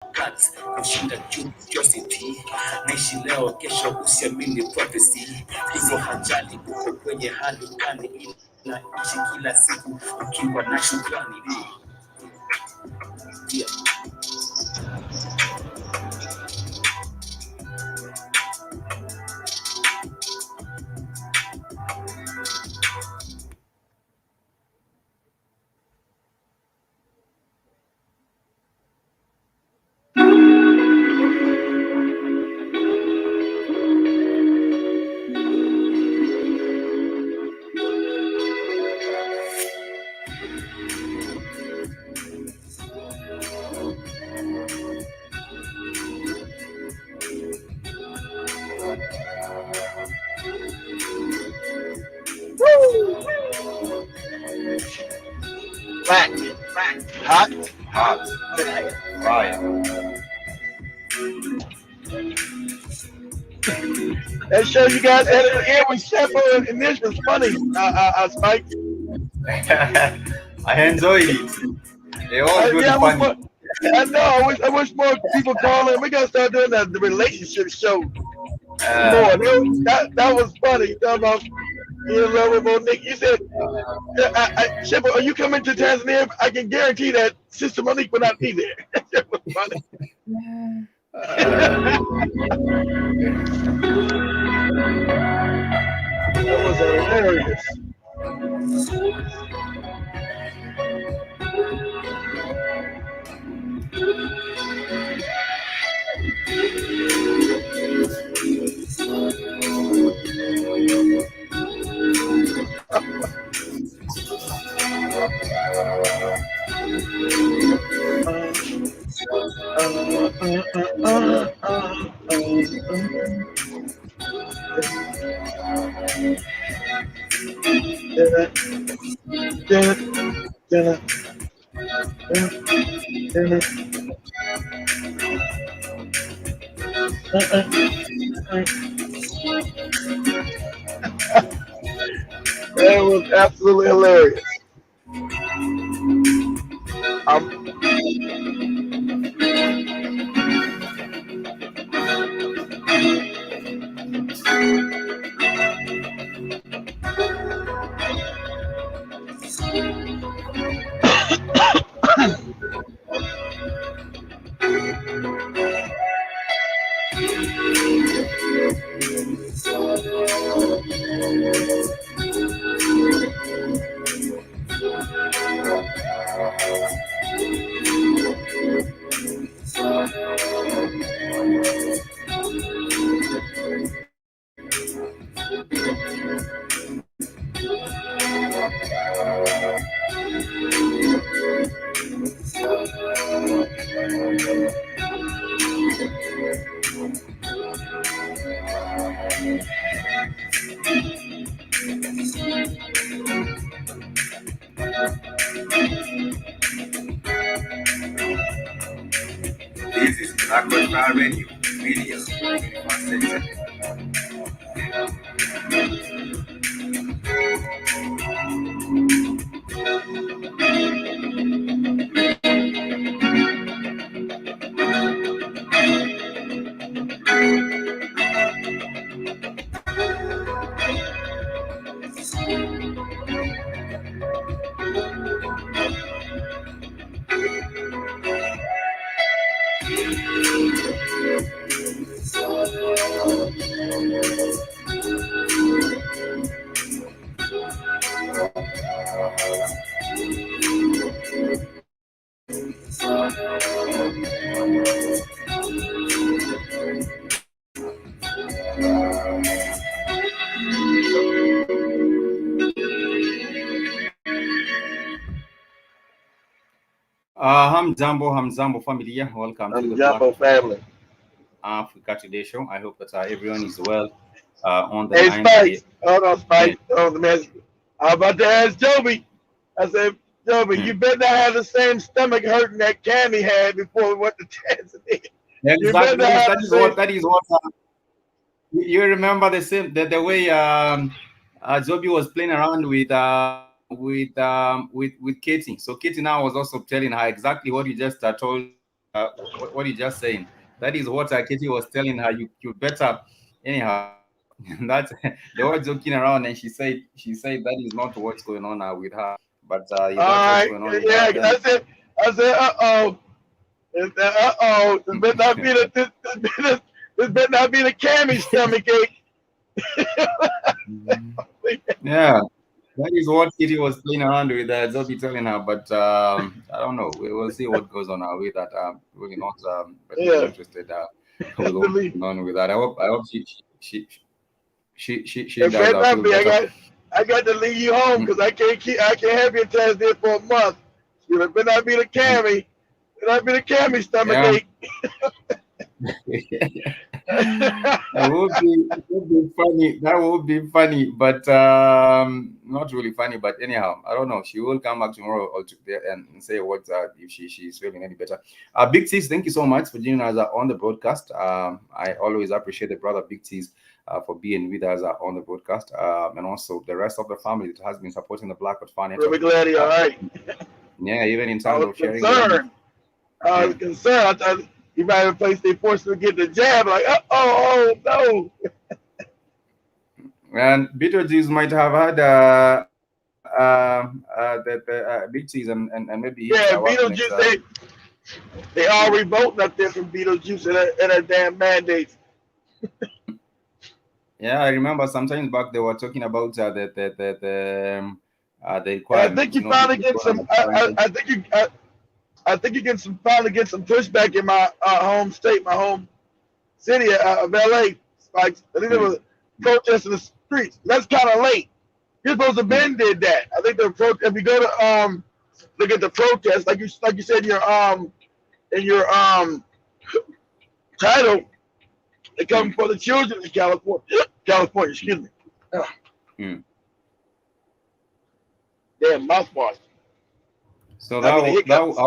guts kushinda curiosity. Naishi leo, kesho usiamini prophecy. Hivyo hajali uko kwenye hali gani, ila ishi kila siku ukiwa na shukrani. Yeah. Back. Hot. Fire. That show you guys had at the end with Shepard and this was funny. Spike. I enjoy it. They all good funny. I know. I wish more people call in. We gotta start doing the relationship show more. That was funny. Talking about you in love with old Nick. You said, Shepard, are you coming to Tanzania? I can guarantee that Sister Monique will not be there. That was funny. That was hilarious. That was absolutely hilarious. This is Black Radio Media. Hamzambo familia. Welcome to the Hamzambo family. Africa Today show. I hope that everyone is well on the line. Hey, Spike. Hold on, Spike. Oh, the man. I'm about to ask Joby. I said, Joby, you better not have the same stomach hurting that Cammy had before we went to Tanzania. Exactly. That is what. You remember the way Joby was playing around with Katie. So Katie now was also telling her exactly what you just told what he's just saying. That is what Katie was telling her. You better anyhow. That's they were joking around, and she said that is not what's going on with her, but All that's what's right, going on with her. yeah, Then I said, this better not be this better not be the Cammy stomach ache. yeah, that is what Kitty was playing around with. Zobi telling her, but I don't know. We will see what goes on with that. Really not particularly Yeah, interested with what's going on with that. I hope she it does better not feel be. better. I got to leave you home because I can't have you in Tasmania for a month. You better not be the Cammy. Better not be the Cammy stomach Yeah. ache. It would be funny. That would be funny, but not really funny. But anyhow, I don't know. She will come back tomorrow or and say what if she's feeling any better. Big T's, thank you so much for joining us on the broadcast. I always appreciate the brother Big T's for being with us on the broadcast, and also the rest of the family that has been supporting the Blackwood Fan Really Network. glad you're all right. Yeah, even in I terms was of sharing the link. concerned. I thought you might have a place they forced him to get the jab. Like, oh no. And Beetlejuice might have had the Big T's and maybe hit Yeah, what's next. Beetlejuice, they all revolting up there from Beetlejuice and their damn mandates. Yeah, I remember sometimes back they were talking about the And I think requirements. you You know, finally people get don't some. understand. I think you get some finally get some pushback in my home state, my home city of LA. Like I think there was protests in the streets. That's kind of late. You're supposed to have been did that. I think if you go to look at the protest, like you said in your title, they come for the children in California. California, excuse me. Damn mouthwash. So I mean the hiccups.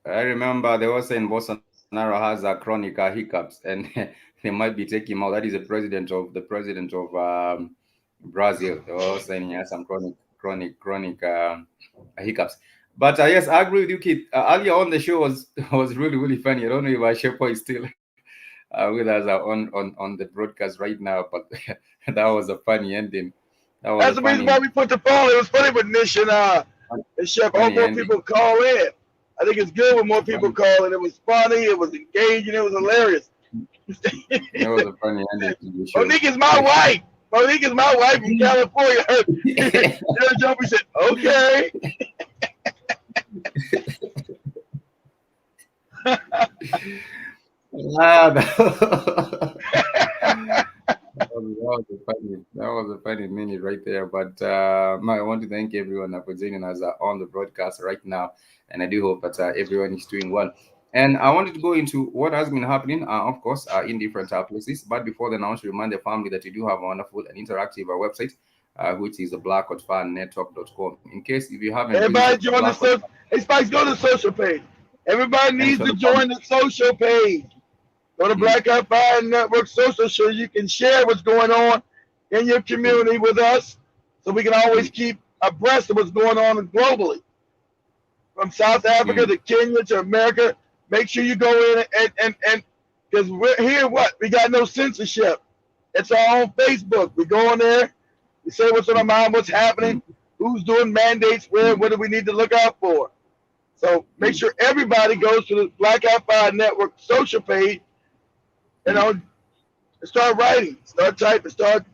I remember they were saying Bolsonaro has a chronic hiccups, and they might be taking him out. That is the president of Brazil. They were saying he has some chronic hiccups. But yes, I agree with you, Kid. Earlier on, the show was really funny. I don't know if Shepo is still with us on the broadcast right now, but that was a funny ending. That was a That's the reason why we put the phone. It was funny with Nish and Chef. I hope more ending. people call in. I think it's good when more people call in. It was funny, it was engaging, it was hilarious. That was a funny ending to the show. Monique is my wife. Monique is my wife from California. Jumpy said, okay. That was a funny minute right there. But I want to thank everyone for joining us on the broadcast right now, and I do hope that everyone is doing well. And I wanted to go into what has been happening, of course, in different places. But before then, I want to remind the family that we do have a wonderful and interactive website, which is the blackwoodfannetwork.com. In case if you haven't Everybody visited the join the social. Hey, Spikes, go to the social page. Everybody needs to join the social page. Go to Black Out Fire Network social so you can share what's going on in your community with us, so we can always keep abreast of what's going on globally. From South Africa to Kenya to America, make sure you go in and because we're here, we got no censorship. It's all on Facebook. We go on there, we say what's on our mind, what's happening, who's doing mandates, what do we need to look out for. So make sure everybody goes to the Black Out Fire Network social page, start writing, start typing, start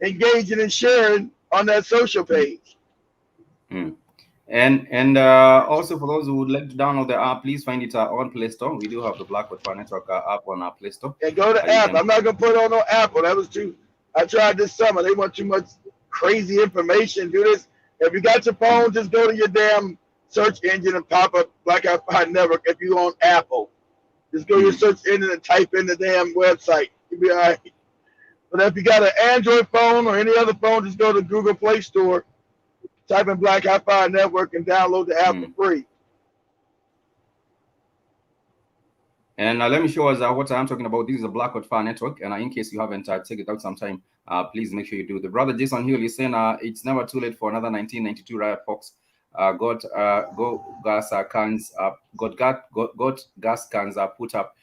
engaging and sharing on that social page. And also for those who would like to download the app, please find it on Play Store. We do have the Blackwood Fan Network app on our Play Store. And go to app. I'm not gonna put on no Apple. That was too. I tried this summer. They want too much crazy information. Do this. If you got your phone, just go to your damn search engine and pop up Black Out Fire Network. If you on Apple, just go to your search engine and type in the damn website. You'll be all right. But if you got an Android phone or any other phone, just go to Google Play Store, type in Black Out Fire Network, and download the app for free. And let me show us what I'm talking about. This is a Blackwood Fire Network, and in case you haven't checked it out sometime, please make sure you do. The brother Jason Hill is saying it's never too late for another 1992 Riot Fox. got gas cans are put up.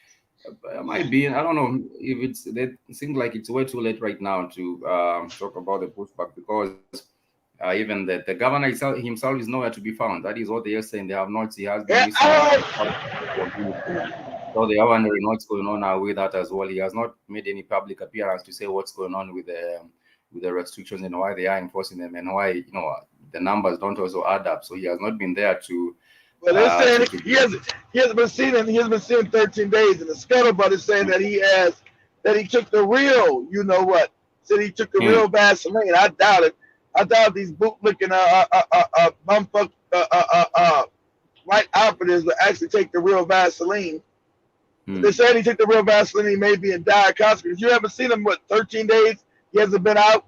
Might be, I don't know if it seems like it's way too late right now to talk about the pushback, because even the governor himself is nowhere to be found. That is what they are saying. They have not. He has been Yeah, missing out. So they are wondering what's going on now with that as well. He has not made any public appearance to say what's going on with the restrictions and why they are enforcing them, and why the numbers don't also add up. So he has not been there to well, they're saying to he hasn't been seen in 13 days, and the scuttlebutt is saying that he took the real, you know what? Said he took the real Vaseline. I doubt it. I doubt these bootlicking bumfuck white operatives will actually take the real Vaseline. They said he took the real Vaseline. He may be in dire consequences. You haven't seen him, 13 days? He hasn't been out.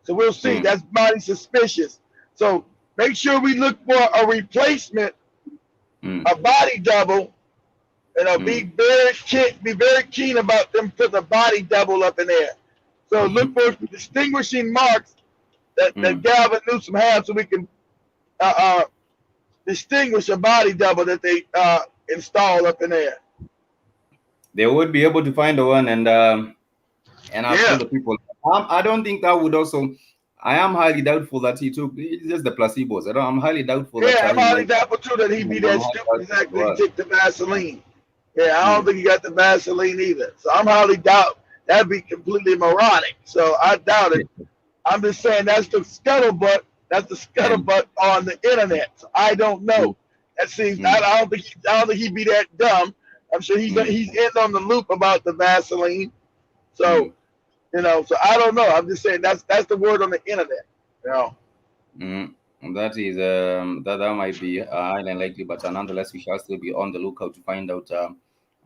So we'll see. That's mighty suspicious. So make sure we look for a replacement, a body double, and be very keen about them putting a body double up in there. So look for distinguishing marks that Governor Newsome has, so we can distinguish a body double that they install up in there. They would be able to find the one and assume the people. I don't think that would also. I am highly doubtful that he took. It's just the placebos. I'm highly doubtful. Yeah, I'm highly doubtful too that he'd be that stupid exactly to take the Vaseline. Yeah, I don't think he got the Vaseline either. So I'm highly doubt that'd be completely moronic. So I doubt it. I'm just saying that's the scuttlebutt. That's the scuttlebutt on the internet. So I don't know. That seems. I don't think he'd be that dumb. I'm sure he's in on the loop about the Vaseline. So so I don't know. I'm just saying that's the word on the internet. That is that might be highly unlikely, but nonetheless, we shall still be on the lookout to find out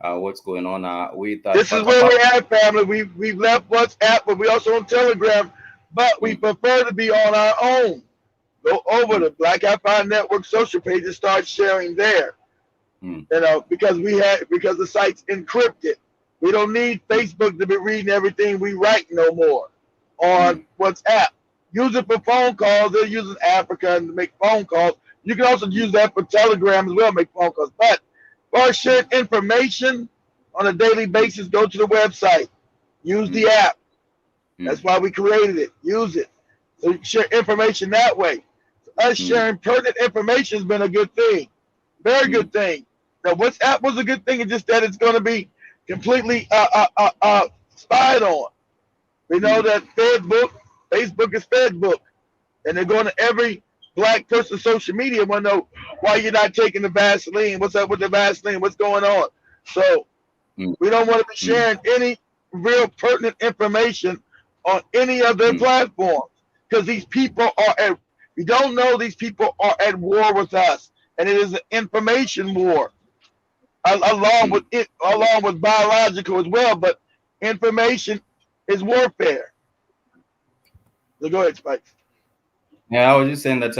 what's going on with that. This is where we're at, family. We've left WhatsApp, but we also on Telegram, but we prefer to be on our own. Go over to Black Wi-Fi Network social page and start sharing there. Because the site's encrypted. We don't need Facebook to be reading everything we write no more on WhatsApp. Use it for phone calls. They're using Africa to make phone calls. You can also use that for Telegram as well, make phone calls. But for sharing information on a daily basis, go to the website. Use the app. That's why we created it. Use it. So you can share information that way. So us sharing pertinent information has been a good thing. Very good thing. Now, WhatsApp was a good thing. It's just that it's going to be completely spied on. We know that Facebook is Fedbook, and they're going to every black person's social media. Want to know why you're not taking the Vaseline? What's up with the Vaseline? What's going on? So we don't want to be sharing any real pertinent information on any of their platforms, because these people are we don't know these people are at war with us, and it is an information war. Along with biological as well, but information is warfare. So go ahead, Spike. Yeah, I was just saying that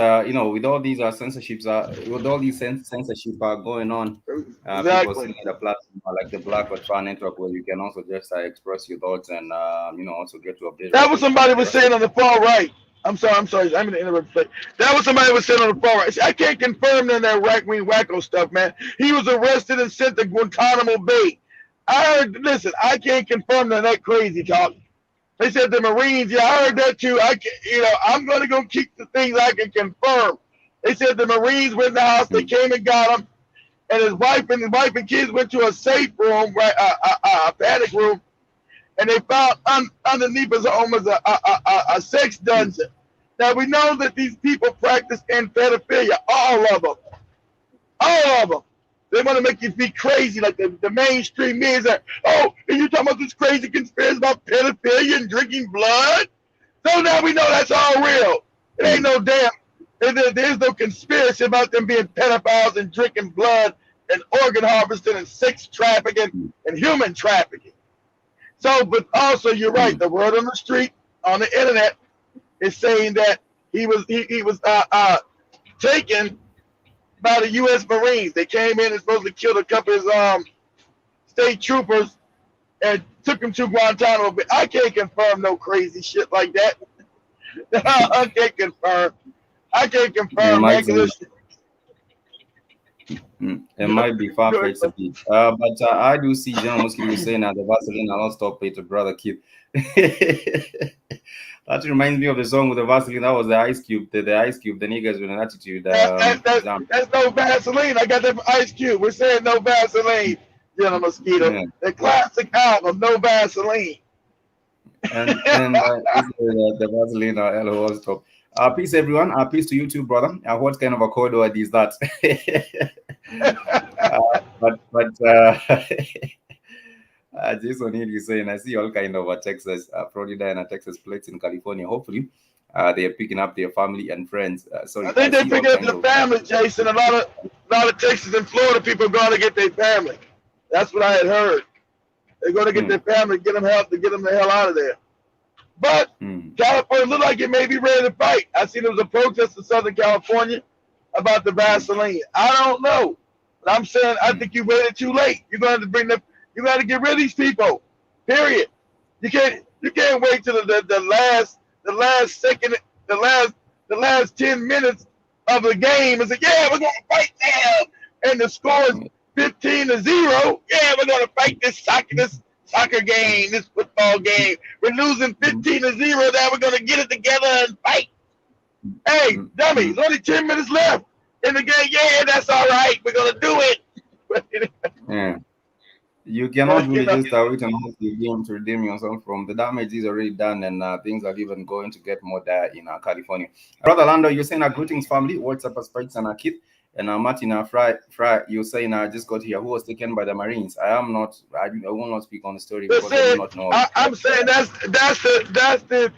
with all these censorships, with all these censorship going on, people seeing the platform like the Black Wi-Fi Network, where you can also just express your thoughts and also get to update. That was somebody was saying on the far right. I'm sorry. I'm going to interrupt. That was somebody was saying on the far right. See, I can't confirm that right-wing wacko stuff, man. He was arrested and sent to Guantanamo Bay. Listen, I can't confirm that crazy talk. They said the Marines. Yeah, I heard that too. I'm going to go keep the things I can confirm. They said the Marines went in the house. They came and got him, and his wife and kids went to a safe room, right, a panic room. And they found underneath his home was a sex dungeon. Now, we know that these people practice in pedophilia, all of them. All of them. They want to make you be crazy, like the mainstream media is like, oh, are you talking about this crazy conspiracy about pedophilia and drinking blood? So now we know that's all real. It ain't no damn, there's no conspiracy about them being pedophiles and drinking blood and organ harvesting and sex trafficking and human trafficking. So, but also you're right. The word on the street, on the internet, is saying that he was taken by the U.S. Marines. They came in and supposedly killed a couple of his state troopers and took him to Guantanamo Bay. I can't confirm no crazy shit like that. I can't confirm regular shit. It might be far-fetched a bit. But I do see General Muskili saying that the Vaseline will not stop it, brother Keith. That reminds me of the song with the Vaseline. That was the Ice Cube. The Ice Cube, the niggas with an attitude. That's no Vaseline. I got that from Ice Cube. We're saying no Vaseline, General Mosquito. Yeah. The classic album, No Vaseline. And the Vaseline LOL stop. Peace, everyone. Peace to you too, brother. What kind of a corridor is that? Jason here is saying, I see all kind of Texas, Florida, and Texas plates in California. Hopefully, they are picking up their family and friends. Sorry, I think they're picking up the family, Jason. A lot of Texas and Florida people are going to get their family. That's what I had heard. They're going to get their family, get them help to get them the hell out of there. But California looked like it may be ready to fight. I see there was a protest in Southern California about the Vaseline. I don't know, but I'm saying I think you waited too late. You're going to bring them. You got to get rid of these people. Period. You can't wait till the last second, the last 10 minutes of the game and say, yeah, we're gonna fight them. And the score is 15-0. Yeah, we're gonna fight this soccer game, this football game. We're losing 15-0. Now we're gonna get it together and fight. Hey, dummy, there's only 10 minutes left in the game. Yeah, that's all right. We're gonna do it. Yeah. You cannot really just wait and hope the game to redeem yourself from the damage is already done, and things are even going to get more dire in California. Brother Lando, you're saying greetings, family. What's up, Spikes and Keith? And Martin Fry, you're saying I just got here. Who was taken by the Marines? I will not speak on the story because I do not know. I'm saying that's the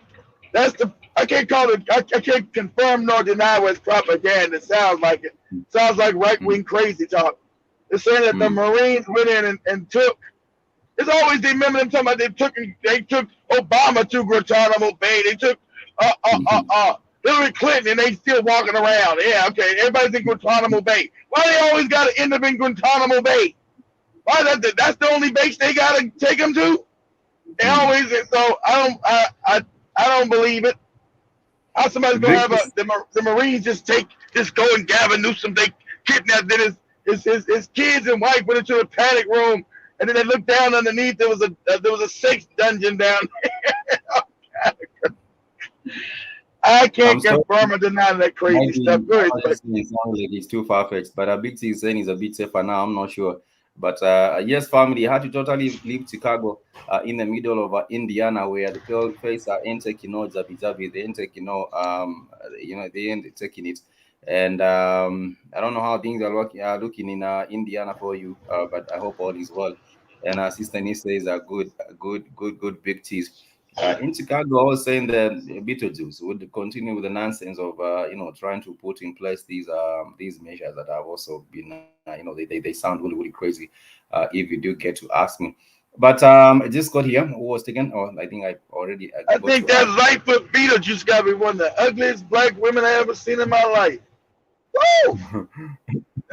I can't call it. I can't confirm nor deny what's propaganda. It sounds like it. Sounds like right-wing crazy talk. They're saying that the Marines went in and took. It's always they remember them talking about they took Obama to Guantanamo Bay. They took Hillary Clinton, and they still walking around. Yeah, okay. Everybody's in Guantanamo Bay. Why they always got to end up in Guantanamo Bay? Why that's the only base they got to take them to? They always. So I don't believe it. How somebody's gonna have the Marines just go and Gavin Newsom they kidnapped his kids and wife went into a panic room, and then they looked down underneath. There was a sex dungeon down there. I can't confirm or deny that crazy stuff. Good. It's too far-fetched, but Big T is saying he's a bit safer now. I'm not sure. But yes, family had to totally leave Chicago in the middle of Indiana, where the people face ain't taking no Zabi, they ain't taking no, they ain't taking it. And I don't know how things are looking in Indiana for you, but I hope all is well. And Sister Nisa is a good big cheese. In Chicago, I was saying that Beetlejuice would continue with the nonsense of trying to put in place these measures that have also been they sound really crazy if you do get to ask me. But I just got here. Who was taken? Oh, I think I already. I think that Lightfoot Beetlejuice got to be one of the ugliest black women I ever seen in my life. Woo!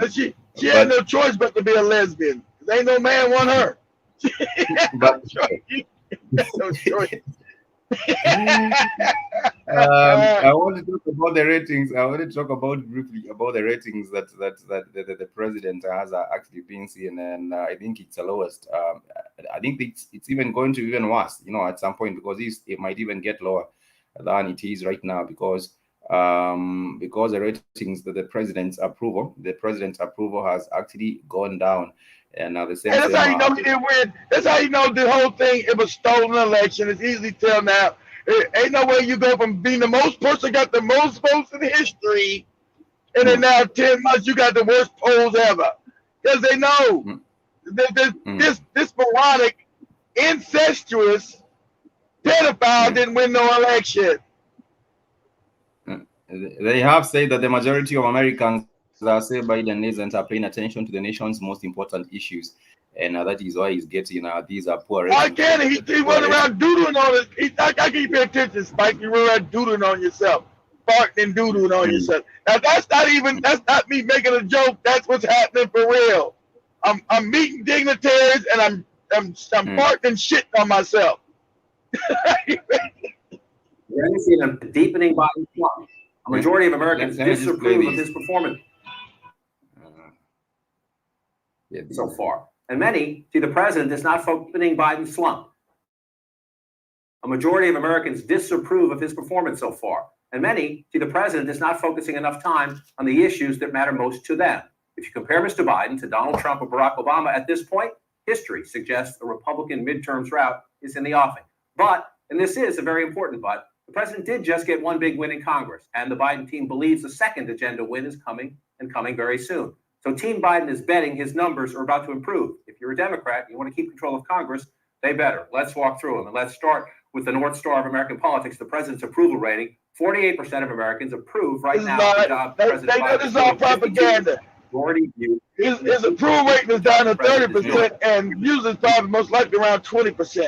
she had no choice but to be a lesbian. There ain't no man want her. But no choice. I want to talk about the ratings. I want to talk briefly about the ratings that the president has actually been seeing, and I think it's the lowest. I think it's even going to even worse, at some point, because it might even get lower than it is right now, because the ratings that the president's approval has actually gone down. And now the same. That's how you know he didn't win. That's how you know the whole thing. It was stolen election. It's easy to tell now. Ain't no way you go from being the most person got the most votes in history, and then now 10 months you got the worst polls ever. Because they know this moronic, incestuous pedophile didn't win no election. They have said that the majority of Americans say Biden isn't paying attention to the nation's most important issues, and that is why he's getting these poor. Why can't he run around doodling on it? I can't pay attention, Spike. You run around doodling on yourself, farting and doodling on yourself. Now that's not me making a joke. That's what's happening for real. I'm meeting dignitaries and I'm farting and shitting on myself. We're seeing a deepening Biden slump. A majority of Americans disapprove of his performance. so far. And many see the president is not focusing Biden's slump. A majority of Americans disapprove of his performance so far. And many see the president is not focusing enough time on the issues that matter most to them. If you compare Mr. Biden to Donald Trump or Barack Obama at this point, history suggests the Republican midterms route is in the offing. But, and this is a very important but, the president did just get one big win in Congress, and the Biden team believes the second agenda win is coming and coming very soon. So Team Biden is betting his numbers are about to improve. If you're a Democrat, you want to keep control of Congress, they better. Let's walk through them, and let's start with the North Star of American politics, the president's approval rating. 48% of Americans approve right now the job President Biden. This is all propaganda. His approval rating is down to 30%, and usually it's probably most likely around 20%.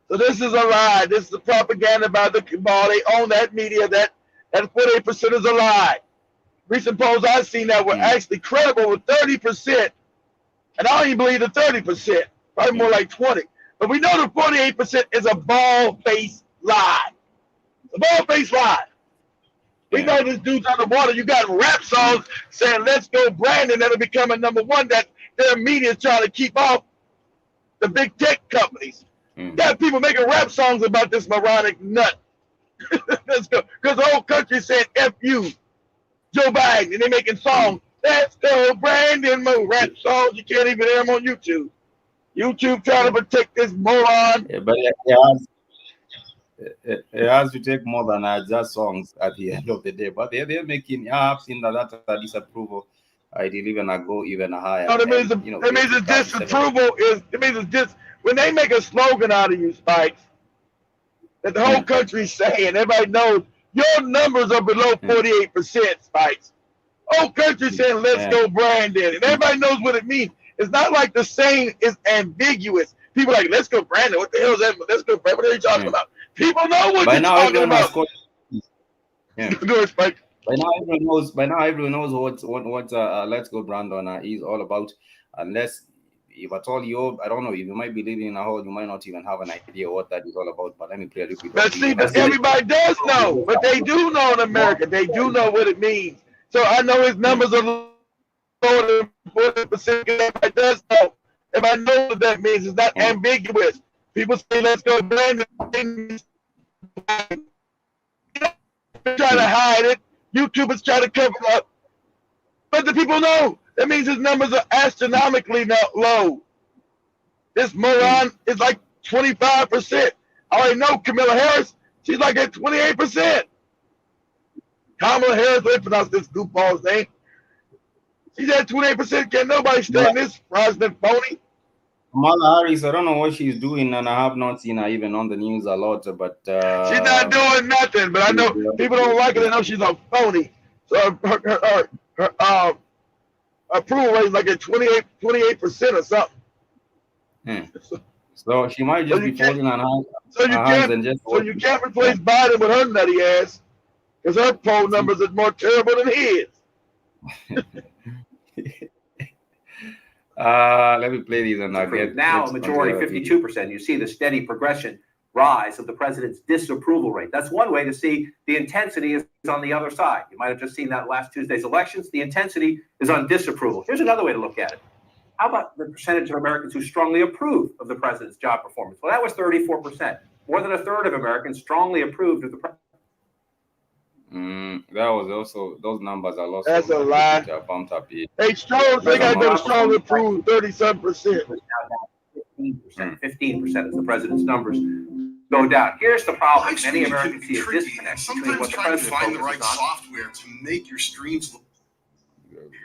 So this is a lie. This is a propaganda by the cabal. They own that media. That 48% is a lie. Recent polls I've seen that were actually credible with 30%, and I don't even believe the 30%. Probably more like 20. But we know the 48% is a bald-faced lie. A bald-faced lie. We know this dude's underwater. You got rap songs saying, let's go Brandon, that'll become a #1 that their media is trying to keep off the big tech companies. You got people making rap songs about this moronic nut. Let's go. Because the whole country saying F you, Joe Biden, and they're making songs. Let's go Brandon, more rap songs. You can't even hear them on YouTube. YouTube trying to protect this moron. Yeah, but it has to take more than just songs at the end of the day. But they're making apps in that disapproval. It'll even go even higher. No, that means the disapproval is. It means it's just when they make a slogan out of you, Spikes, that the whole country's saying. Everybody knows your numbers are below 48%, Spikes. Whole country saying, "Let's go, Brandon," and everybody knows what it means. It's not like the saying is ambiguous. People are like, let's go, Brandon. What the hell is that? Let's go, Brandon. What are you talking about? People know what you're talking about. Go ahead, Spike. By now, everyone knows what Let's Go, Brandon is all about. Unless, if at all I don't know, you might be living in a hole, you might not even have an idea what that is all about. But let me clearly repeat. But see, everybody does know. But they do know in America. They do know what it means. So I know his numbers are lower than 40%. Everybody does know. Everybody knows what that means. It's not ambiguous. People say, let's go, Brandon. They're trying to hide it. YouTube is trying to cover up. But the people know. That means his numbers are astronomically low. This moron is like 25%. I already know Kamala Harris. She's like at 28%. Kamala Harris, let me pronounce this goofball's name. She's at 28%. Can't nobody stand this president phony. Kamala Harris, I don't know what she's doing, and I have not seen her even on the news a lot. But she's not doing nothing. But I know people don't like it. I know she's a phony. So her approval rate is like at 28% or something. So she might just be falling on her hands and just. So you can't replace Biden with her nutty ass, because her poll numbers are more terrible than his. Let me play these and I'll get now a majority, 52%. You see the steady progression rise of the president's disapproval rate. That's one way to see the intensity is on the other side. You might have just seen that last Tuesday's elections. The intensity is on disapproval. Here's another way to look at it. How about the percentage of Americans who strongly approve of the president's job performance? Well, that was 34%. More than a third of Americans strongly approved of the president. That was also, those numbers are lost. That's a lie. Hey, strong, they got to strongly approve 37%. 15% as the president's numbers go down. Here's the problem. Many Americans see a disconnect between what the president find the right focuses on. software to make your streams look.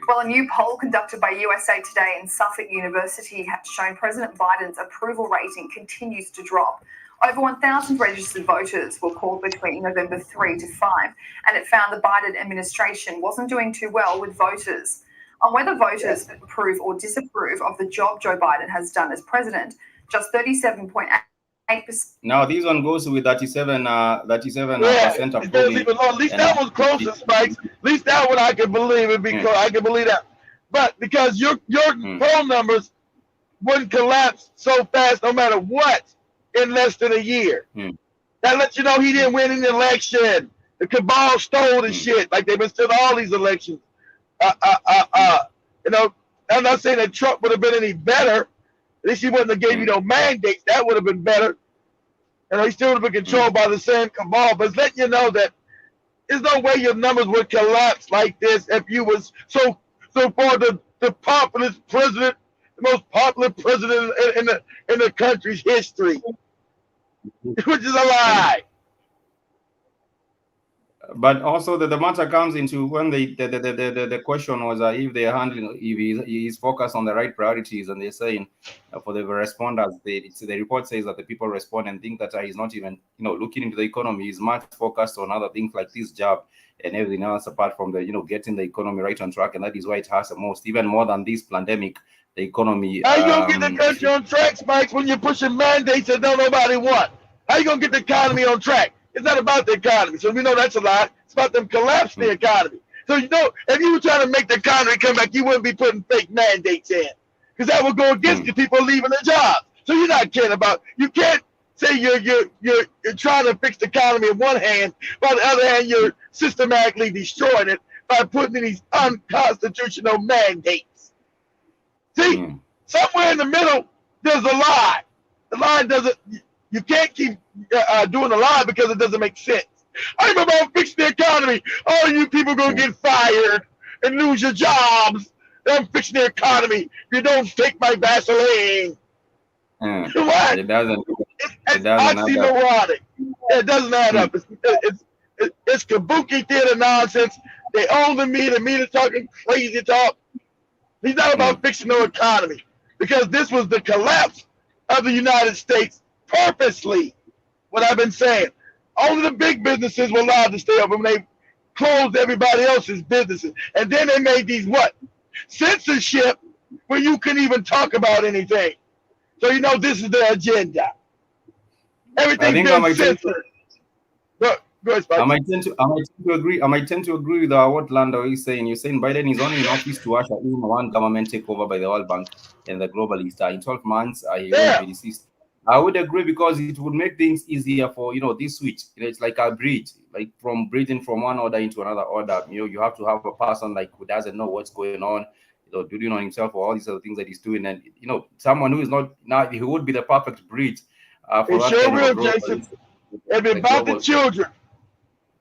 Well, a new poll conducted by USA Today and Suffolk University has shown President Biden's approval rating continues to drop. Over 1,000 registered voters were called between November 3 to 5, and it found the Biden administration wasn't doing too well with voters. On whether voters approve or disapprove of the job Joe Biden has done as president, just 37.8%. Now, this one goes with 37% approving. At least that was closer, Spikes. At least that one I can believe it, because I can believe that. But because your poll numbers wouldn't collapse so fast no matter what in less than a year. That lets you know he didn't win an election. The cabal stole the shit like they've been stealing all these elections. You know, I'm not saying that Trump would have been any better. At least he wouldn't have gave you no mandates. That would have been better. And he still would have been controlled by the same cabal. But it's letting you know that there's no way your numbers would collapse like this if you was so far the populist president, the most popular president in the country's history, which is a lie. But also the matter comes into when the question was if they're handling, if he's focused on the right priorities, and they're saying for the responders, the report says that the people respond and think that he's not even looking into the economy. He's much focused on other things like this job and everything else apart from the getting the economy right on track, and that is why it has the most, even more than this pandemic. The economy. How you gonna get the country on track, Spikes, when you're pushing mandates that don't nobody want? How you gonna get the economy on track? It's not about the economy, so we know that's a lie. It's about them collapsing the economy. So if you were trying to make the economy come back, you wouldn't be putting fake mandates in, because that would go against the people leaving their jobs. So you're not caring about. You can't say you're trying to fix the economy in one hand, but on the other hand you're systematically destroying it by putting in these unconstitutional mandates. See, somewhere in the middle there's a lie. The lie doesn't. You can't keep doing a lie because it doesn't make sense. I'm about fixing the economy. All you people gonna get fired and lose your jobs. I'm fixing the economy. If you don't take my Vaseline. What? It doesn't. It's oxymoronic. It doesn't add up. It's kabuki theater nonsense. They own the media talking crazy talk. He's not about fixing no economy, because this was the collapse of the United States purposely. What I've been saying. Only the big businesses were allowed to stay open when they closed everybody else's businesses. And then they made these censorship where you couldn't even talk about anything. So this is the agenda. Everything's been censored. Go ahead, Spike. I might tend to agree. I might tend to agree with what Lando is saying. You're saying Biden is only in office to usher in one government takeover by the World Bank and the globalists. In 12 months, he will be deceased. I would agree, because it would make things easier for this switch. It's like a bridge, like from bridging from one order into another order. You have to have a person who doesn't know what's going on, building on himself or all these other things that he's doing, and someone who is not he would be the perfect bridge. For it sure will, Jason. It'll be about the children.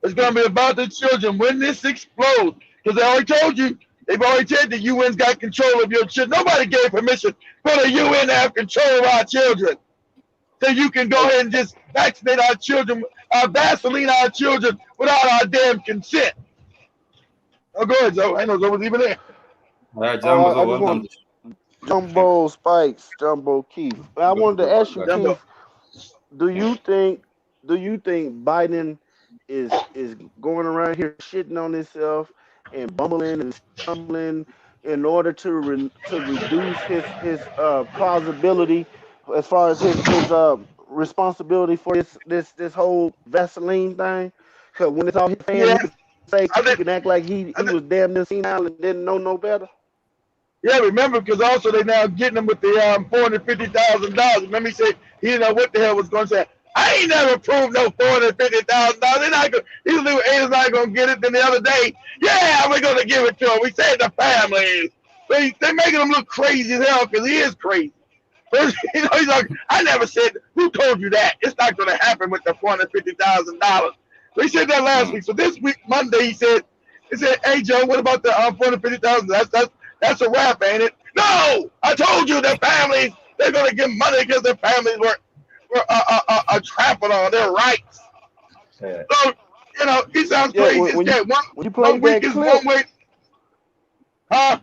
It's gonna be about the children when this explodes. Because I already told you, they've already said the UN's got control of your children. Nobody gave permission for the UN to have control of our children. So you can go ahead and just vaccinate our children, Vaseline our children without our damn consent. Oh, go ahead, Joe. I know Joe was even there. All right, Jumbo, welcome. Jumbo Spikes, Jumbo Keith. I wanted to ask you, Keith, do you think Biden is going around here shitting on himself and bumbling and stumbling in order to reduce his plausibility as far as his responsibility for this whole Vaseline thing? Because when it's all his family, he can act like he was damn near senile and didn't know no better. Yeah, remember, because also they now getting him with the $450,000. Remember, he said he didn't know what the hell was going to say. I ain't never approved no $450,000. They're not going. These little haters not going to get it. Then the other day, yeah, we're going to give it to him. We said the families. They're making him look crazy as hell, because he is crazy. But, he's like, I never said. Who told you that? It's not going to happen with the $450,000. So he said that last week. So this week, Monday, he said, hey Joe, what about the $450,000? That's a wrap, ain't it? No, I told you the families, they're going to give money because their families were trampled on their rights. Yeah. So, he sounds crazy. When you play one week is one way. Huh?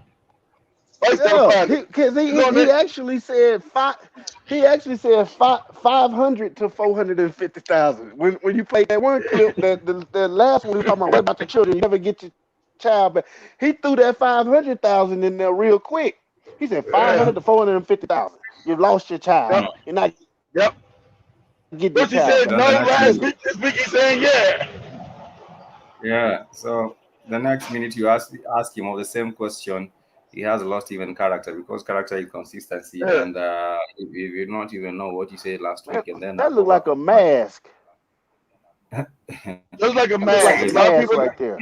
Because he actually said 500 to 450,000. When you play that one clip, the last one, he was talking about the children. You never get your child back. He threw that 500,000 in there real quick. He said 500 to 450,000. You've lost your child. You're not. Yep. Get your child. He said no last week. This week he's saying yeah. Yeah. So the next minute you ask him of the same question, he has lost even character, because character is consistency, and if you not even know what you said last week, and then that looked like a mask. Looks like a mask. Like a mask right there.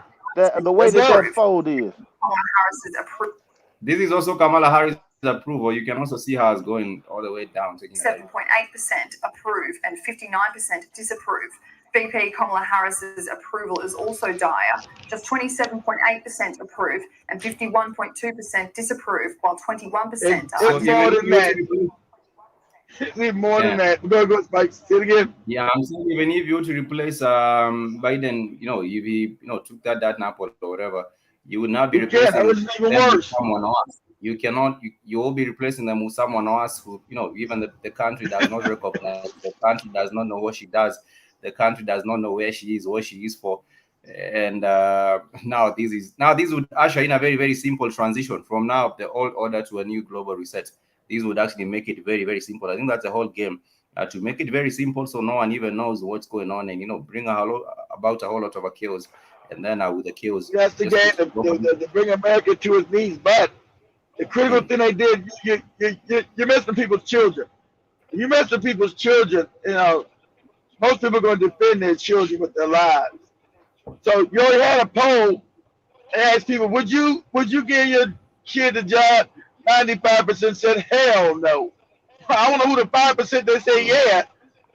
The way that fold is. This is also Kamala Harris' approval. You can also see how it's going all the way down. 7.8% approve and 59% disapprove. VP Kamala Harris's approval is also dire. Just 27.8% approve and 51.2% disapprove, while 21% It's more than that. It's more than that. Go, Spike. Say it again. Yeah, I'm saying even if you were to replace Biden, if he took that nap or whatever, you would not be replacing them with someone else. You cannot. You will be replacing them with someone else who, even the country does not recognize. The country does not know what she does. The country does not know where she is, what she is for. And now this would usher in a very, very simple transition from now the old order to a new global reset. This would actually make it very, very simple. I think that's the whole game. To make it very simple, so no one even knows what's going on, and bring about a whole lot of chaos, and then with the chaos, that's the game to bring America to its knees. But the critical thing they did, you're messing people's children. You mess with people's children, most people are going to defend their children with their lives. So you already had a poll and asked people, would you give your kid a job? 95% said hell no. I don't know who the 5% they say yeah,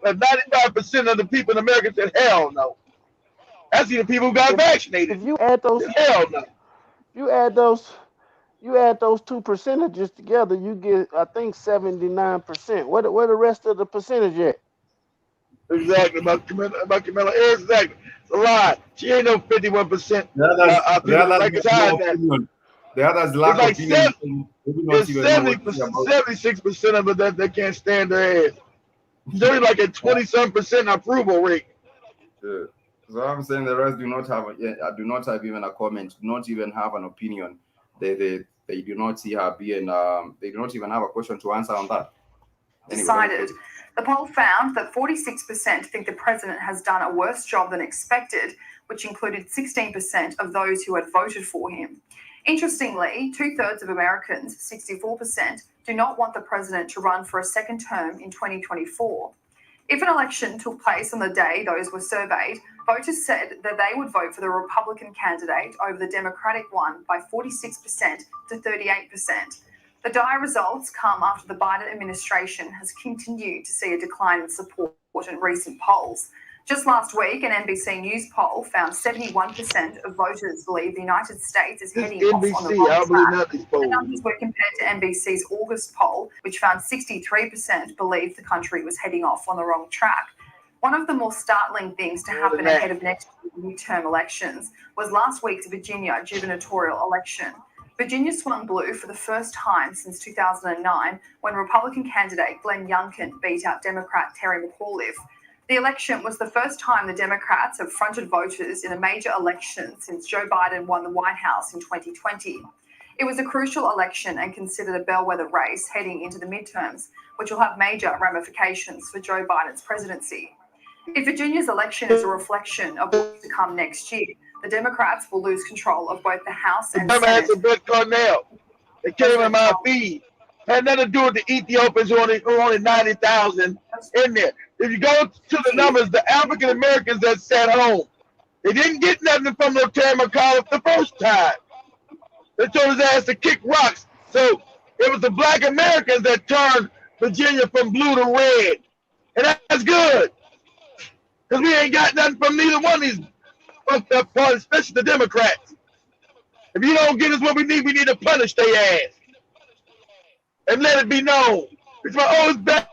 but 95% of the people in America said hell no. That's the people who got vaccinated. If you add those, hell no. You add those two percentages together, you get, I think, 79%. Where the rest of the percentage at? Exactly, about Camilla. Exactly. It's a lie. She ain't no 51%. Like it's high that. The others lack like opinion. There's 76% of it that can't stand their ass. It's only like a 20-some% approval rate. Yeah. So I'm saying the rest do not have even a comment, do not even have an opinion. They do not see her being they do not even have a question to answer on that. Decided. The poll found that 46% think the president has done a worse job than expected, which included 16% of those who had voted for him. Interestingly, 2/3 of Americans, 64%, do not want the president to run for a second term in 2024. If an election took place on the day those were surveyed, voters said that they would vote for the Republican candidate over the Democratic one by 46% to 38%. The dire results come after the Biden administration has continued to see a decline in support in recent polls. Just last week, an NBC News poll found 71% of voters believe the United States is heading off on the wrong track. The numbers were compared to NBC's August poll, which found 63% believed the country was heading off on the wrong track. One of the more startling things to happen ahead of next year's midterm elections was last week's Virginia gubernatorial election. Virginia swung blue for the first time since 2009, when Republican candidate Glenn Youngkin beat out Democrat Terry McAuliffe. The election was the first time the Democrats have fronted voters in a major election since Joe Biden won the White House in 2020. It was a crucial election and considered a bellwether race heading into the midterms, which will have major ramifications for Joe Biden's presidency. If Virginia's election is a reflection of what's to come next year, the Democrats will lose control of both the House and Senate. It came in my feed. Had nothing to do with the Ethiopians who only 90,000 in there. If you go to the numbers, the African Americans that sat home, they didn't get nothing from Terry McAuliffe the first time. They told his ass to kick rocks. So it was the Black Americans that turned Virginia from blue to red. And that's good. Because we ain't got nothing from neither one of these fucked up parties, especially the Democrats. If you don't get us what we need to punish their ass. And let it be known. It's like, oh, it's bad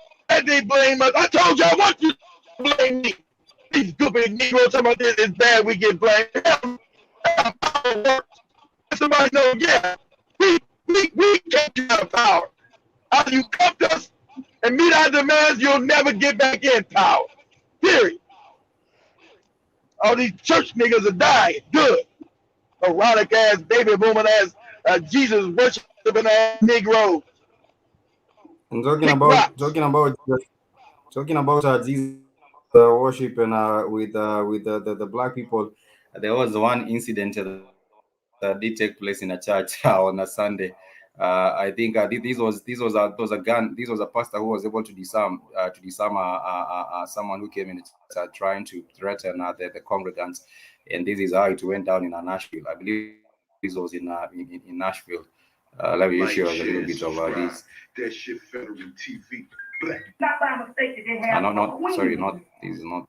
they blame us. I told you I want you to blame me. These stupid Negroes talking about this, it's bad we get blamed. Somebody knows, yeah, we can't get out of power. After you come to us and meet our demands, you'll never get back in power. Period. All these church niggas are dying. Good. Erotic ass, baby booming ass, Jesus worshiping ass Negroes. I'm talking about Jesus worship and with the black people. There was one incident that did take place in a church on a Sunday. I think this was a pastor who was able to disarm someone who came in trying to threaten the congregants, and this is how it went down in Nashville. I believe this was in Nashville. Let me show us a little bit of this. That shit federal TV. Black. Not this is not.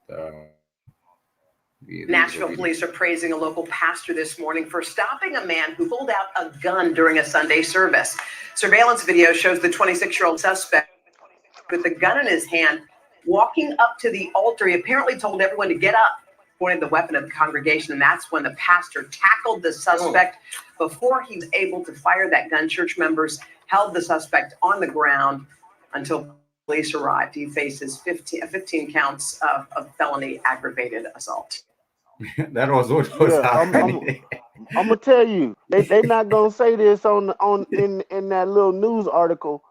Nashville police are praising a local pastor this morning for stopping a man who pulled out a gun during a Sunday service. Surveillance video shows the 26-year-old suspect with the gun in his hand walking up to the altar. He apparently told everyone to get up, pointed the weapon at the congregation, and that's when the pastor tackled the suspect. Before he was able to fire that gun, church members held the suspect on the ground until police arrived. He faces 15 counts of felony aggravated assault. That was what was happening. I'm gonna tell you, they not gonna say this in that little news article,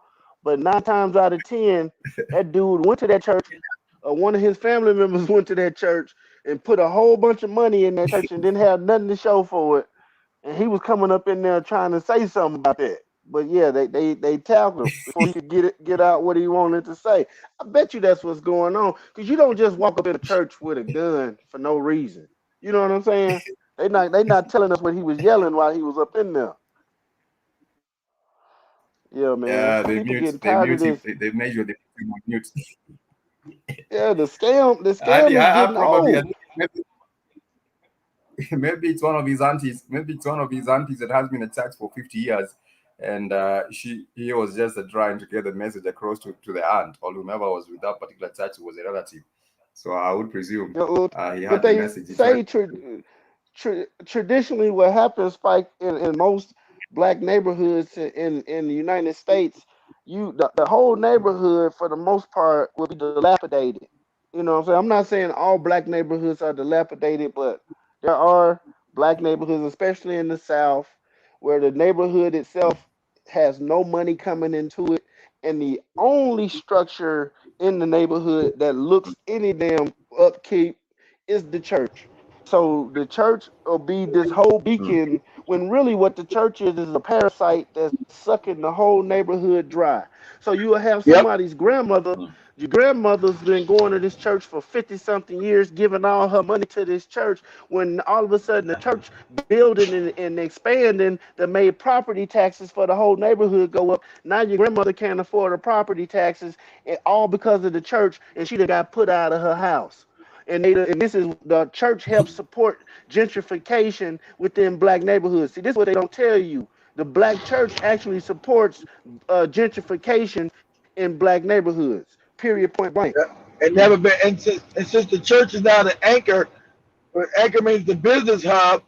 but 9 times out of 10, that dude went to that church, or one of his family members went to that church and put a whole bunch of money in that church and didn't have nothing to show for it, and he was coming up in there trying to say something about that. But yeah, they tackled him before he could get out what he wanted to say. I bet you that's what's going on, because you don't just walk up in a church with a gun for no reason. You know what I'm saying? They not telling us what he was yelling while he was up in there. Yeah, man. Yeah, People they getting tired of this. They measure the mute. Yeah, the scam is getting old. Maybe it's one of his aunties. Maybe it's one of his aunties that has been attacked for 50 years, and he was just trying to get the message across to the aunt or whomever was with that particular church was a relative. So I would presume he had the message. Say traditionally, what happens, Spike, in most black neighborhoods in the United States, the whole neighborhood for the most part will be dilapidated. You know what I'm saying? I'm not saying all black neighborhoods are dilapidated, but there are black neighborhoods, especially in the South, where the neighborhood itself has no money coming into it, and the only structure in the neighborhood that looks any damn upkeep is the church. So the church will be this whole beacon when really what the church is a parasite that's sucking the whole neighborhood dry. So you will have somebody's grandmother. Your grandmother's been going to this church for 50 something years, giving all her money to this church. When all of a sudden the church building and expanding that made property taxes for the whole neighborhood go up. Now your grandmother can't afford the property taxes, and all because of the church, and she done got put out of her house. And this is the church helps support gentrification within black neighborhoods. See, this is what they don't tell you. The black church actually supports gentrification in black neighborhoods. Period. Point blank. And never been. And since the church is now the anchor, anchor means the business hub,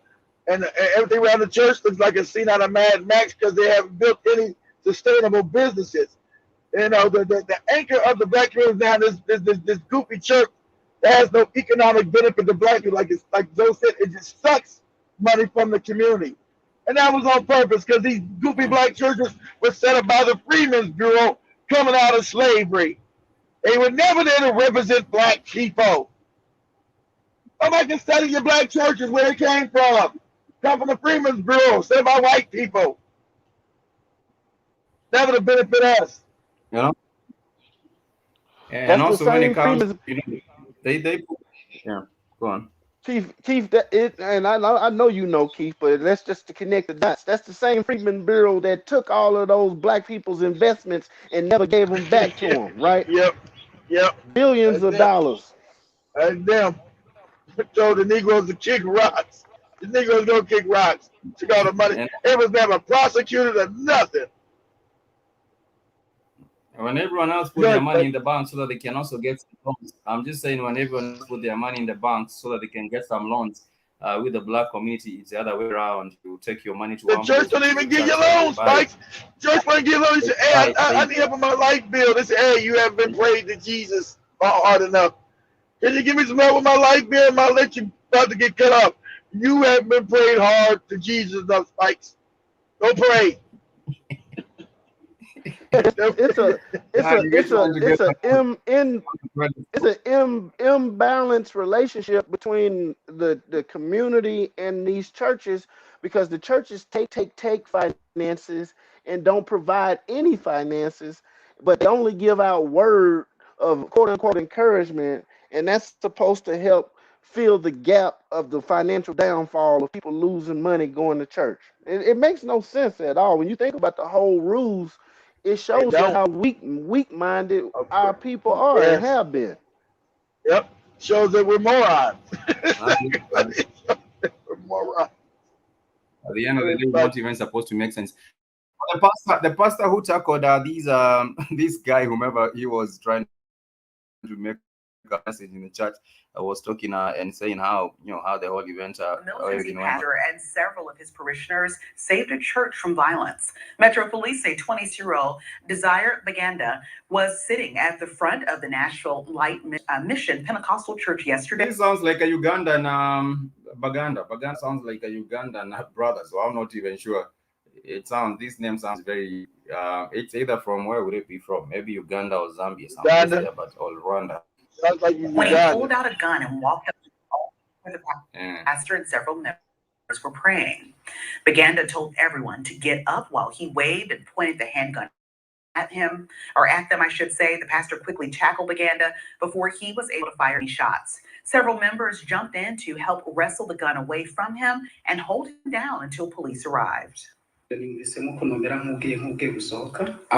and everything around the church looks like a scene out of Mad Max because they haven't built any sustainable businesses. You know, the anchor of the black community now this goofy church that has no economic benefit to black people. Like Joe said, it just sucks money from the community. And that was on purpose because these goofy black churches were set up by the Freedmen's Bureau coming out of slavery. They were never there to represent black people. Nobody can study your black churches where they came from. Come from the Freedmen's Bureau, set by white people. Never to benefit us. You know? And also when it comes, they yeah, go on. Keith, I know you know, Keith, but that's just to connect the dots. That's the same Freedmen's Bureau that took all of those black people's investments and never gave them back to them, right? Yep. Billions of dollars. And them told the Negroes to kick rocks. The Negroes gonna kick rocks. Took all the money. It was never prosecuted or nothing. When everyone else put their money in the bank so that they can also get some loans. I'm just saying when everyone else put their money in the bank so that they can get some loans, with the black community, it's the other way around. You take your money to the church don't even give you loans, Spike. Church won't give loans. Say, hey, I need help with my light bill. They say, hey, you haven't been praying to Jesus hard enough. Can you give me some help with my light bill? My electric about to get cut off. You haven't been praying hard to Jesus enough, Spikes. Don't pray. It's an imbalanced relationship between the community and these churches, because the churches take finances and don't provide any finances, but they only give out word of quote unquote encouragement, and that's supposed to help fill the gap of the financial downfall of people losing money going to church. It makes no sense at all. When you think about the whole rules, it shows don't. how weak-minded our Okay. people are and Yes. have been. Yep. Shows that we're morons. At the, at, We're morons. at the end of the day, it's But not even supposed to make sense. The pastor who tackled these this guy, whomever he was trying to make a message in the church, was talking and saying how how the whole event Militancy pastor and several of his parishioners saved a church from violence. Metro Police say 20-year-old Desire Baganda was sitting at the front of the Nashville Light Mission Pentecostal Church yesterday. This sounds like a Ugandan Baganda. Baganda sounds like a Ugandan brother, so I'm not even sure. This name sounds very it's either from, where would it be from? Maybe Uganda or Zambia, someplace there, but or Rwanda. sounds like When he pulled out a gun and walked up to the altar where the pastor and several members were praying. Baganda told everyone to get up while he waved and pointed the handgun at him, or at them, I should say. The pastor quickly tackled Baganda before he was able to fire any shots. Several members jumped in to help wrestle the gun away from him and hold him down until police arrived. I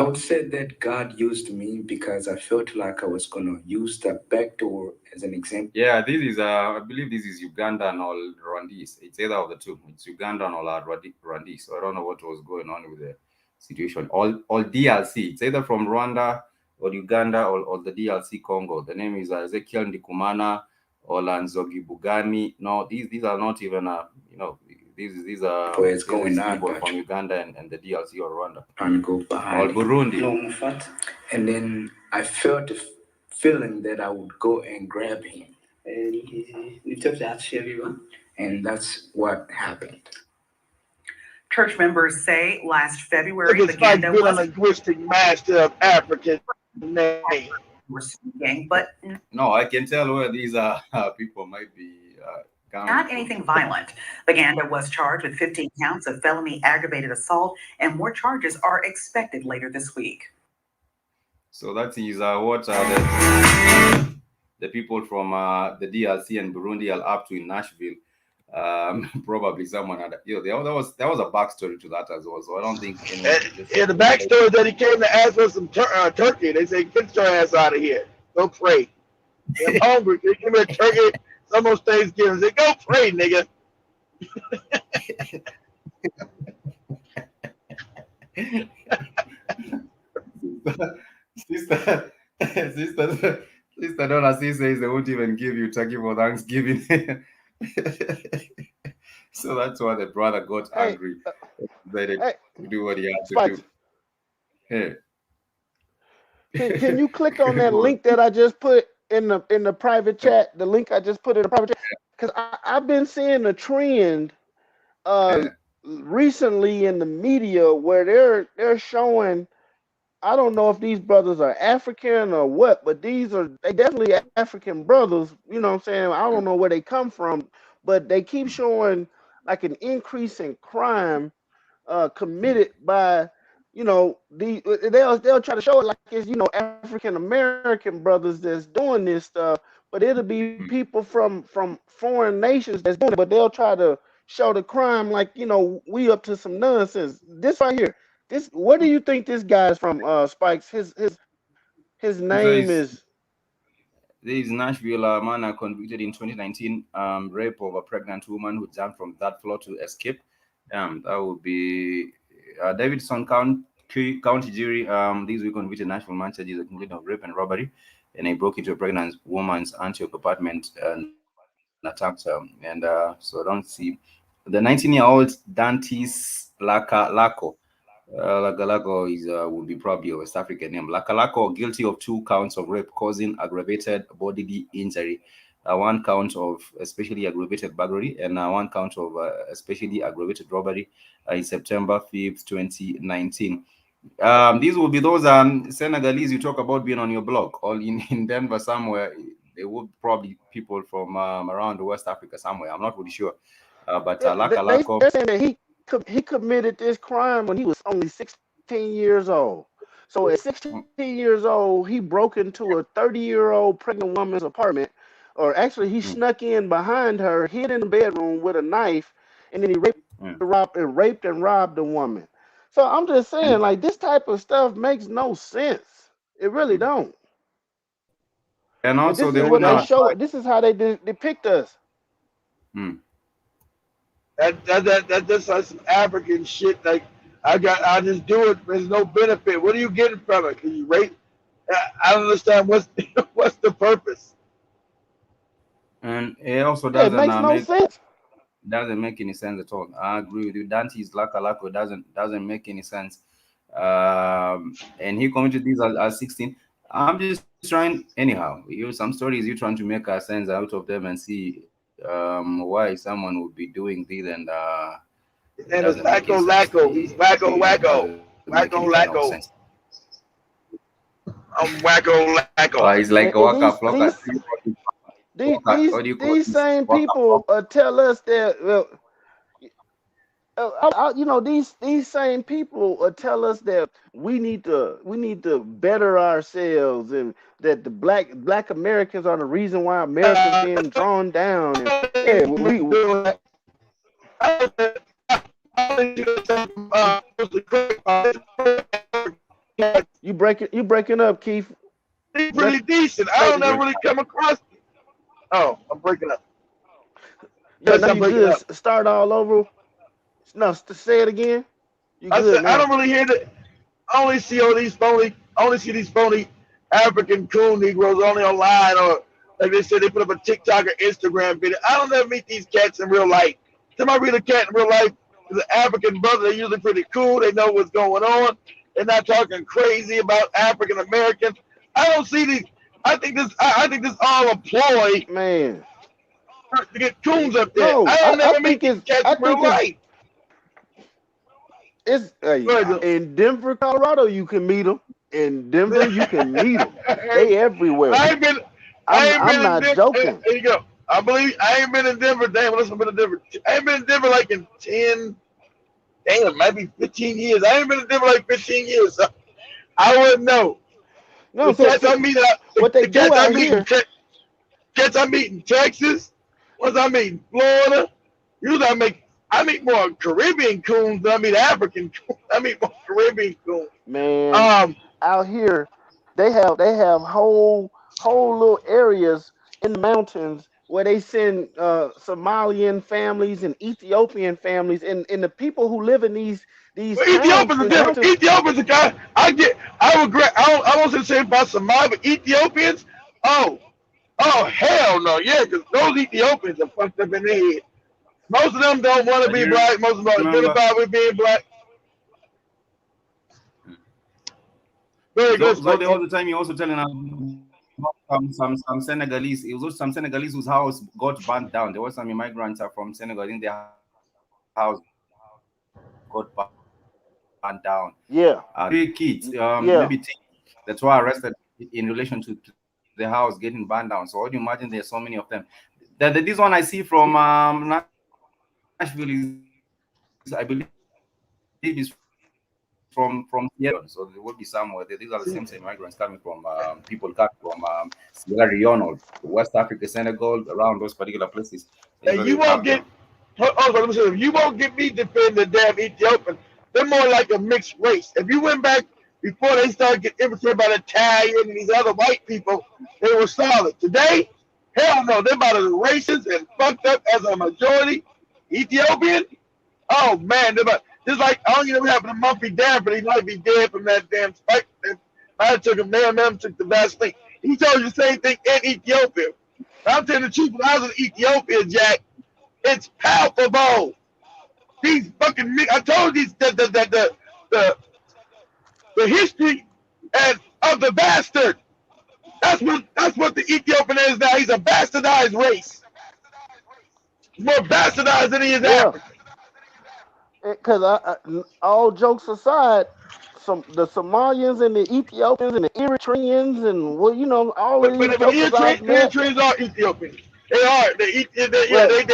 would say that God used me because I felt like I was going to use the back door as an example. Yeah, this is I believe this is Ugandan or Rwandese. It's either of the two. It's Ugandan or Rwandese. So I don't know what was going on with the situation. All DLC. It's either from Rwanda or Uganda or the DLC Congo. The name is Ezekiel Ndikumana or Lanzogi Bugani. No, these are not even these are people from Uganda and the DLC or Rwanda. And go behind or Burundi. And then I felt a feeling that I would go and grab him. And that's what happened. Church members say last February, Baganda was a linguistic master of African name. But no, I can tell where these people might be. Not anything violent. Baganda was charged with 15 counts of felony aggravated assault, and more charges are expected later this week. So that is what the people from the DRC and Burundi are up to in Nashville. Probably someone had, there was a backstory to that as well. So I don't think. The backstory is that he came to ask for some turkey. They say, "Get your ass out of here. Go pray." I'm hungry. They give me a turkey. It's almost Thanksgiving. They go pray, nigga. Sister Donna says they won't even give you turkey for Thanksgiving. So that's why the brother got angry. They do what he had to do. Hey. Can you click on that link that I just put in the private chat? The link I just put in the private chat, because I've been seeing a trend recently in the media where they're showing. I don't know if these brothers are African or what, but they definitely African brothers. You know what I'm saying? I don't know where they come from, but they keep showing like an increase in crime committed by, they'll try to show it like it's, African American brothers that's doing this stuff, but it'll be people from foreign nations that's doing it, but they'll try to show the crime like, we up to some nonsense. This right here. Where do you think this guy's from, Spikes? His name is. This is Nashville man convicted in 2019 rape of a pregnant woman who jumped from that floor to escape. That would be Davidson County jury. This week convicted Nashville man charges including of rape and robbery, and he broke into a pregnant woman's Antioch apartment and attacked her. And so I don't see the 19-year-old Dantis Lako. Lakalako would be probably a West African name. Lakalako guilty of 2 counts of rape causing aggravated bodily injury, 1 count of especially aggravated burglary, and 1 count of especially aggravated robbery in September 5th, 2019. These will be those Senegalese you talk about being on your blog, or in Denver somewhere. They would probably people from around West Africa somewhere. I'm not really sure. But Lakalako. They're saying that he committed this crime when he was only 16 years old. So at 16 years old, he broke into a 30-year-old pregnant woman's apartment, or actually he snuck in behind her, hid in the bedroom with a knife, and then he raped and robbed the woman. So I'm just saying, like, this type of stuff makes no sense. It really don't. And And also this the is what they owner. show. This is how they depict us. That's like some African shit. Like I just do it. There's no benefit. What are you getting from it? Can you rate? I don't understand what's what's the purpose. And it also Yeah, it doesn't makes no sense. doesn't make any sense at all. I agree with you. Dante's Laka doesn't make any sense. And he committed these at 16. I'm just trying anyhow. Some stories you're trying to make a sense out of them and see why someone would be doing this, and it And it's doesn't make any wacko sense. lacko. He's wacko It wacko. doesn't make any Wacko kind of lacko. sense. I'm wacko lacko. It's like a And waka flocka. these same people tell us that. These same people tell us that we need to better ourselves, and that the black Americans are the reason why America's being drawn down. And you breaking up, Keith. He's pretty decent. I don't ever really come across. Oh, I'm breaking up. Yeah, now you good. Start all over. No, say it again. I said I don't really hear that. I only see these phony African coon Negroes only online, or like they said, they put up a TikTok or Instagram video. I don't ever meet these cats in real life. Time I meet a cat in real life, is an African brother. They're usually pretty cool. They know what's going on. They're not talking crazy about African Americans. I don't see these. I think this all a ploy, man, to get coons up there. No, I don't ever meet think these cats in real life. It's in Denver, Colorado. You can meet them. In Denver, you can meet them. They everywhere. I'm not joking. There you go. I ain't been in Denver. Damn, listen, I've been in Denver. I ain't been in Denver like in 10, damn, maybe 15 years. I ain't been in Denver like 15 years. So I wouldn't know. No, the cats I meet, cats I meet in Texas. Ones I meet in Florida. Usually I meet more Caribbean coons than I meet African coons. I meet more Caribbean coons. Man, out here, they have whole little areas in the mountains where they send Somalian families and Ethiopian families, and the people who live in these Ethiopians are different. Ethiopians are kind. I regret. I wasn't saying about Somalia, but Ethiopians. Oh hell no, yeah, because those Ethiopians are fucked up in their head. Most of them don't want to be black. Most of them identify with being black. So the other time you're also telling us some Senegalese. It was also some Senegalese whose house got burnt down. There were some immigrants from Senegal in their house got burnt down. Yeah. 3 kids, maybe 10, that's why arrested in relation to the house getting burned down. So how do you imagine there's so many of them? This one I see from Nashville is, I believe, is from Sierra. So there will be somewhere. These are the same migrants coming from people coming from Sierra Leone or West Africa, Senegal, around those particular places. And you won't get. You won't get me defending the damn Ethiopian. They're more like a mixed race. If you went back before they started getting infiltrated by the Italian and these other white people, they were solid. Today, hell no, they're about as racist and fucked up as a majority Ethiopian. Oh man, they're about just like I don't even know what happened to Mumpy Danford. He might be dead from that damn spike. I took him there, and took the vaccine. He told you the same thing in Ethiopia. I'm telling the truth, when I was in Ethiopia, Jack, it's palpable. These fucking I told you that the history of the bastard. That's what the Ethiopian is now. He's a bastardized race. He's more bastardized than he is African. Because all jokes aside, the Somalians and the Ethiopians and the Eritreans and all of these Eritreans are Ethiopians. They are. They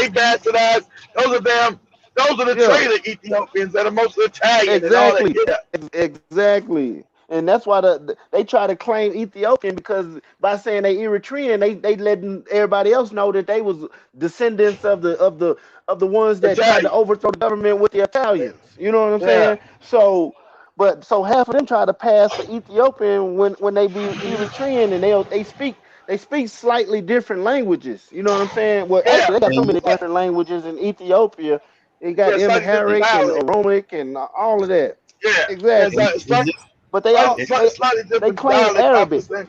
bastardized. Those are the traitor Ethiopians that are mostly Italian. Exactly. And all that. Exactly. And that's why they try to claim Ethiopian, because by saying they Eritrean, they letting everybody else know that they was descendants of the ones that tried to Italian. overthrow the government with the Italians. You know what I'm Yeah. saying? So, so half of them try to pass for Ethiopian when they be Eritrean, and they speak slightly different languages. You know what I'm saying? Well, Yeah. actually, they got so many different languages in Ethiopia. They got Yeah. Slightly different Amharic and dialect. Oromic and all of that. Yeah. Exactly. It's just But they all Slightly they different claim dialect off the Arabic. same.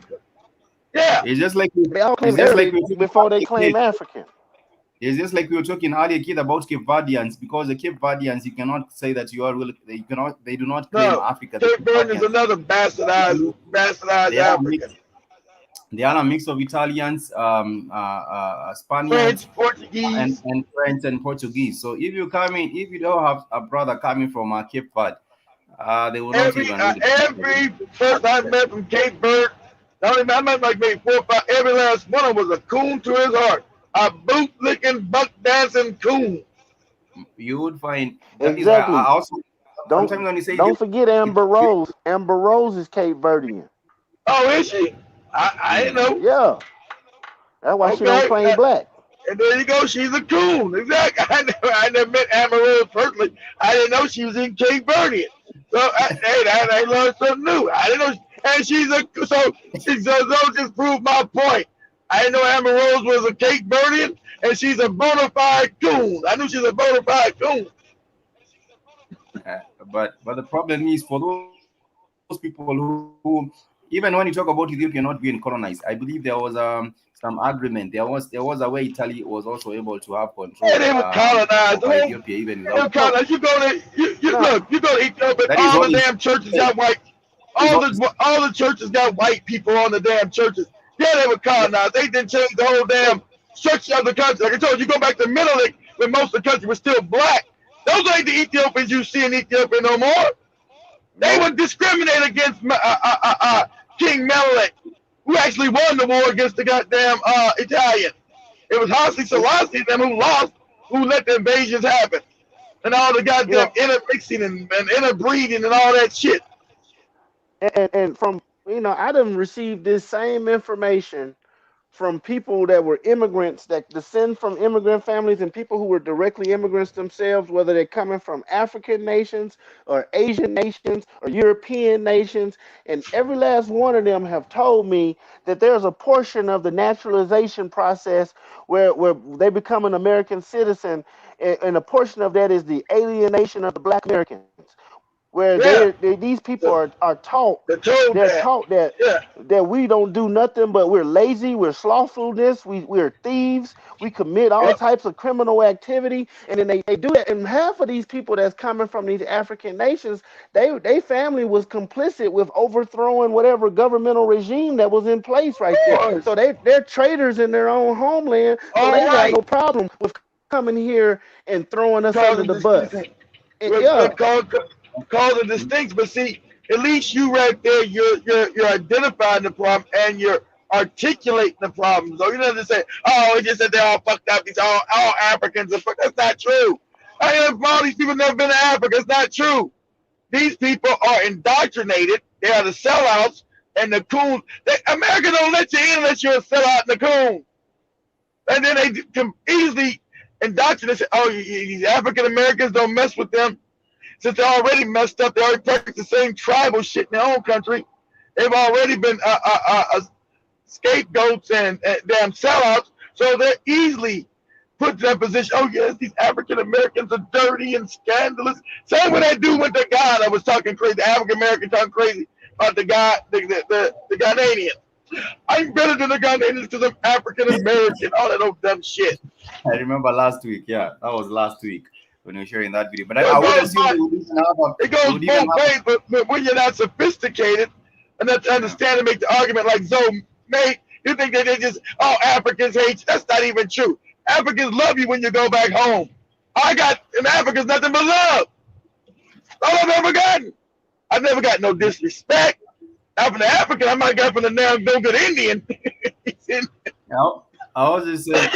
Yeah. it's just like They all claim it's just like Arabic we were talking before they earlier, claim kid. African. It's just like we were talking earlier, kid, about Cape Verdeans, because the Cape Verdeans, you cannot say that you are really, they do not claim No. Africa. The Cape Cape Verde is Verdeans, another bastardized they are a African. mix. They are a mix of Italians, Spaniards, French, Portuguese. and French and Portuguese. So if you don't have a brother coming from Cape Verde, they will not even really. Every person I met from Cape Verde, I met like maybe 4 or 5. Every last one of them was a coon to his heart. A boot licking, buck dancing coon. You would find that is why I Exactly. also sometimes when you say Don't forget Amber Rose. Amber Rose is Cape Verdean. Oh, is she? I didn't know. Yeah. That's why she don't claim black. And there you go. She's a coon. Exactly. I never met Amber Rose personally. I didn't know she was in Cape Verde. So I learned something new. I didn't know. And she's a so those just proved my point. I didn't know Amber Rose was a Cape Verdean, and she's a bona fide coon. I knew she's a bona fide coon. But the problem is for those people who even when you talk about Ethiopia not being colonized, I believe there was some agreement. There was a way Italy was also able to have control. Yeah, they were colonized. Over Ethiopia, even without. Colonized. You go to look. You go to Ethiopia. That is All what the is- damn churches got white. All the churches got white people on the damn churches. Yeah, they were colonized. They didn't change the whole damn structure of the country. Like I told you, go back to Menelik when most of the country was still black. Those ain't the Ethiopians you see in Ethiopia no more. They would discriminate against King Menelik, who actually won the war against the goddamn Italian. It was Haile Selassie them who lost, who let the invasions happen, and all the goddamn intermixing and interbreeding and all that shit. And from I done received this same information from people that were immigrants, that descend from immigrant families, and people who were directly immigrants themselves, whether they're coming from African nations or Asian nations or European nations. And every last one of them have told me that there's a portion of the naturalization process where they become an American citizen, and a portion of that is the alienation of the Black Americans, where these people are taught, that we don't do nothing, but we're lazy, we're slothfulness, we're thieves, we commit all types of criminal activity. And then they do that. And half of these people that's coming from these African nations, they family was complicit with overthrowing whatever governmental regime that was in place right there. So they're traitors in their own homeland. So they got no problem with coming here and throwing us under the bus. Cause of distinct, but see, at least you right there, you're identifying the problem and you're articulating the problem. So you don't just say, oh, it's just that they're all fucked up. These all Africans are fucked. That's not true. All these people never been to Africa. It's not true. These people are indoctrinated. They are the sellouts and the coons. America don't let you in unless you're a sellout and a coon. And then they can easily indoctrinate. Oh, these African Americans, don't mess with them. Since they're already messed up, they already practice the same tribal shit in their own country. They've already been scapegoats and damn sellouts, so they're easily put to that position. Oh yes, these African Americans are dirty and scandalous. Same when that dude went to God, I was talking crazy. The African American talking crazy about the guy, the Ghanaian. I'm better than the Ghanaians because I'm African American. All that old dumb shit. I remember last week. Yeah, that was last week when you were sharing that video. But I would assume it goes both ways, but when you're not sophisticated enough to understand and make the argument like Zoe made, you think that they just, Africans hate you. That's not even true. Africans love you when you go back home. I got in Africans nothing but love. All I've ever gotten. I've never got no disrespect. Not from the African, I might got from the damn no good Indian. I was just saying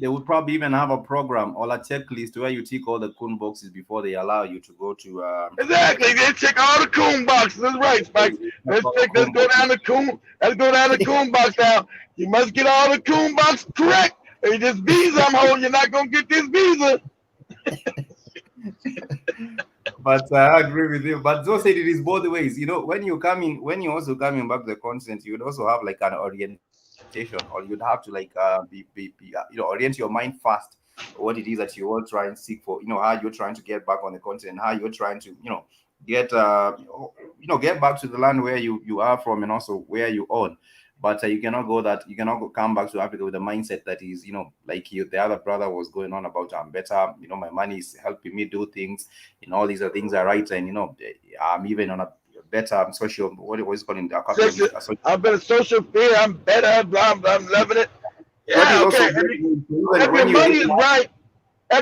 they would probably even have a program or a checklist where you tick all the coon boxes before they allow you to go to. Exactly. They check all the coon boxes. That's right, Spike. Let's go down the coon. Let's go down the coon box now. You must get all the coon box correct. Or this visa I'm holding, you're not gonna get this visa. But I agree with you. But Joe said it is both ways. You know, when you're also coming back to the content, you would also have like an orientation, or you'd have to like orient your mind first what it is that you are trying to seek for. You know, how you're trying to get back on the content, how you're trying to get get back to the land where you are from, and also where you own. But you cannot come back to Africa with a mindset that is, like the other brother was going on about, I'm better, my money is helping me do things, all these are things are right, and I'm even on a better social, what was called I've been a social peer, I'm better, I'm loving it. Yeah, okay. If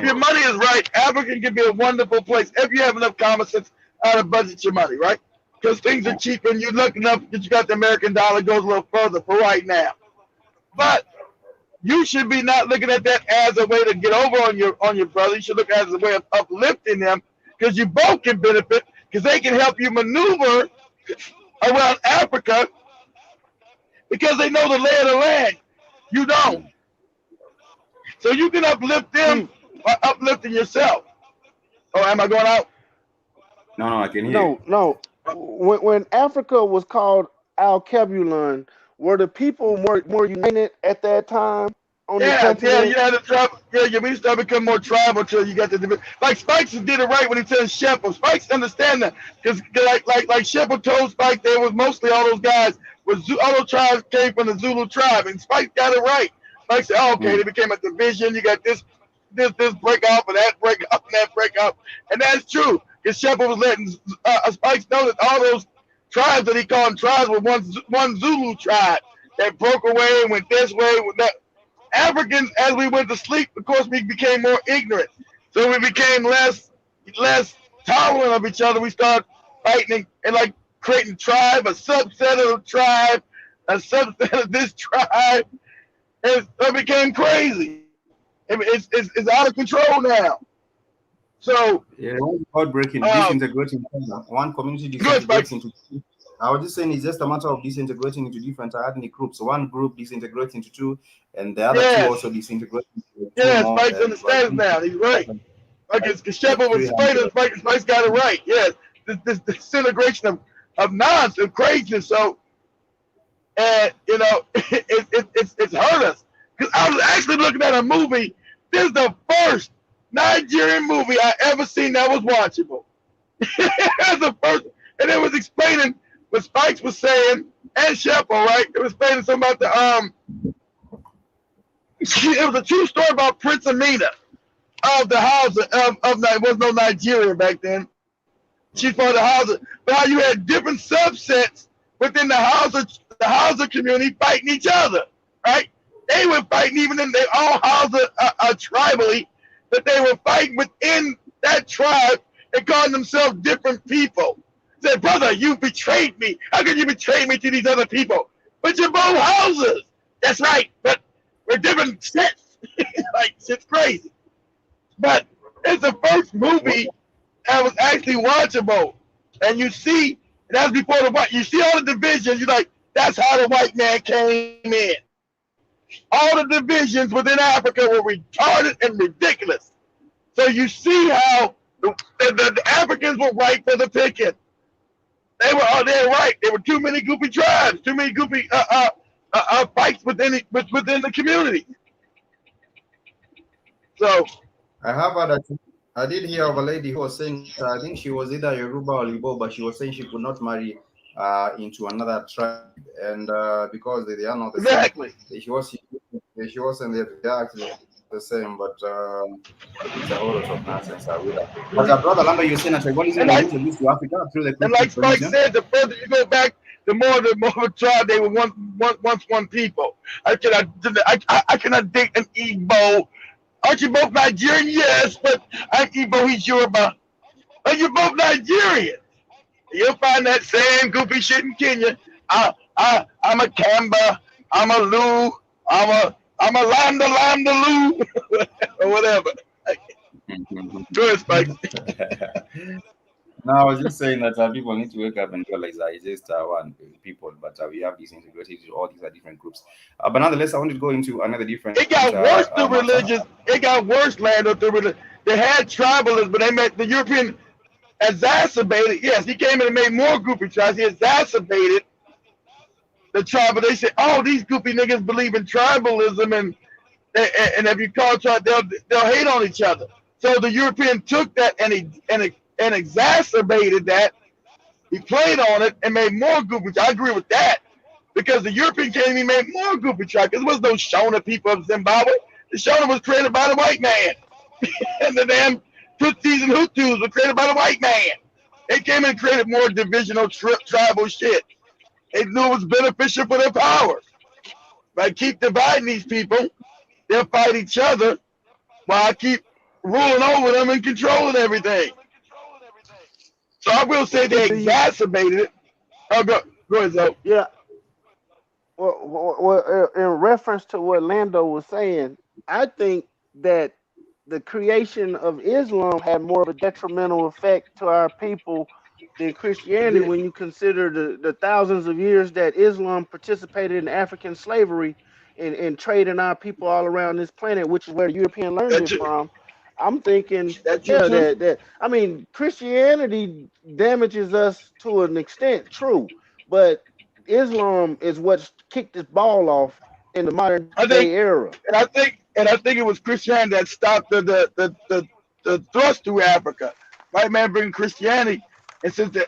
your money is right, Africa can be a wonderful place if you have enough common sense how to budget your money, right? Because things are cheap and you're lucky enough that you got the American dollar goes a little further for right now. But you should be not looking at that as a way to get over on your brother. You should look at it as a way of uplifting them, because you both can benefit, because they can help you maneuver around Africa because they know the lay of the land. You don't. So you can uplift them by uplifting yourself. Oh, am I going out? No, I can hear you. No. When Africa was called Al-Kabulon, were the people more united at that time on the continent? You had to travel. Yeah, we started become more tribal until you got the like Spikes did it right when he said Shepard. Spikes understand that, because like Shepard told Spike, there was mostly all those guys all those tribes came from the Zulu tribe, and Spike got it right. Spike said, oh, okay, they became a division. You got this break off and that break up and that break up, and that's true. Because Shepard was letting Spikes know that all those tribes that he called tribes were one Zulu tribe that broke away and went this way. With that, Africans, as we went to sleep, of course, we became more ignorant, so we became less tolerant of each other. We started fighting and like creating tribe, a subset of the tribe, a subset of this tribe, and it became crazy. It's out of control now. So outbreaking, disintegrating. One community disintegrates into. I was just saying it's just a matter of disintegrating into different ethnic groups. So one group disintegrates into two, and the other two also disintegrate into two more. Spike understands now. He's right. Because Shepard was explaining, Spike's got it right. Yes, this disintegration of nonsense, craziness. So, and it's hurt us. Because I was actually looking at a movie. This is the first Nigerian movie I ever seen that was watchable. That's the first, and it was explaining what Spikes was saying, and Shepard, right? It was explaining something about it was a true story about Prince Amina of the Hausa there was no Nigeria back then. She's part of the Hausa, but how you had different subsets within the Hausa community fighting each other, right? They were fighting even in they all Hausa tribally, but they were fighting within that tribe and calling themselves different people. Said, brother, you betrayed me. How can you betray me to these other people? But you're both Hausas. That's right, but we're different sets. Like, shit's crazy. But it's the first movie that was actually watchable. And you see, that's before the white, you see all the divisions, you're like, that's how the white man came in. All the divisions within Africa were retarded and ridiculous. So you see how the Africans were right for the picking. They were right. There were too many goofy tribes, too many goofy fights within the community. So I did hear of a lady who was saying, I think she was either Yoruba or Igbo, but she was saying she could not marry into another tribe, and because they are not the exactly. Same. She wasn't they're actually the same, but it's a whole lot of nonsense. But brother Lando, you're saying that tribalism was introduced to Africa through the and like Spike said, the further you go back, the more tribe they were once one people. I cannot date an Igbo. Aren't you both Nigerian? Yes, but I'm Igbo, he's Yoruba. But you're both Nigerian. You'll find that same goofy shit in Kenya. I'm a Kamba, I'm a Lu, I'm a lambda loo or whatever. Go ahead, Spike. No, I was just saying that people need to wake up and realize that it's just one people, but we have these integrated, all these are different groups. But nonetheless, I wanted to go into another different. It got worse through religious. It got worse, Lando, through religion. They had tribalism, but they met the European exacerbated. Yes, he came in and made more goofy tribes. He exacerbated the tribal. They said, "Oh, these goofy niggas believe in tribalism, and if you call tribe, they'll hate on each other." So the European took that and exacerbated that. He played on it and made more goofy. I agree with that because the European came and made more goofy tribes. There was no Shona people of Zimbabwe. The Shona was created by the white man, and the damn Tutsis and Hutus were created by the white man. They came and created more divisional tribal shit. They knew it was beneficial for their power. By keep dividing these people, they'll fight each other while I keep ruling over them and controlling everything. So I will say they exacerbated it. Oh, go ahead, Zoe. Yeah. Well, in reference to what Lando was saying, I think that the creation of Islam had more of a detrimental effect to our people than Christianity when you consider the thousands of years that Islam participated in African slavery and trading our people all around this planet, which is where the European learned it from. I'm thinking that I mean, Christianity damages us to an extent, true, but Islam is what kicked this ball off in the modern day era. And I think it was Christianity that stopped the thrust through Africa. White man bringing Christianity, and since the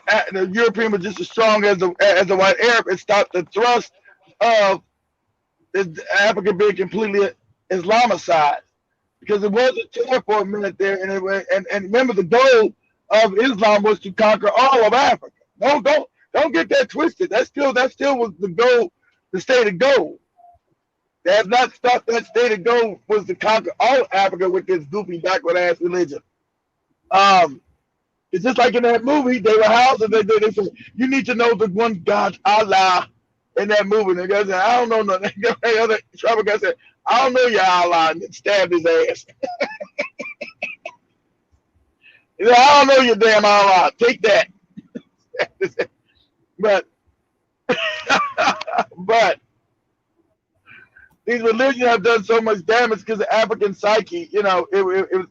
European was just as strong as the white Arab, it stopped the thrust of Africa being completely Islamicized. Because it wasn't there for a minute there, and remember the goal of Islam was to conquer all of Africa. Don't get that twisted. That still was the goal, the stated goal. They have not stopped that stated goal was to conquer all of Africa with this goofy backward ass religion. It's just like in that movie, they were housed and they said, you need to know the one God, Allah, in that movie. And the guy said, I don't know nothing. The other tribal guy said, I don't know your Allah, and stabbed his ass. He said, I don't know your damn Allah. Take that. But these religions have done so much damage because the African psyche, it was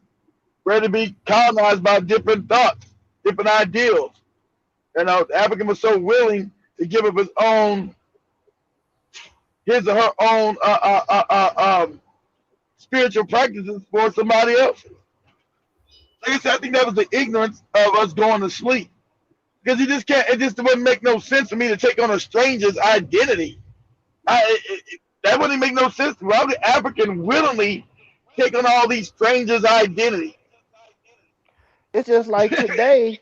ready to be colonized by different thoughts, different ideals. The African was so willing to give up his or her own spiritual practices for somebody else. Like I said, I think that was the ignorance of us going to sleep. Because it just wouldn't make no sense for me to take on a stranger's identity. That wouldn't make no sense. Why would the African willingly take on all these strangers' identity? It's just like today,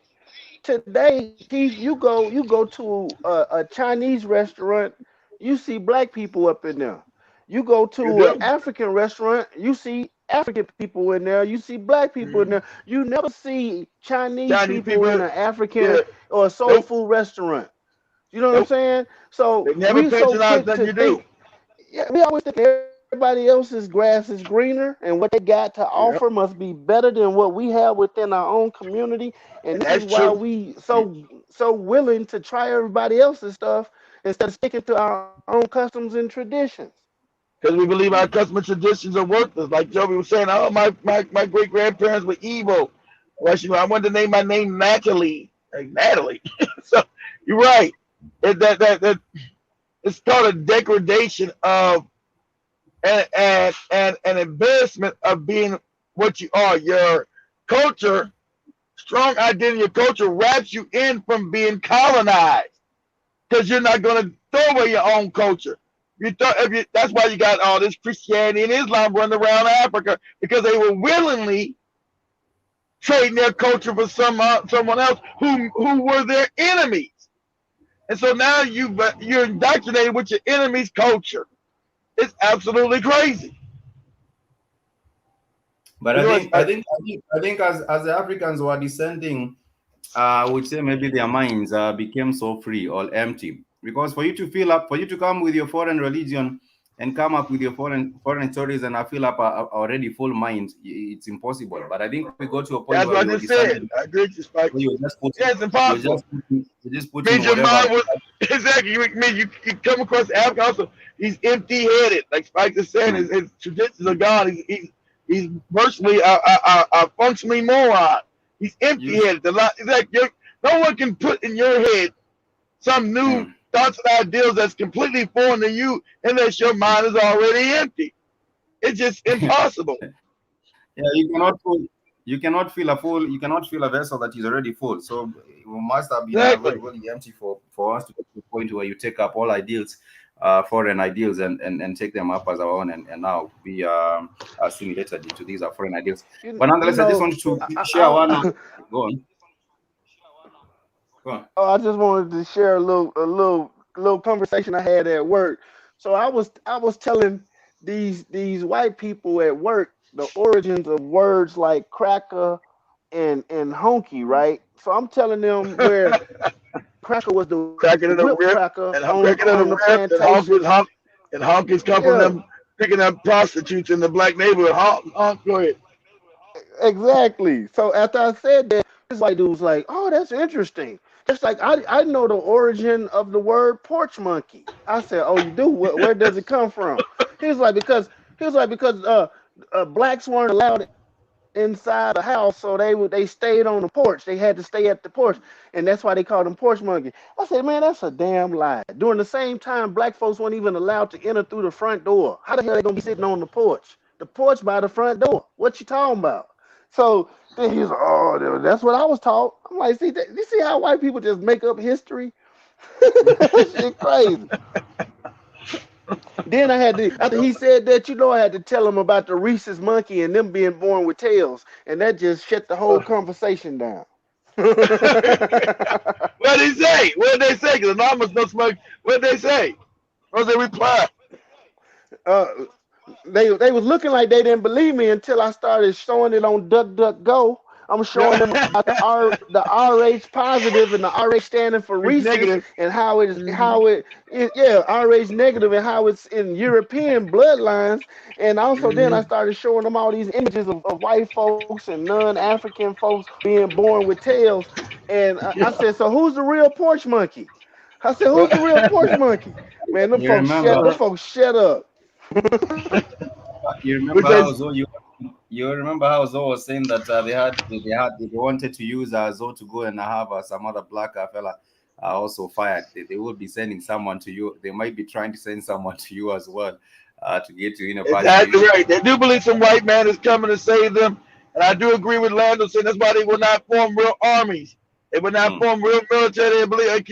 Keith, you go to a Chinese restaurant, you see black people up in there. You go to an African restaurant, you see African people in there, you see black people in there. You never see Chinese people in an African or a soul food restaurant. You know what I'm saying? So they never patronize that you do. Yeah, we always think everybody else's grass is greener and what they got to offer must be better than what we have within our own community. And this is why we so willing to try everybody else's stuff instead of sticking to our own customs and traditions. Because we believe our customs and traditions are worthless. Like Joby was saying, oh, my great grandparents were evil. Well, I wanted to name my name Natalie. Like Natalie. So you're right. It's called a degradation of an embarrassment of being what you are. Your culture, strong identity, your culture wraps you in from being colonized. Because you're not going to throw away your own culture. That's why you got all this Christianity and Islam running around Africa, because they were willingly trading their culture for someone else who were their enemies. And so now you're indoctrinated with your enemy's culture. It's absolutely crazy. But I think as the Africans were descending, I would say maybe their minds became so free or empty. Because for you to fill up, for you to come with your foreign religion and come up with your foreign stories and fill up a already full mind. It's impossible. But I think we go to a point That's where what we I were just said. deciding I agree with you, Spike. you're just putting, Yeah, it's impossible. you're just putting Means your whatever. mind was exactly. You come across Africa. Also, he's empty-headed. Like Spike is saying, his traditions are gone. He's virtually a functioning moron. He's empty-headed. It's like no one can put in your head some new thoughts and ideas that's completely foreign to you unless your mind is already empty. It's just impossible. Yeah, you cannot fill a vessel that is already full. So it must have been Exactly. really empty for us to get to the point where you take up all ideals, foreign ideals, and take them up as our own, and now be assimilated into these foreign ideals. But nonetheless, I just wanted to share one. Go on. Go on. Oh, I just wanted to share a little conversation I had at work. So I was telling these white people at work the origins of words like cracker and honky, right? So I'm telling them where cracker was the Cracking in the whip rip, cracker and on cracking in the the rip, plantations. and honkies come from Yeah, them picking up prostitutes in the black neighborhood. Honk, go ahead. exactly. So after I said that, this white dude was like, "Oh, that's interesting." Just like I know the origin of the word porch monkey. I said, "Oh, you do? Where does it come from?" He was like, because blacks weren't allowed inside the house, so they stayed on the porch. They had to stay at the porch, and that's why they called them porch monkey. I said, man, that's a damn lie. During the same time, black folks weren't even allowed to enter through the front door. How the hell they gonna be sitting on the porch? The porch by the front door. What you talking about? So then he was like, oh, that's what I was taught. I'm like, you see how white people just make up history? That shit crazy. Then I had to, after he said that, I had to tell him about the rhesus monkey and them being born with tails, and that just shut the whole conversation down. What did he say? What did they say? Because anonymous no smoke. What did they say? What was their reply? uh, they was looking like they didn't believe me until I started showing it on DuckDuckGo. I'm showing them about the RH positive and the RH standing for It's rhesus negative. and RH negative and how it's in European bloodlines. And also then I started showing them all these images of white folks and non-African folks being born with tails. And I said, so who's the real porch monkey? I said, who's the real porch monkey? Man, them You folks remember? shut up. You remember Because how you remember how Zoe was saying that they wanted to use Zoe to go and have some other black fella also fired. They would be sending someone to you. They might be trying to send someone to you as well to get you in a party. exactly right. They do believe some white man is coming to save them, and I do agree with Lando saying that's why they will not form real armies. They will not form real military. They believe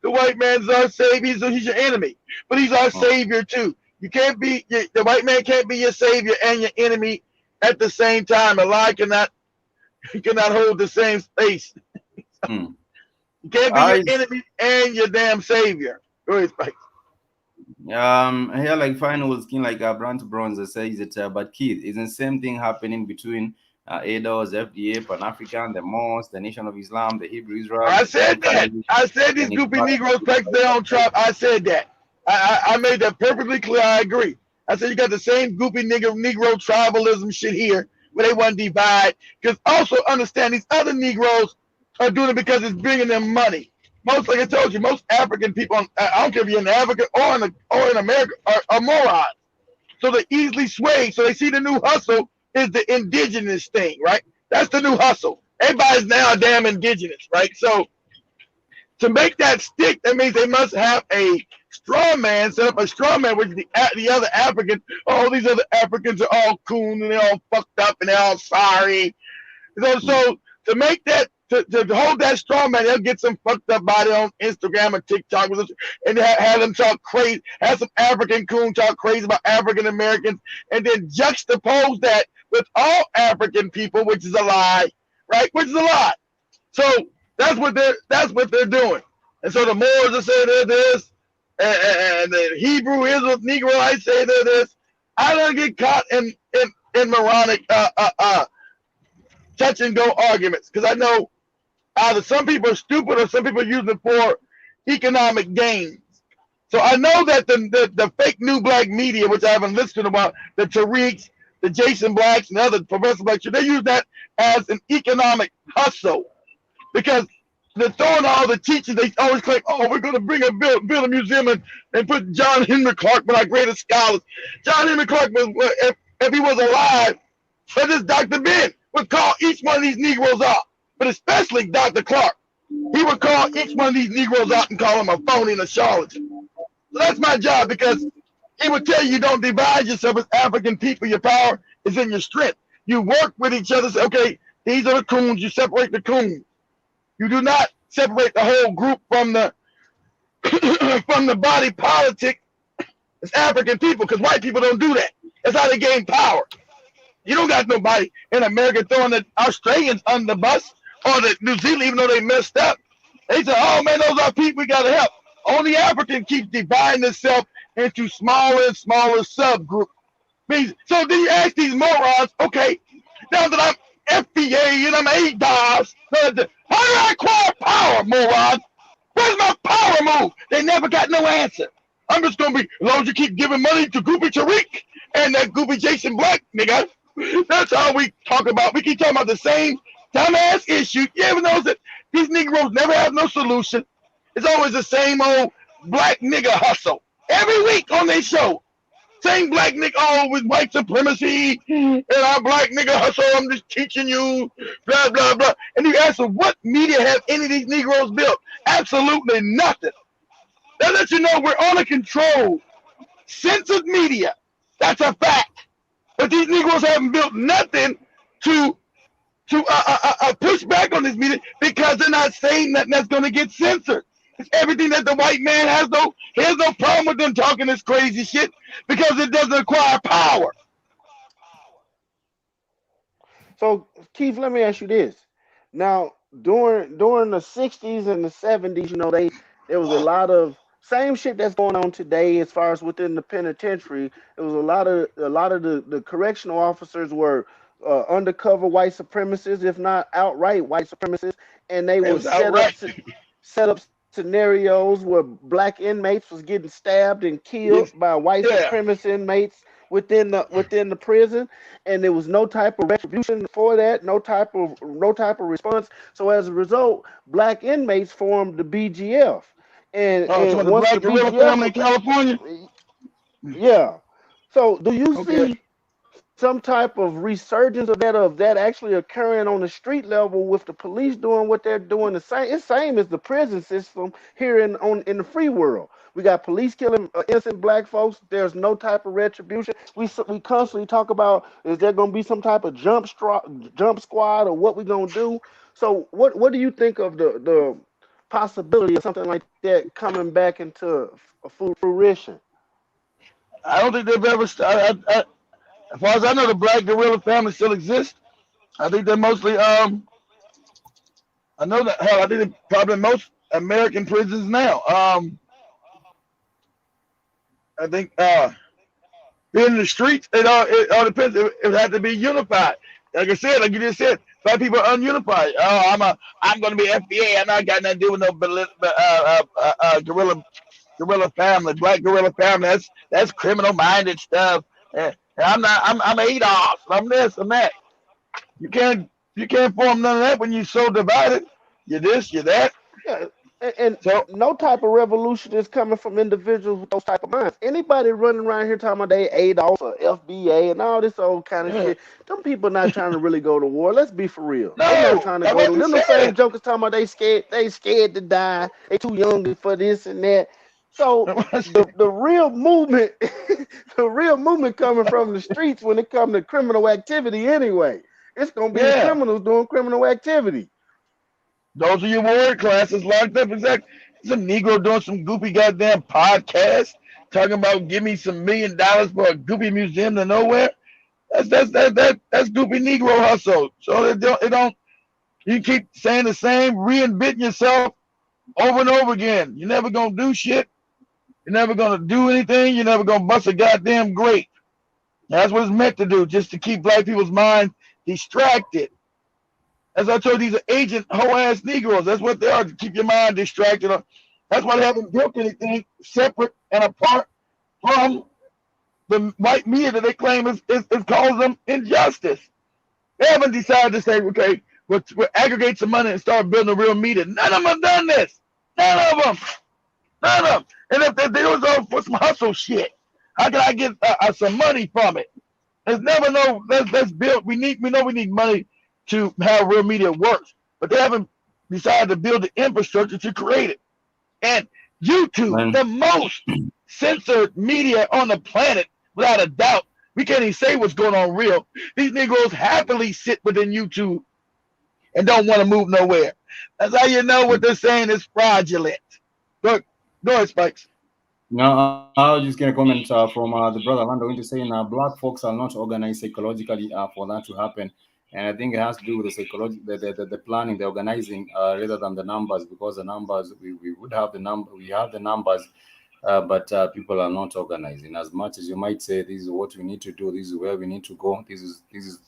the white man's our savior. He's your enemy, but he's our savior too. You can't be the white man can't be your savior and your enemy at the same time. A lie cannot hold the same space. You can't be your enemy and your damn savior. Go ahead, Spike. Here like final skin like Brant Bronze says it, but Keith, is the same thing happening between ADOS, FDA, Pan African, the Mosque, the Nation of Islam, the Hebrew Israel. I said that. I said these goopy Negroes practice their own trap. I said that. I made that perfectly clear. I agree. I said you got the same goopy Negro tribalism shit here where they want to divide. Because also understand these other Negroes are doing it because it's bringing them money. Most, like I told you, most African people, I don't care if you're in Africa or in America, are morons. So they're easily swayed. So they see the new hustle is the indigenous thing, right? That's the new hustle. Everybody's now damn indigenous, right? So to make that stick, that means they must have a straw man, set up a straw man, which the other African, oh, these other Africans are all coon and they're all fucked up and they're all sorry. So to make that, to hold that straw man, they'll get some fucked up body on Instagram or TikTok and have them talk crazy, have some African coon talk crazy about African Americans, and then juxtapose that with all African people, which is a lie, right? Which is a lie. So that's what they're doing. And so the Moors will say they're this, and the Hebrew Israel Negroites say they're this. I don't get caught in moronic touch and go arguments because I know either some people are stupid or some people are using it for economic gains. So I know that the fake new black media, which I haven't listened about, the Tariqs, the Jason Blacks, and the other Professor Blacks, they use that as an economic hustle because they're throwing all the teachers. They always claim, "Oh, we're going to build a museum and put John Henry Clark, one of our greatest scholars." John Henry Clark was, if he was alive, so this Dr. Ben would call each one of these Negroes out, but especially Dr. Clark. He would call each one of these Negroes out and call them a phony and a charlatan. So that's my job because he would tell you don't divide yourself as African people. Your power is in your strength. You work with each other. Say, okay, these are the coons. You separate the coons. You do not separate the whole group from the from the body politic as African people because white people don't do that. That's how they gain power. You don't got nobody in America throwing the Australians under the bus or the New Zealand, even though they messed up. They say, "Oh man, those are people we gotta help." Only African keeps dividing itself into smaller and smaller subgroups. So then you ask these morons, okay, now that I'm FBA and I'm ADOS, how do I acquire power, morons? Where's my power move? They never got no answer. I'm just going to be, as long as you keep giving money to Goopy Tariq and that Goopy Jason Black, nigga, that's how we talk about, we keep talking about the same dumbass issue. You ever notice that these Negroes never have no solution? It's always the same old black nigga hustle. Every week on their show. Same black nigga, oh, with white supremacy and our black nigga hustle, I'm just teaching you, blah, blah, blah. And you ask them, what media have any of these Negroes built? Absolutely nothing. That lets you know we're on a controlled, censored media. That's a fact. But these Negroes haven't built nothing to push back on this media because they're not saying nothing that's going to get censored. It's everything that the white man has no problem with them talking this crazy shit because it doesn't acquire power. So Keith, let me ask you this. Now, during the 60s and the 70s, you know, there was a lot of same shit that's going on today as far as within the penitentiary. It was a lot of the correctional officers were undercover white supremacists, if not outright white supremacists, and they would set up scenarios where black inmates was getting stabbed and killed by white supremacist inmates within the prison, and there was no type of retribution for that, no type of response. So as a result, black inmates formed the BGF, and so the Black Guerrilla Family in California. Yeah. So do you see some type of resurgence of that actually occurring on the street level with the police doing what they're doing? It's same as the prison system here in the free world. We got police killing innocent black folks. There's no type of retribution. We constantly talk about, is there going to be some type of jump squad or what we going to do? So what do you think of the possibility of something like that coming back into fruition? I don't think they've ever started. As far as I know, the Black Guerrilla Family still exists. I think they're mostly, I know that, hell, I think they're probably in most American prisons now. I think being in the streets, it all depends. It had to be unified. Like I said, like you just said, black people are ununified. Oh, I'm going to be FBA. I'm not got nothing to do with no guerrilla family, Black Guerrilla Family. That's criminal minded stuff. And I'm ADOS. I'm this and that. You can't form none of that when you're so divided. You're this, you're that. Yeah. And so no type of revolution is coming from individuals with those type of minds. Anybody running around here talking about they ADOS or FBA and all this old kind of shit, them people not trying to really go to war. Let's be for real. No, they're not trying to go to war. Them the same jokers talking about they scared to die. They too young for this and that. So the real movement, coming from the streets when it comes to criminal activity anyway. It's gonna be the criminals doing criminal activity. Those are your ward classes locked up. Exactly. Some Negro doing some goofy goddamn podcast talking about give me some $1 million for a goofy museum to nowhere. That's goofy Negro hustle. So it don't. You keep saying the same, reinventing yourself over and over again. You're never gonna do shit. You're never gonna do anything. You're never gonna bust a goddamn grape. That's what it's meant to do, just to keep black people's minds distracted. As I told you, these are agent hoe-ass Negroes. That's what they are, to keep your mind distracted That's why they haven't built anything separate and apart from the white media that they claim is causing them injustice. They haven't decided to say, okay, we'll aggregate some money and start building a real media. None of them have done this. None of them. None of them. And if they do it for some hustle shit, how can I get some money from it? There's never no, let's build. We know we need money to have real media works, but they haven't decided to build the infrastructure to create it. And YouTube, the most censored media on the planet, without a doubt. We can't even say what's going on real. These Negroes happily sit within YouTube and don't want to move nowhere. That's how you know what they're saying is fraudulent. Go ahead, Spikes. No, I was just going to comment from the brother Lando into saying black folks are not organized psychologically for that to happen. And I think it has to do with the psychology, the planning, the organizing, rather than the numbers, because the numbers, we would have the number, we have the numbers, but people are not organizing. As much as you might say, this is what we need to do, this is where we need to go, this is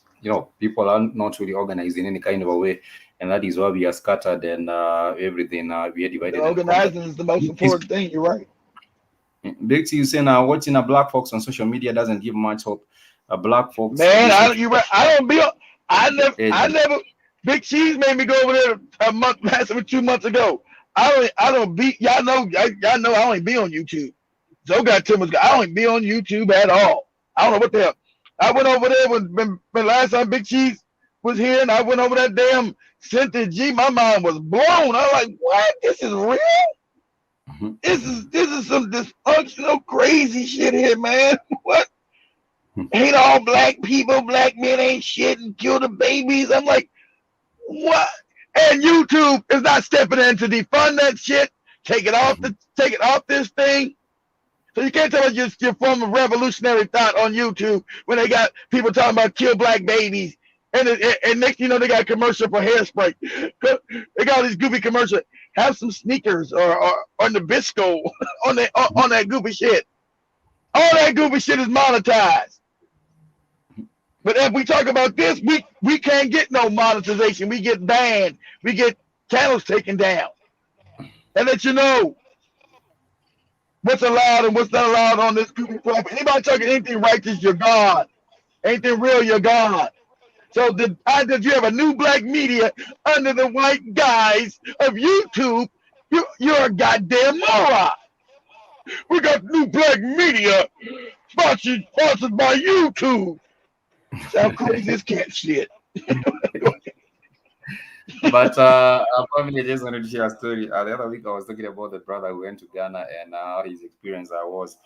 people are not really organized in any kind of a way, and that is why we are scattered and everything. We are divided. Organizing is the most important thing. You're right. Big T, you saying watching a black folks on social media doesn't give much hope. Black folks, man, you're right. I don't be. I never. Big Cheese made me go over there a month, 2 months ago. I don't be. Y'all know I only be on YouTube. Joe got Tim was. I don't be on YouTube at all. I don't know what the hell. I went over there when last time Big Cheese was here, and I went over that damn Cynthia G. My mind was blown. I was like, what? This is real? This is some dysfunctional crazy shit here, man. What? Ain't all black people, black men ain't shit and kill the babies. I'm like, what? And YouTube is not stepping in to defund that shit. Take it off this thing. So you can't tell us your form of revolutionary thought on YouTube when they got people talking about kill black babies. And next you know they got a commercial for hairspray. They got all these goofy commercials. Have some sneakers or Nabisco on that goofy shit. All that goofy shit is monetized. But if we talk about this, we can't get no monetization. We get banned. We get channels taken down. And let you know what's allowed and what's not allowed on this goofy platform. Anybody talking anything righteous, you're gone. Anything real, you're gone. So the fact that you have a new black media under the white guise of YouTube, you're a goddamn moron. We got new black media sponsored by YouTube. Sound crazy as cat shit. But I probably just wanted to share a story. The other week I was talking about the brother who went to Ghana and how his experience was.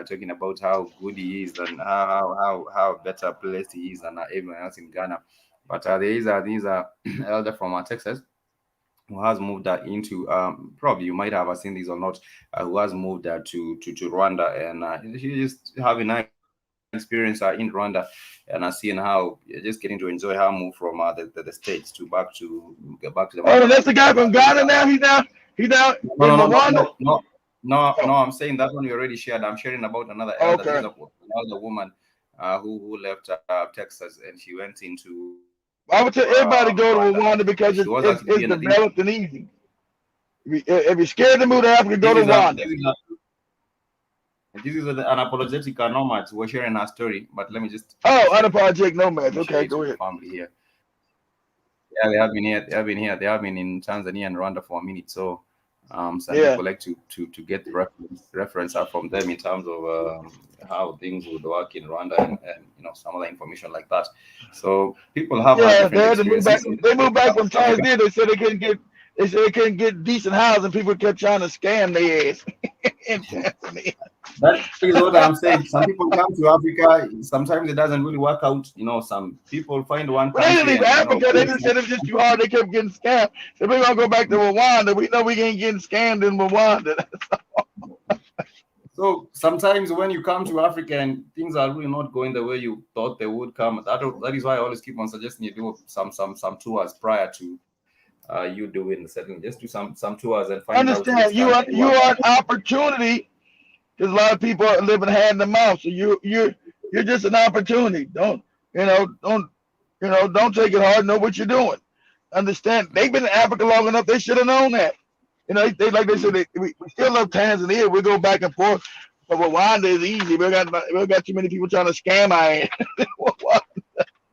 Talking about how good he is and how better placed he is than everyone else in Ghana. But there is a elder from Texas who has moved into probably you might have seen this or not, who has moved to Rwanda, and he just having an experience in Rwanda and seeing how just getting to enjoy how move from the States to back to the. Oh, that's the guy from Ghana now. He's down in Rwanda. No, I'm saying that one we already shared. I'm sharing about another elder woman who left Texas and she went into. I would tell everybody go to Rwanda because it's developed and easy. If you're scared to move to Africa, go to Rwanda. This is an unapologetic nomads. We're sharing our story, but let me just. Unapologetic nomads. Okay, go ahead. Family here. Yeah, they have been here. They have been in Tanzania and Rwanda for a minute. So. Some people like to get the reference out from them in terms of how things would work in Rwanda and some other information like that. So people have they moved back from Tanzania. They said they couldn't get decent housing. People kept trying to scam their ass in Tanzania. That is what I'm saying. Some people come to Africa. Sometimes it doesn't really work out. Some people find one. They didn't leave Africa. They just said it's just too hard. They kept getting scammed. So we're gonna go back to Rwanda. We know we ain't getting scammed in Rwanda. So sometimes when you come to Africa and things are really not going the way you thought they would come, that is why I always keep on suggesting you do some tours prior to you doing the settling. Just do some tours and find out. Understand? You are an opportunity. Because a lot of people are living hand to mouth, so you're just an opportunity. Don't take it hard. Know what you're doing. Understand? They've been in Africa long enough. They should have known that. You know, they like they said, we still love Tanzania. We go back and forth, but Rwanda is easy. We got too many people trying to scam our ass.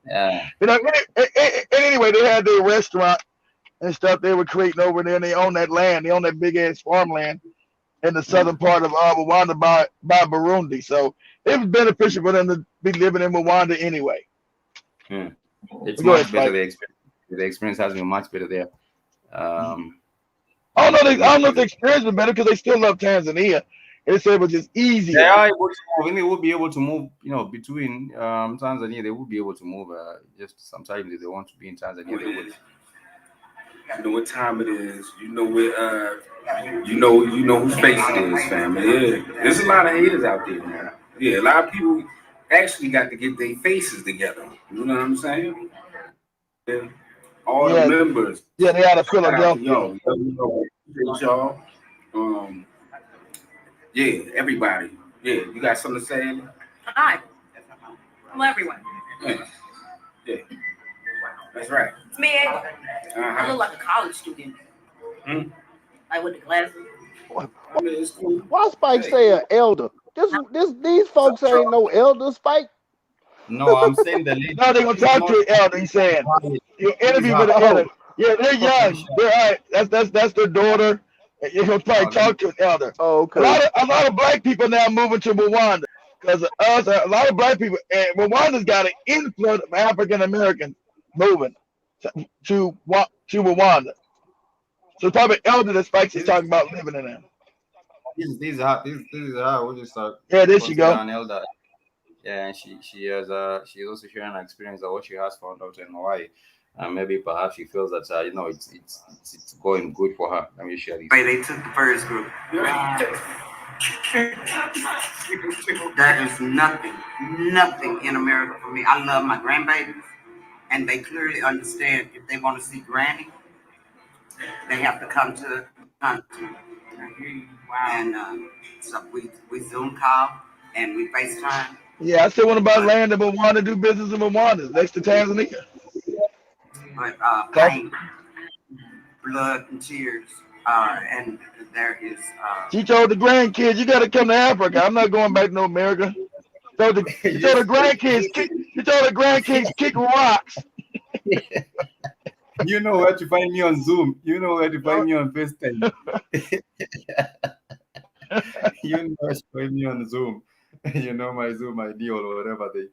Yeah. You know, anyway, they had their restaurant and stuff they were creating over there, and they own that land. They own that big ass farmland in the southern part of Rwanda by Burundi. So it was beneficial for them to be living in Rwanda anyway. It's much better. The experience has been much better there. I don't know if the experience was better because they still love Tanzania. They said it was just easier. They are able to move. They will be able to move, between Tanzania. They will be able to move. Just sometimes if they want to be in Tanzania, they would. You know what time it is. You know where. You know whose face it is, family. Yeah, there's a lot of haters out there, man. Yeah, a lot of people actually got to get their faces together. You know what I'm saying? Yeah. All the members. Yeah, they out of Philadelphia. Y'all. Yeah, everybody. Yeah, you got something to say? Hi. Hello, everyone. Yeah. That's right. It's me, Ava. I look like a college student. I with the glasses. Why Spike say an elder? These folks ain't no elder, Spike. No, I'm saying the lady. No, they're gonna talk to an elder. He's saying you interview with an elder. Yeah, they're young. They're all right. That's their daughter. You're gonna probably talk to an elder. Oh, okay. A lot of black people now moving to Rwanda because of us. A lot of black people, and Rwanda's got an influx of African Americans moving to Rwanda. So probably elder that Spike is talking about living in there. This is how we just start. Yeah, there she go. An elder. Yeah, and she's also sharing an experience of what she has found out in Hawaii. And maybe perhaps she feels that it's going good for her. Let me share this. They took the first group. That is nothing in America for me. I love my grandbabies, and they clearly understand if they want to see Granny, they have to come to the country. And so we Zoom call and we FaceTime. Yeah, I still want to buy land in Rwanda, do business in Rwanda next to Tanzania. But pain, blood, and tears, and there is. She told the grandkids, "You got to come to Africa. I'm not going back to America." She told the grandkids, kick rocks. You know where to find me on Zoom. You know where to find me on FaceTime. You know where to find me on Zoom. You know my Zoom ID or whatever this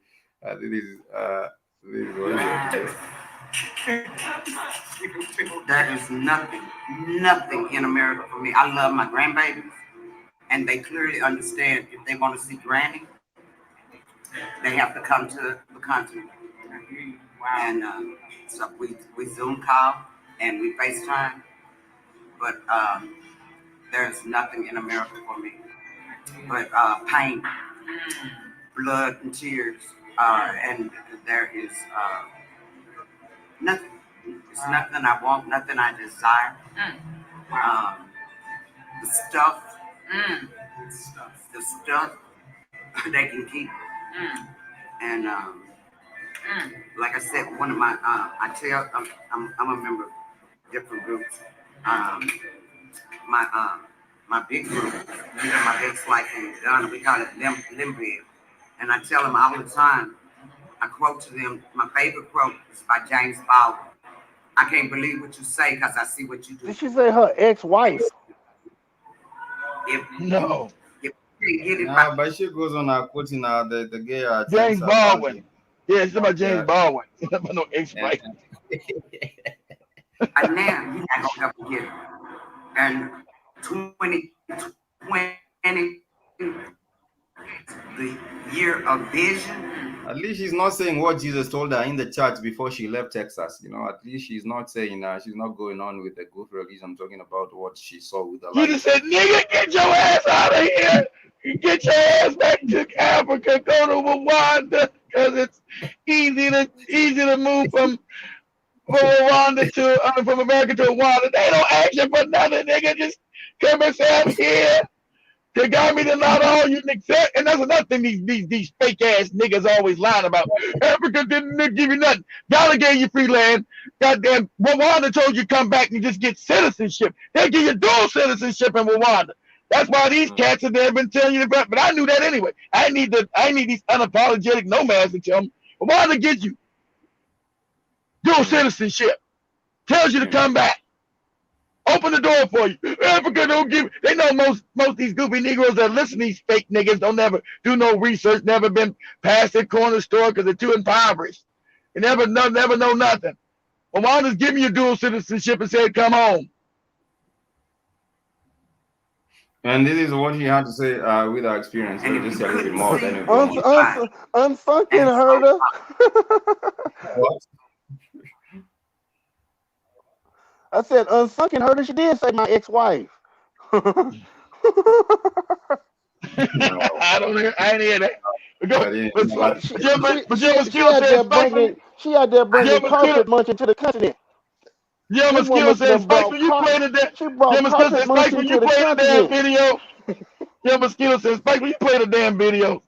is what There is nothing in America for me. I love my grandbabies, and they clearly understand if they want to see Granny, they have to come to the country. And so we Zoom call and we FaceTime, but there's nothing in America for me. But pain, blood, and tears, and there is nothing. It's nothing I want, nothing I desire. The stuff they can keep. And like I said, one of my I'm a member of different groups. My big group, my big slice in Ghana, we call it Limbiv. And I tell them all the time, I quote to them, my favorite quote is by James Baldwin. I can't believe what you say because I see what you do. Did she say her ex-wife? No. But she goes on quoting the gay James Baldwin. Yeah, it's about James Baldwin. No ex-wife. And now you're not gonna ever get it. And 2020, the year of vision. At least she's not saying what Jesus told her in the church before she left Texas. At least she's not saying she's not going on with the good religion, talking about what she saw with the light. You just said, "Nigga, get your ass out of here! Get your ass back to Africa. Go to Rwanda, because it's easy to move from Rwanda from America to Rwanda. They don't ask you for nothing, nigga. Just come and say I'm here. They got me to not all you niggas. And that's another thing these fake ass niggas always lying about. Africa didn't give you nothing. Ghana gave you free land. Goddamn, Rwanda told you come back and just get citizenship. They give you dual citizenship in Rwanda. That's why these cats have there been telling you but I knew that anyway. I need these unapologetic nomads to tell me. Rwanda gives you dual citizenship. Tells you to come back. Open the door for you. Africa don't give. They know most these goofy Negroes that listen to these fake niggas don't never do no research, never been past their corner store because they're too impoverished. They never know nothing. Rwanda's giving you dual citizenship and said, come home. And this is what he had to say with our experience. So just a little bit more. Unfunking herder. What? I said unfunking herder. She did say my ex-wife. I ain't hear that. She out there bringing carpet munching to the continent. Yeah, Mosquito said, Spike, when you played the damn video. Yeah, Mosquito said, Spike, when you play the damn video.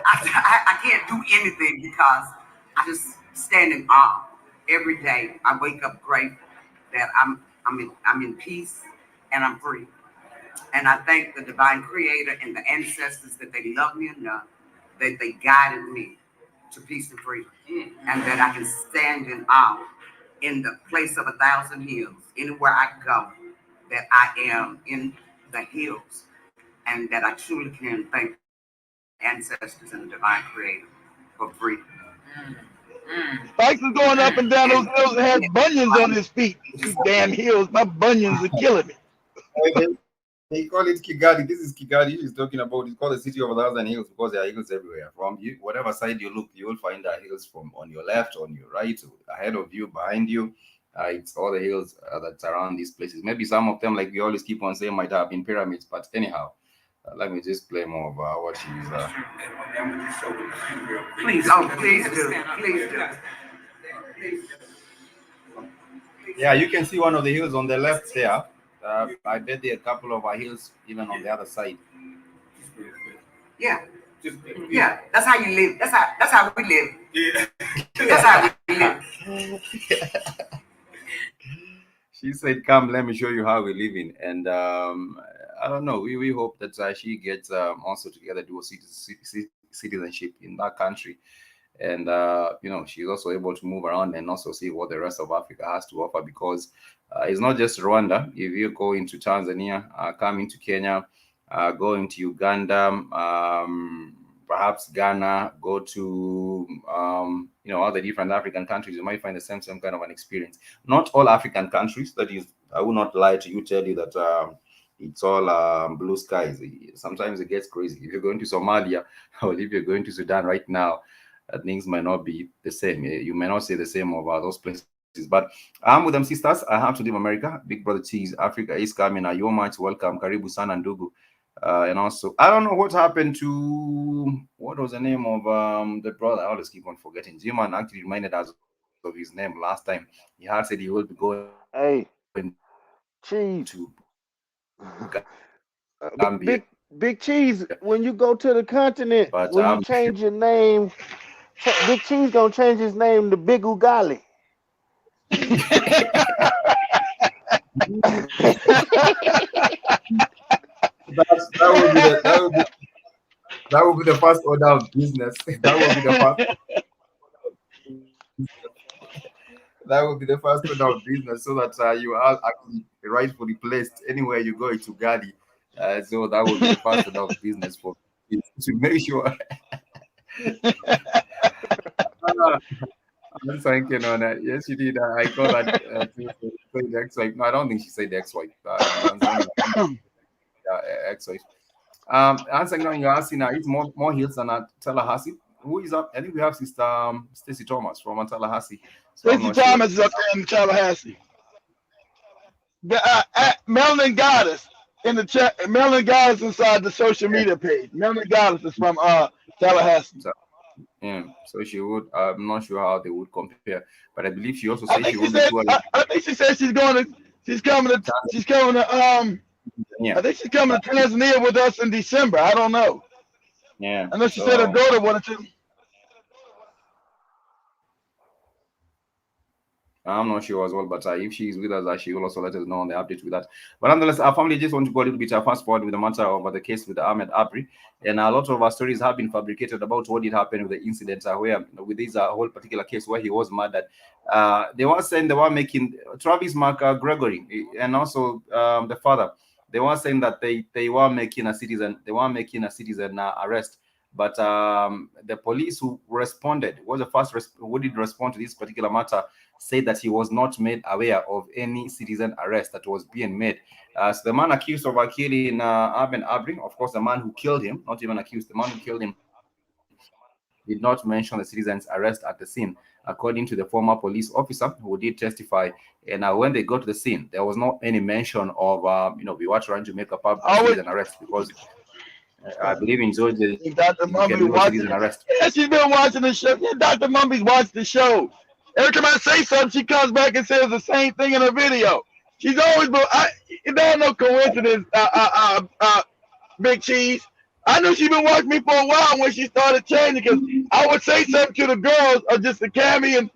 I can't do anything because I just stand in awe every day. I wake up grateful that I'm in peace and I'm free. And I thank the divine creator and the ancestors that they love me enough that they guided me to peace and freedom. And that I can stand in awe in the place of 1,000 hills, anywhere I go, that I am in the hills, and that I truly can thank ancestors and the divine creator for freedom. Spikes is going up and down those hills and has bunions on his feet. These damn hills, my bunions are killing me. They call it Kigali. This is Kigali. He's talking about. It's called the city of 1,000 hills because there are hills everywhere. From you, whatever side you look, you will find the hills from on your left, on your right, ahead of you, behind you. It's all the hills that surround these places. Maybe some of them, like we always keep on saying, might have been pyramids. But anyhow, let me just play more of what she's. Please do. Yeah, you can see one of the hills on the left there. I bet there are a couple of hills even on the other side. Yeah, that's how you live. That's how we live. Yeah. That's how we live. She said, "Come, let me show you how we're living." And I don't know. We hope that she gets also together dual citizenship in that country, and she's also able to move around and also see what the rest of Africa has to offer, because it's not just Rwanda. If you go into Tanzania, come into Kenya, go into Uganda, perhaps Ghana, go to all the different African countries, you might find the same kind of an experience. Not all African countries, that is, I will not lie to you, tell you that it's all blue skies. Sometimes it gets crazy. If you're going to Somalia or if you're going to Sudan right now, things might not be the same. You may not say the same about those places. But I'm with them, sisters. I have to leave America. Big Brother Cheese, Africa is coming. You're much welcome. Karibu San and Ndugu. And also, I don't know what happened to, what was the name of the brother? I always keep on forgetting. Jiman actually reminded us of his name last time. He had said he will be going Cheese. to Gambia. Big Cheese, when you go to the continent, But, when you change your name, Big Cheese gonna change his name to Big Ugali. That would be the first order of business. That would be the first order of business, so that you are actually rightfully placed anywhere you go to Gali. So that would be the first order of business for you to make sure. I'm thinking on that. Yes, you did. I call that the ex-wife. No, I don't think she said the ex-wife. Ex-wife. Answering now, you're asking, it's more hills than Tallahassee. Who is up? I think we have Sister Stacey Thomas from Tallahassee. So Stacey Thomas is up there in Tallahassee. Melanie Goddess in the chat. Melanie Goddess inside the social media page. Melanie Goddess is from Tallahassee. Yeah, so she would. I'm not sure how they would compare, but I believe she also said she would. I think she said she's coming to Yeah. I think she's coming to Tanzania with us in December. I don't know. Yeah. I know she said her daughter wanted to. I'm not sure as well, but if she's with us, she will also let us know on the update with that. But nonetheless, our family just want to go a little bit fast forward with the matter of the case with Ahmed Abri. And a lot of our stories have been fabricated about what did happen with the incident where, with this whole particular case where he was murdered. They were saying they were making Travis Gregory and also the father. They were saying that they were making a citizen arrest. But the police who responded was the first who did respond to this particular matter, said that he was not made aware of any citizen arrest that was being made. So the man accused of killing Ahmed Abri, of course, the man who killed him, not even accused, the man who killed him, did not mention the citizen's arrest at the scene, according to the former police officer who did testify. And when they got to the scene, there was not any mention of, we were trying to make a citizen arrest because I believe in Georgia, Dr. Mumby watching arrest. Yeah, she's been watching the show. Yeah, Dr. Mumby's watched the show. Every time I say something, she comes back and says the same thing in her video. She's always been. There's no coincidence. Big Cheese. I knew she'd been watching me for a while when she started changing, because I would say something to the girls or just to Cammy, and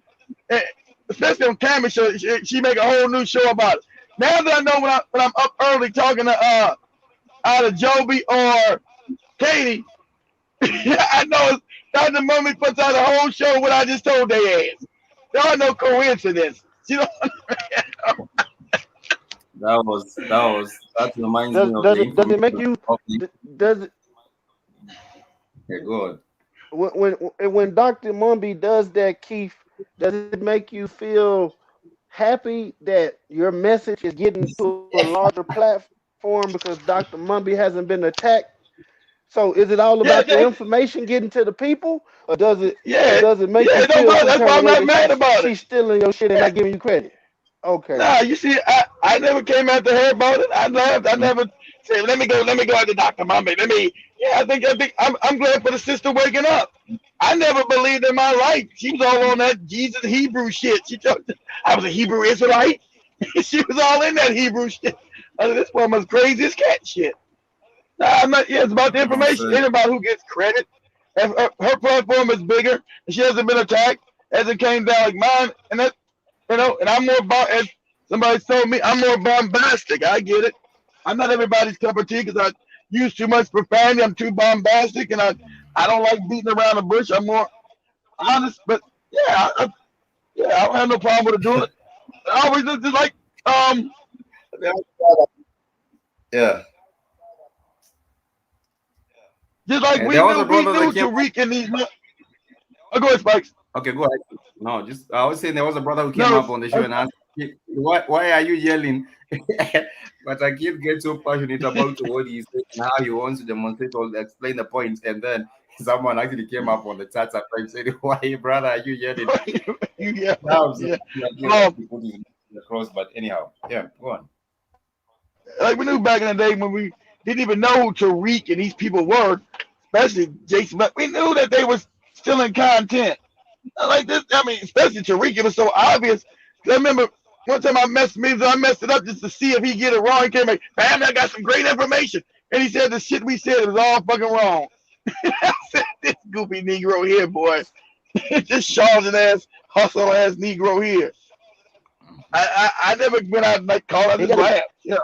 especially on Cammy show, she make a whole new show about it. Now that I know when I'm up early talking to either Joby or Katie, I know Dr. Mummy puts out a whole show what I just told their ass. There are no coincidence. You know. That reminds me of does it make you? Does it? Okay, good. When Dr. Mumby does that, Keith, does it make you feel happy that your message is getting to a larger platform because Dr. Mumby hasn't been attacked? So is it all about the information getting to the people, or does it? Yeah. Or does it make you feel that's why I'm not mad about it. She's stealing your shit and not giving you credit. Okay. Nah, you see, I never came after her about it. I laughed. I never said, let me go after Dr. Mumby. I think I'm glad for the sister waking up. I never believed in my life. She was all on that Jesus Hebrew shit. I was a Hebrew Israelite. She was all in that Hebrew shit. This woman's crazy as cat shit. Nah, I'm not. Yeah, it's about the information. Anybody who gets credit, her platform is bigger, and she hasn't been attacked as it came down like mine. And that, and I'm more as somebody told me, I'm more bombastic. I get it. I'm not everybody's cup of tea because I use too much profanity. I'm too bombastic, and I don't like beating around the bush. I'm more honest. But yeah, I don't have no problem with doing it. I always just like yeah. Just like we knew Tariq and these. Oh, go ahead, Spikes. Okay, go ahead. No, I was saying there was a brother who came up on the show and asked, why are you yelling? But I keep getting so passionate about what he said and how he wants to demonstrate or explain the points. And then someone actually came up on the chat and said, why, brother, are you yelling? Across, but anyhow, yeah, go on. Like we knew back in the day when we didn't even know who Tariq and these people were, especially Jason, but we knew that they was stealing content. Like this, I mean, especially Tariq, it was so obvious. I remember one time I messed it up just to see if he get it wrong. He came like, "Family, I got some great information," and he said the shit we said was all fucking wrong. I said, "This goofy Negro here, boy, this charlatan ass, hustle ass Negro here." I never went out and like call out his laugh. Yeah.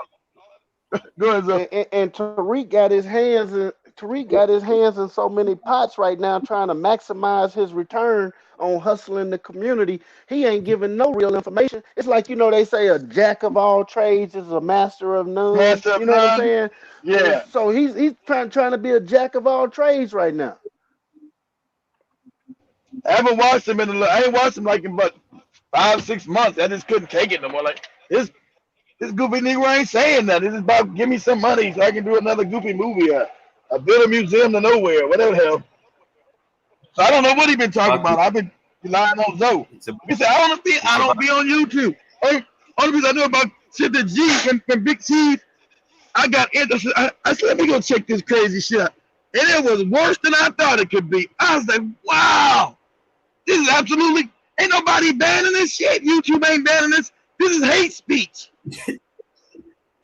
Go ahead, and Tariq got his hands in. Tariq got his hands in so many pots right now, trying to maximize his return on hustling the community. He ain't giving no real information. It's like, they say a jack of all trades is a master of none. You know what I'm saying? Yeah. So he's trying to be a jack of all trades right now. I haven't watched him I ain't watched him like in but 5-6 months. I just couldn't take it no more. Like this goofy Negro ain't saying that. It's about give me some money so I can do another goofy movie. I build a museum to nowhere, whatever the hell. So I don't know what he been talking about. I've been relying on Zoe. He said, I don't be on YouTube. Only reason I know about shit that G and Big Cheese, I got interested. I said, let me go check this crazy shit out. And it was worse than I thought it could be. I was like, wow, this is absolutely, ain't nobody banning this shit. YouTube ain't banning this. This is hate speech.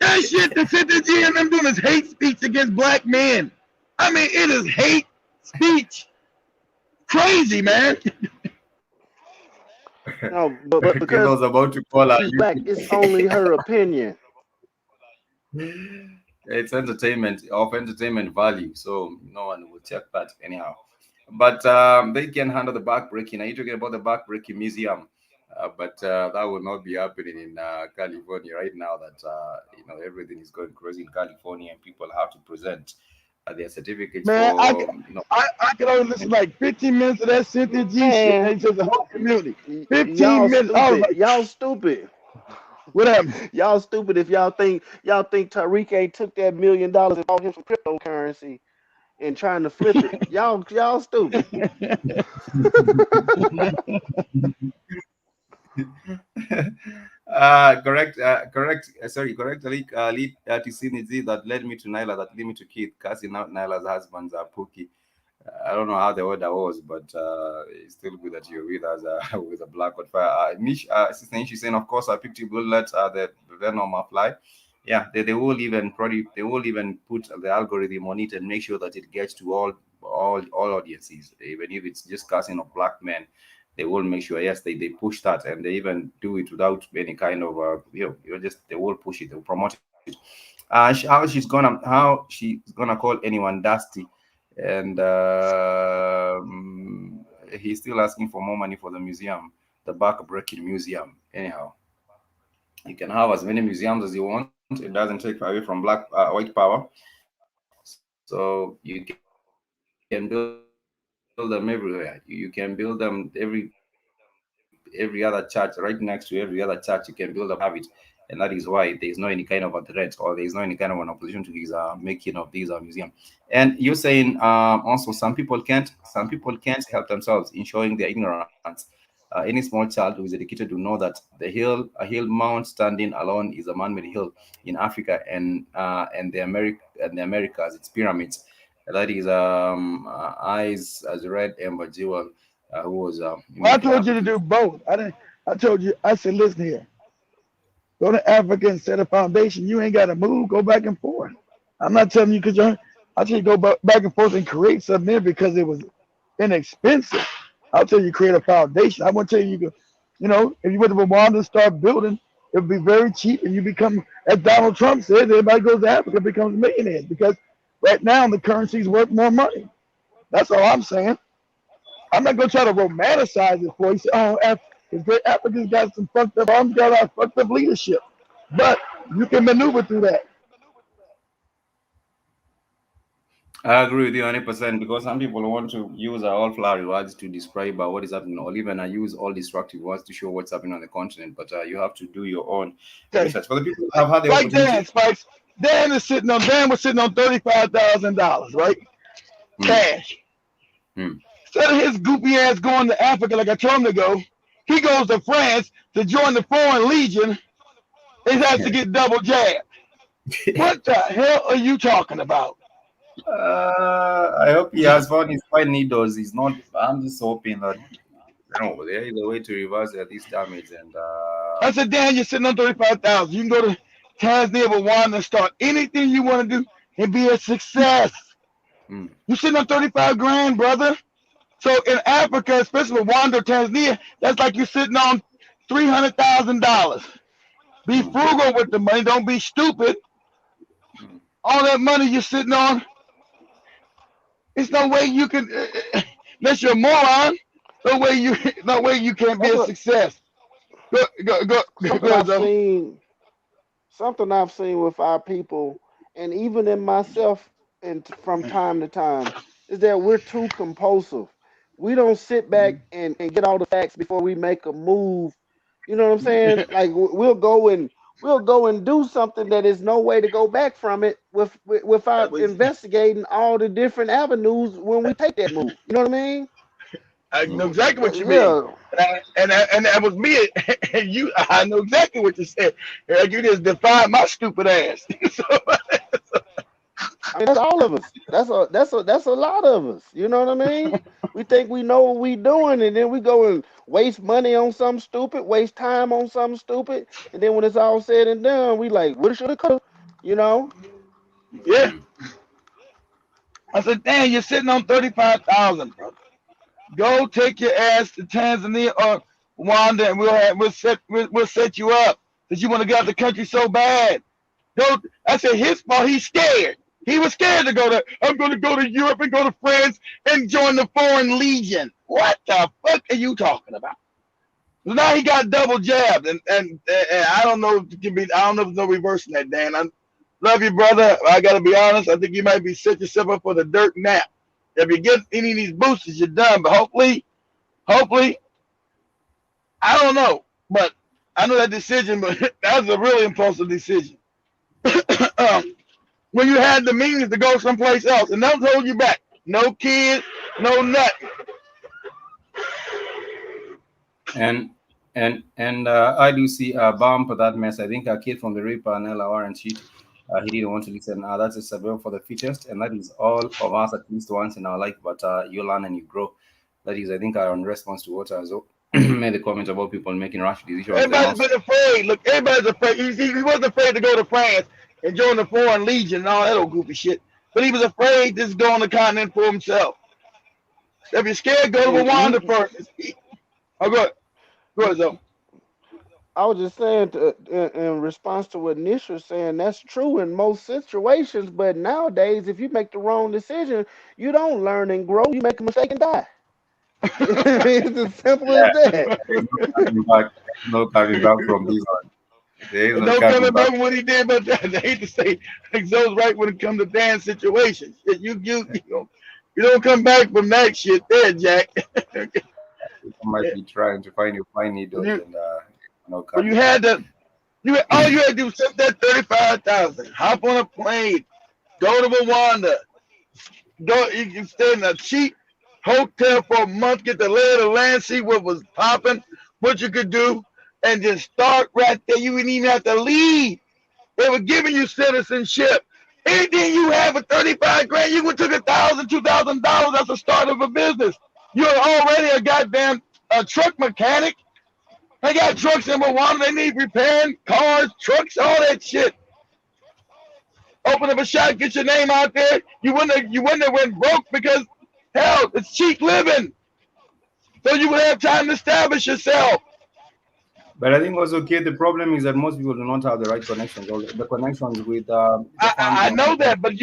That shit that Cynthia G and them doing is hate speech against black men. I mean, it is hate speech. Crazy, man. No, but Ken because was about to call her. she's black, it's only her opinion. It's entertainment of entertainment value, so no one will check that anyhow. But they can handle the backbreaking. Are you talking about the backbreaking museum? But that will not be happening in California right now. That everything is going crazy in California, and people have to present their certificates Man, I for. could only listen like 15 minutes of that Cynthia G shit, and it's just the whole community. 15 Y'all minutes. I was stupid. like, Y'all stupid. what happened? Y'all stupid if y'all think Tariq ain't took that $1 million and bought him some cryptocurrency and trying to flip it. Y'all stupid. Correct. Lead to Sinidzi that led me to Nyla, that led me to Keith. Casting out Nyla's husband's Pookie. I don't know how the order was, but it's still good that you're with us with a black fire. Sister Nish is saying, of course, I picked you will let the venom fly. Yeah, they will even put the algorithm on it and make sure that it gets to all audiences, even if it's just casting of black men. They will make sure, yes, they push that, and they even do it without any kind of they will push it, they'll promote it. How she's gonna call anyone dusty, and he's still asking for more money for the museum, the back-breaking museum. Anyhow, you can have as many museums as you want. It doesn't take away from white power. So you can build them everywhere. You can build them every other church right next to every other church. You can build them and have it, and that is why there is no any kind of a threat, or there is no any kind of an opposition to his making of these museum. And you're saying also some people can't help themselves in showing their ignorance. Any small child who is educated will know that a hill mount standing alone is a man-made hill in Africa and the Americas. It's pyramids. That is eyes as red Amber Jewel, who was Well, I making told you to African. do both. I told you. I said, listen here. Go to Africa and set a foundation. You ain't got to move. Go back and forth. I'm not telling you because I tell you go back and forth and create something there because it was inexpensive. I'll tell you create a foundation. I won't tell you if you went to Rwanda and start building, it would be very cheap and you become, as Donald Trump said, everybody goes to Africa becomes millionaires because right now the currency is worth more money. That's all I'm saying. I'm not gonna try to romanticize it for you. Say, oh, Africa's got some fucked up arms, got a lot of fucked up leadership, but you can maneuver through that. I agree with you 100% because some people want to use all flowery words to describe what is happening, or even use all destructive words to show what's happening on the continent. But you have to do your own research. For the people who have had the Like opportunity, Dan Spikes, Dan was sitting on $35,000, right? Cash. Instead of his goopy ass going to Africa like I told him to go, he goes to France to join the Foreign Legion and has to get double jabbed. What the hell are you talking about? I hope he has found his fine needles. He's not. I'm just hoping that there is a way to reverse this damage. And I said, Dan, you're sitting on 35,000. You can go to Tanzania, Rwanda, and start anything you want to do and be a success. You're sitting on 35 grand, brother. So in Africa, especially Rwanda, Tanzania, that's like you're sitting on $300,000. Be frugal with the money. Don't be stupid. All that money you're sitting on, there's no way you can, unless you're a moron. No way you can't be a success. Something I've seen with our people, and even in myself, and from time to time, is that we're too compulsive. We don't sit back and get all the facts before we make a move. You know what I'm saying? Like we'll go and do something that is no way to go back from it without investigating all the different avenues when we take that move. You know what I mean? I know exactly what you mean. And that was me. And I know exactly what you said. You just defied my stupid ass. I mean, that's all of us. That's a lot of us. You know what I mean? We think we know what we doing, and then we go and waste money on something stupid, waste time on something stupid, and then when it's all said and done, we like, woulda, shoulda, coulda. You know? Yeah. I said, damn, you're sitting on 35,000, bro. Go take your ass to Tanzania or Rwanda, and we'll set you up because you want to get out the country so bad. Don't. I said his fault. He's scared. He was scared to go to. I'm going to go to Europe and go to France and join the Foreign Legion. What the fuck are you talking about? Now he got double jabbed, and I don't know if it can be. I don't know if there's no reversing that, Dan. I love you, brother. I got to be honest. I think you might be set yourself up for the dirt nap. If you get any of these boosters, you're done. But hopefully, I don't know. But I know that decision. But that was a really impulsive decision. When you had the means to go someplace else, and nothing hold you back. No kids, no nothing. And I do see a bump for that mess. I think a kid from the Reaper and LR sheet. He didn't want to listen. That's a survival for the fittest, and that is all of us at least once in our life. But you learn and you grow. That is, I think, our response to what Azo made the comment about people making rash decisions. Everybody's been afraid. Look, everybody's afraid. He wasn't afraid to go to France and join the Foreign Legion and all that old goofy shit. But he was afraid to just go on the continent for himself. If you're scared, go to Rwanda first. Oh, go ahead. Go ahead, Zoe. I was just saying, in response to what Nish was saying, that's true in most situations. But nowadays, if you make the wrong decision, you don't learn and grow. You make a mistake and die. It's as simple as that. No coming back from this one. There is no coming back from what he did, but I hate to say, like Zoe's right when it comes to Dan's situations. You don't come back from that shit there, Jack. You might be trying to find your fine needles and no. But you had to. All you had to do was set that 35,000. Hop on a plane, go to Rwanda. You can stay in a cheap hotel for a month, get the lay of the land, see what was popping, what you could do, and just start right there. You wouldn't even have to leave. They were giving you citizenship. Anything you have for 35 grand, you would took $1,000, $2,000. That's the start of a business. You're already a goddamn truck mechanic. They got trucks in Rwanda. They need repairing cars, trucks, all that shit. Open up a shop, get your name out there. You wouldn't have went broke because hell, it's cheap living. So you would have time to establish yourself. But I think also, Kid, the problem is that most people do not have the right connections. Or the connections with. I know that, but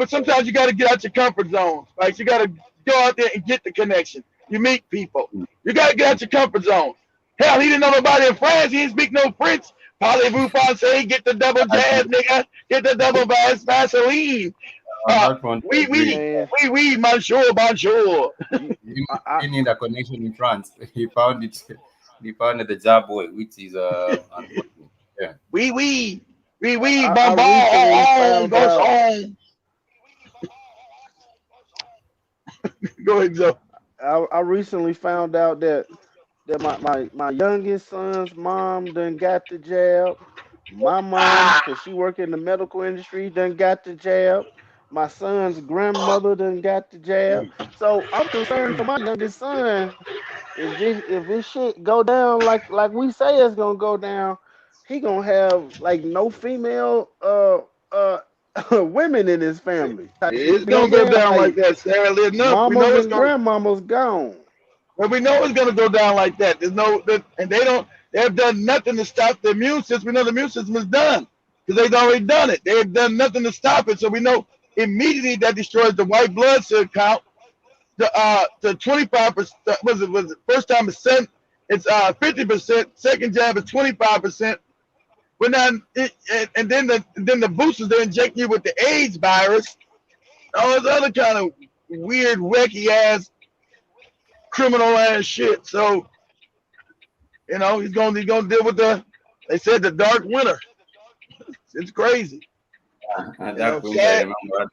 sometimes you got to get out your comfort zone. Right? You got to go out there and get the connection. You meet people. You got to get out your comfort zone. Hell, he didn't know nobody in France. He didn't speak no French. Parlez-vous français? Get the double jazz, nigga. Get the double Vaseline. Oui, bonjour. He need a connection in France. He found it. He found the job boy, which is yeah. Oui, bonbon, goes on. Go ahead, Joe. I recently found out that my youngest son's mom done got the jab. My mom, because she work in the medical industry, done got the jab. My son's grandmother done got the jab. So I'm concerned for my youngest son. If this shit go down like we say it's gonna go down, he gonna have like no female women in his family. It's gonna go down like that, sadly enough. Mamas and grandmamas gone. But we know it's gonna go down like that. And they have done nothing to stop the immune system. We know the immune system is done because they've already done it. They have done nothing to stop it. So we know immediately that destroys the white blood cell count. The 25%. Was it first time it's 50%. Second jab is 25%. But now and then the boosters, they inject you with the AIDS virus, all this other kind of weird, wacky ass, criminal ass shit. So he's gonna deal with they said the dark winter. It's crazy. I remember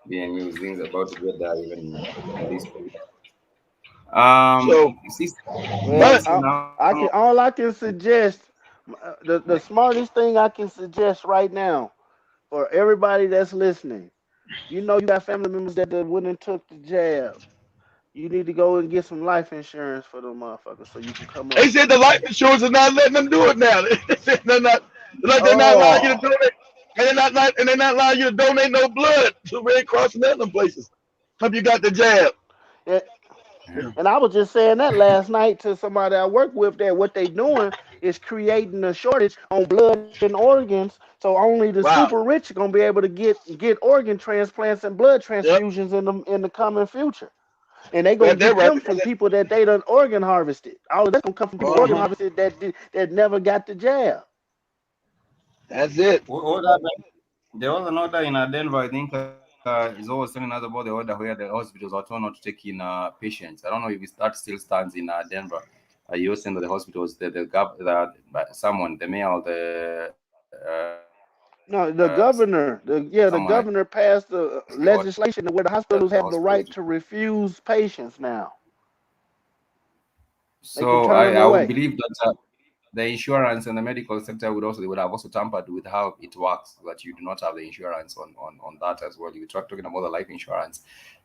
being news things about to get there even at this point. All I can suggest, the smartest thing I can suggest right now for everybody that's listening, you got family members that went and took the jab. You need to go and get some life insurance for them motherfuckers so you can come up. They said the life insurance is not letting them do it now. They said they're not allowing you to do it. and they're not allowing you to donate no blood to Red Cross and them places. Hope you got the jab. Yeah, Yeah. and I was just saying that last night to somebody I work with that what they doing is creating a shortage on blood and organs. So only the super Wow. rich are gonna be able to get organ transplants and blood Yep. transfusions in the coming future. And they gonna They're get right. them from people that they done organ harvested. All of that's gonna come from people organ Uh-huh. harvested that never got the jab. That's it. What happened? There was an order in Denver, I think, is always telling us about the order where the hospitals are told not to take in patients. I don't know if that still stands in Denver. You were saying that the hospitals, someone, the mayor, No, the governor, the someone, governor passed the the order legislation where the that hospitals the have the hospitals. right to refuse patients now. They can So turn them I would away. believe that the insurance and the medical sector would have also tampered with how it works, so that you do not have the insurance on that as well. You try talking about the life insurance,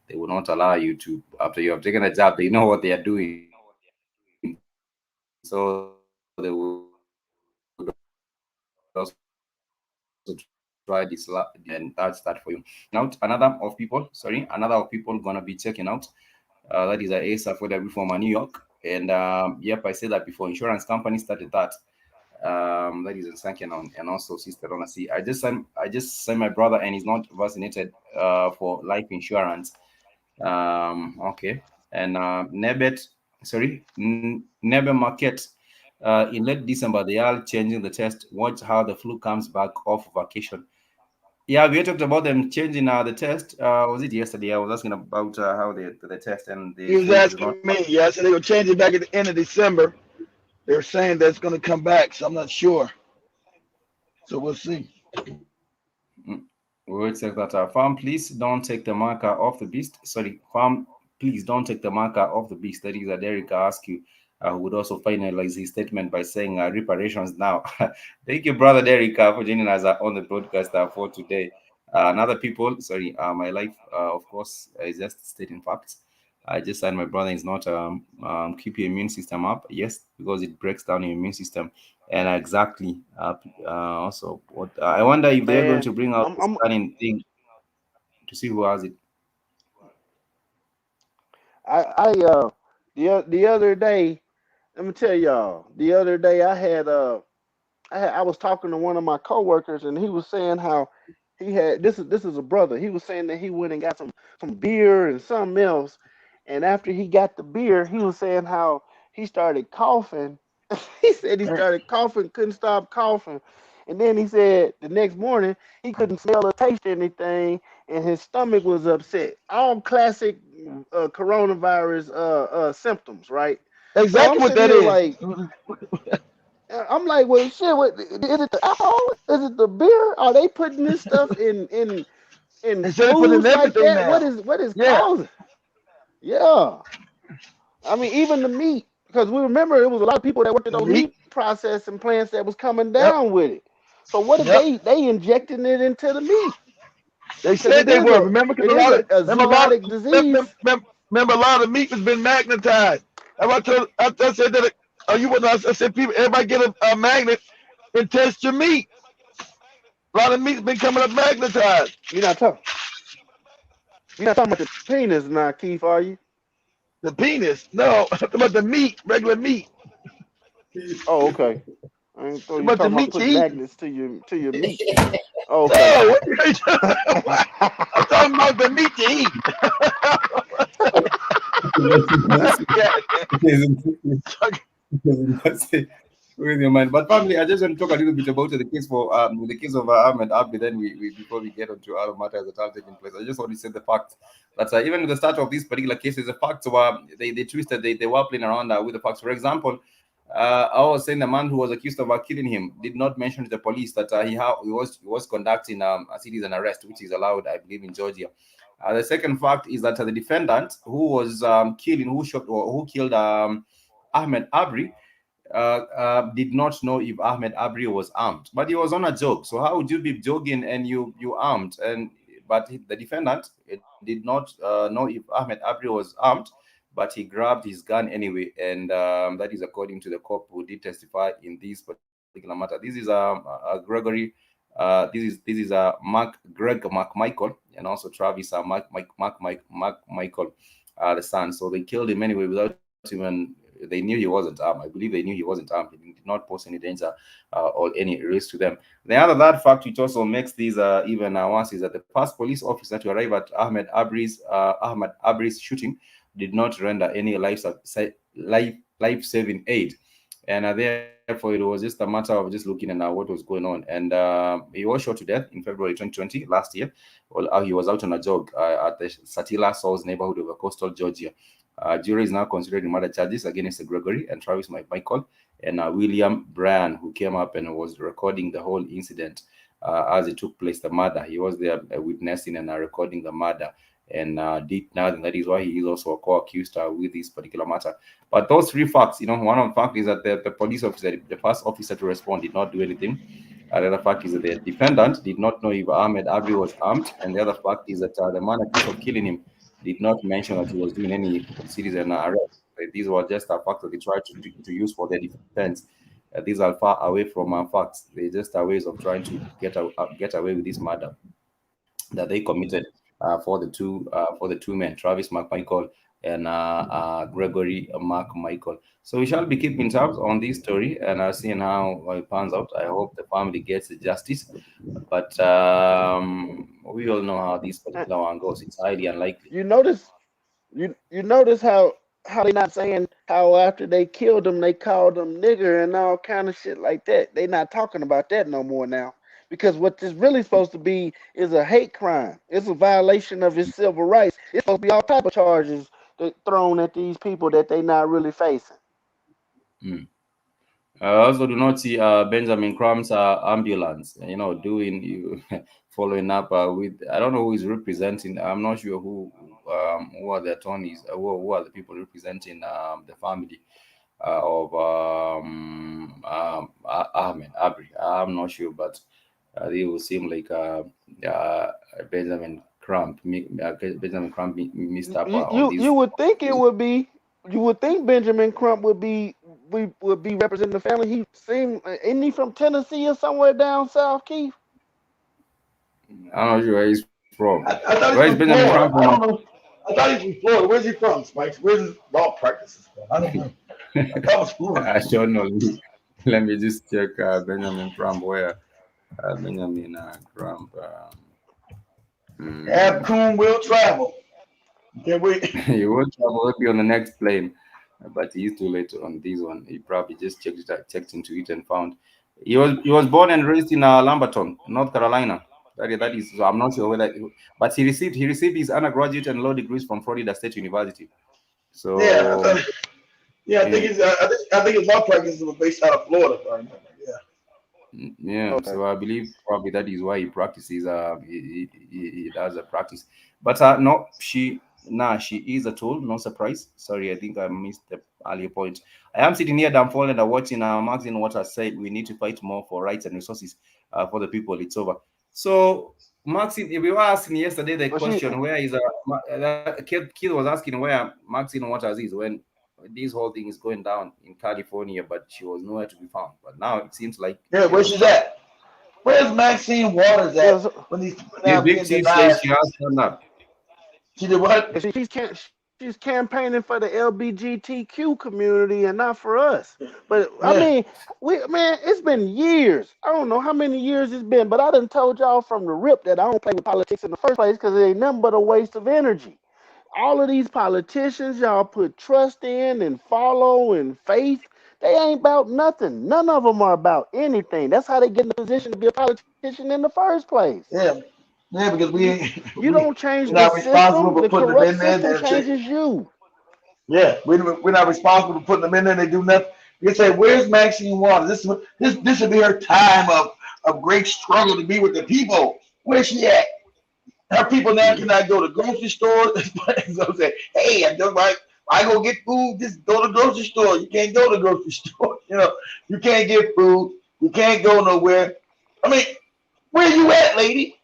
they will not allow you to, after you have taken a job, they know what they are doing, so they would also try this and that's that for you. Now another of people gonna be checking out. That is a ASA for the reform in New York. And yep, I said that before. Insurance companies started that. That is in Sanken and also Sister Donna C. I just sent my brother and he's not vaccinated for life insurance. Okay. And Nebe Market. In late December, they are changing the test. Watch how the flu comes back off vacation. Yeah, we talked about them changing the test. Was it yesterday? I was asking about how the test and the He was flu is asking not. me. Yeah, I said they will change it back at the end of December. They're saying that's going to come back, so I'm not sure. So we'll see. Mm. We will check that. Farm, please don't take the marker off the beast. Sorry, farm, please don't take the marker off the beast. That is Derek Askew, who would also finalize his statement by saying reparations now. Thank you, brother Derek, for joining us on the broadcast for today. And other people, sorry, my life, of course, is just stating facts. I just said my brother is not keep your immune system up. Yes, because it breaks down your immune system. And exactly, also, what I wonder if they're going Man, to bring out I'm the scanning thing to see who has it. I the other day, let me tell y'all, the other day I was talking to one of my coworkers and he was saying how he had this is a brother. He was saying that he went and got some beer and something else, and after he got the beer, he was saying how he started coughing. He said he started coughing, couldn't stop coughing, and then he said the next morning he couldn't smell or taste anything, and his stomach was upset. All classic coronavirus symptoms, right? So I'm Exactly what sitting that here is. like. I'm like, well, shit. What is it? The alcohol? Is it the beer? Are they putting this stuff in They said they put in foods like everything that? now. What is Yeah, causing? Yeah, I mean, even the meat, because we remember it was a lot of people that worked at the those meat. meat processing plants that was coming Yep, down with it. So what if yep. they injecting it into the meat? They Because said they were. Remember, because it is a remember a lot zoonotic disease. remember a lot of meat has been magnetized. I said that. Oh, you wouldn't. I said people, everybody get a magnet and test your meat. A lot of meat's been coming up magnetized. You're not talking. You're not talking about the penis now, Keith, are you? The penis, no, I'm talking about the meat, regular meat. Oh, okay. I ain't thought you About the talking about meat you putting eat. magnets to your meat. Oh, okay. No, what are you talking about? I'm talking about the meat you eat. With your mind. But family, I just want to talk a little bit about the case for the case of Ahmed Abdi. Then we before we get onto other matters that are taking place, I just want to say the fact that even at the start of this particular case, the facts were they twisted. They were playing around with the facts. For example, I was saying the man who was accused of killing him did not mention to the police that he was conducting a citizen arrest, which is allowed, I believe, in Georgia. The second fact is that the defendant who was who shot or who killed Ahmed Abri did not know if Ahmed Abri was armed, but he was on a jog. So how would you be jogging and you armed? And but the defendant did not know if Ahmed Abri was armed, but he grabbed his gun anyway, and that is according to the cop who did testify in this particular matter. This is Gregory This is Greg McMichael, and also Travis Michael, the son. So they killed him anyway without even. They knew he wasn't armed. I believe they knew he wasn't armed. He did not pose any danger or any risk to them. The other fact which also makes these even worse is that the first police officer to arrive at Ahmed Abri's shooting did not render any life-saving aid, and therefore it was just a matter of just looking at what was going on. And he was shot to death in February 2020 last year. Well, he was out on a jog at the Satila Souls neighborhood of coastal Georgia. Jury is now considering murder charges against Gregory and Travis Michael and William Bryan, who came up and was recording the whole incident as it took place, the murder. He was there witnessing and recording the murder and did nothing. That is why he is also a co-accused with this particular matter. But those three facts, one of the facts is that the police officer, the first officer to respond, did not do anything. The other fact is that the defendant did not know if Ahmed Abri was armed. And the other fact is that the man accused of killing him did not mention that he was doing any citizen arrest. These were just facts that they tried to use for their defense. These are far away from facts. They're just ways of trying to get away with this murder that they committed for the two men, Travis McMichael and Gregory McMichael. So we shall be keeping tabs on this story and seeing how it pans out. I hope the family gets justice, but we all know how this particular one goes. It's highly unlikely. You notice how they not saying how after they killed him they called him nigger and all kind of shit like that. They not talking about that no more now. Because what this really supposed to be is a hate crime. It's a violation of his civil rights. It's supposed to be all type of charges thrown at these people that they not really facing. I also do not see Benjamin Crumb's ambulance, following up with, I don't know who is representing. I'm not sure who are the attorneys, who are the people representing the family of Ahmed Abri. I'm not sure, but they will seem like Benjamin Crump missed up on this. You would think it would be. You would think Benjamin Crump would be representing the family. He seemed, isn't he from Tennessee or somewhere down south, Keith? I'm not sure where he's from. I thought Where is he's from Benjamin Florida. Crump I don't from? know. I thought he's from Florida. Where's he from, Spikes? Where's his law practices from? I don't know. I thought it was Florida. I don't know. Let me just check Benjamin Crump. Where Benjamin Crump? Coon will travel. Can we? He will travel be on the next plane, but he's too late on this one. He probably just checked into it and found he was born and raised in Lamberton, North Carolina. That is, so I'm not sure whether, but he received his undergraduate and law degrees from Florida State University. So I think his law practice was based out of Florida. If I remember. Yeah, Okay. so I believe probably that is why he practices. He does a practice, but no, she is a tool. No surprise. Sorry, I think I missed the earlier point. I am sitting here dumbfounded and watching Maxine Waters said we need to fight more for rights and resources for the people. It's over. So Maxine, we were asking yesterday the question where is kid was asking where Maxine Waters is when this whole thing is going down in California, but she was nowhere to be found. But now it seems like Where's she's at? Where's Maxine Waters at? When these the big chief says she has turned up. She did what? She's campaigning for the LGBTQ community and not for us. But I mean, it's been years. I don't know how many years it's been, but I done told y'all from the rip that I don't play with politics in the first place because it ain't nothing but a waste of energy. All of these politicians y'all put trust in and follow and faith, they ain't about nothing. None of them are about anything. That's how they get in the position to be a politician in the first place. Yeah, because you don't change the system. The corrupt system changes you. Yeah, we're not responsible for putting them in there. They do nothing. You say, "Where's Maxine Waters? This would be her time of great struggle to be with the people. Where's she at? Her people now cannot go to grocery stores. So say, hey, I'm just right. I go get food. Just go to the grocery store. You can't go to the grocery store. You can't get food. You can't go nowhere. I mean, where you at, lady?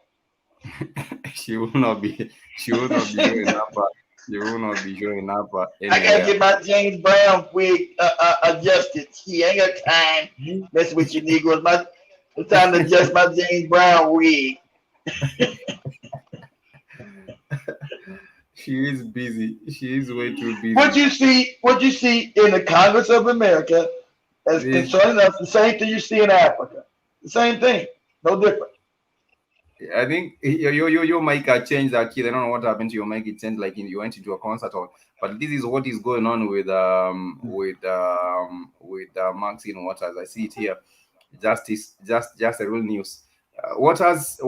She will not be showing up. She will not be showing up. I gotta get my James Brown wig adjusted. She ain't got time. Mess with you Negroes. It's time to adjust my James Brown wig. She is busy. She is way too busy. What you see in the Congress of America as concerning us, the same thing you see in Africa. The same thing, no different. I think your mic changed that kid. I don't know what happened to your mic. It changed like you went into a concert hall. But this is what is going on with Maxine Waters. I see it here. Just a real news. Waters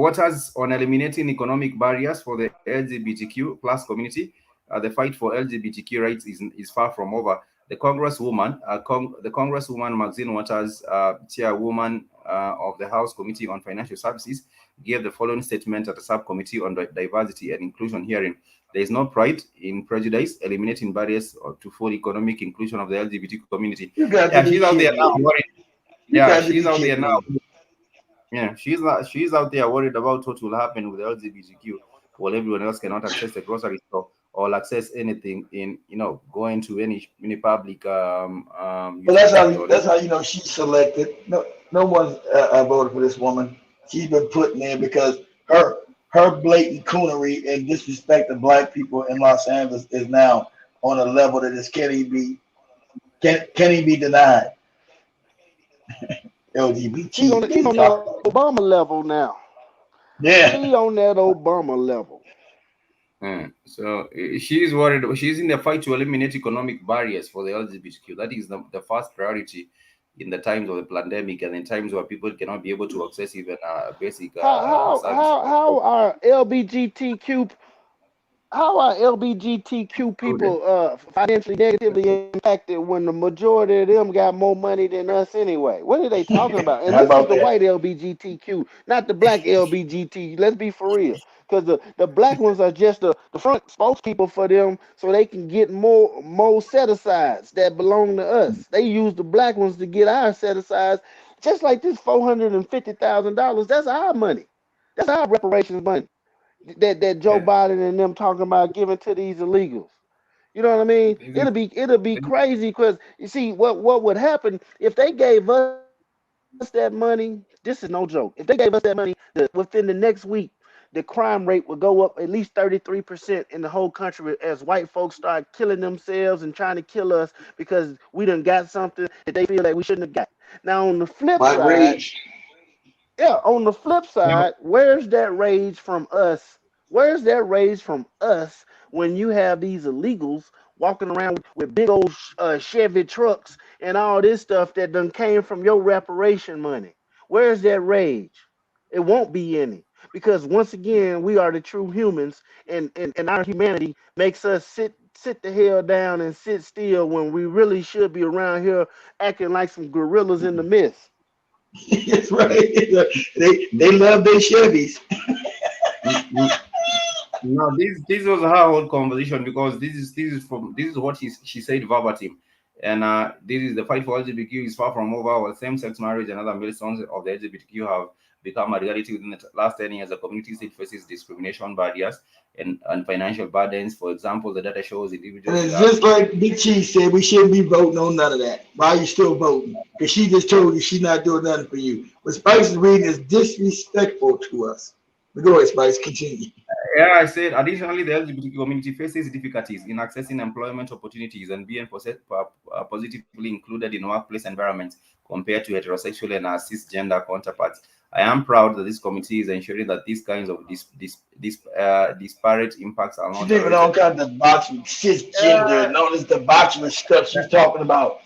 on eliminating economic barriers for the LGBTQ plus community. The fight for LGBTQ rights is far from over. The Congresswoman Maxine Waters, chairwoman of the House Committee on Financial Services, gave the following statement at a subcommittee on diversity and inclusion hearing. There is no pride in prejudice, eliminating barriers to full economic inclusion of the LGBT community. She's out there now worried. She's out there now. Yeah, she's out there worried about what will happen with the LGBTQ while everyone else cannot access the grocery store or access anything in going to any public But that's how you know she's selected. No one's voted for this woman. She's been put in there because her blatant coonery and disrespect of black people in Los Angeles is now on a level that is can't even be denied. LGBT. She's on that Obama level now. Yeah. She on that Obama level. So she's worried. She's in the fight to eliminate economic barriers for the LGBTQ. That is the first priority in the times of the pandemic and in times where people cannot be able to access even basic how are LGBTQ people financially negatively impacted when the majority of them got more money than us anyway? What are they talking about? And this is the white LGBTQ, not the black LGBTQ. Let's be for real. Because the black ones are just the front spokespeople for them so they can get more set-asides that belong to us. They use the black ones to get our set-asides. Just like this $450,000, that's our money. That's our reparations money that Joe Biden and them talking about giving to these illegals. You know what I mean? It'll be crazy because you see what would happen if they gave us that money. This is no joke. If they gave us that money within the next week, the crime rate would go up at least 33% in the whole country as white folks start killing themselves and trying to kill us because we done got something that they feel like we shouldn't have got. Now on the flip side, on the flip side, where's that rage from us? Where's that rage from us when you have these illegals walking around with big old Chevy trucks and all this stuff that done came from your reparation money? Where's that rage? It won't be any. Because once again, we are the true humans, and our humanity makes us sit the hell down and sit still when we really should be around here acting like some gorillas in the mist. That's right. They love their Chevys. No, this was her whole conversation because this is what she said verbatim, and this is the fight for LGBTQ is far from over. While same-sex marriage and other milestones of the LGBTQ have become a reality within the last 10 years, the community still faces discrimination barriers and financial burdens. For example, the data shows individuals. And it's just like Big Cheese said, we shouldn't be voting on none of that. Why are you still voting? Because she just told you she's not doing nothing for you. What Spice is reading is disrespectful to us. But go ahead, Spice, continue. Yeah, I said, additionally, the LGBT community faces difficulties in accessing employment opportunities and being positively included in workplace environments compared to heterosexual and cisgender counterparts. I am proud that this committee is ensuring that these kinds of disparate impacts are not. She's even all kinds of debauchery, cisgender, and all this debauchery stuff she's talking about.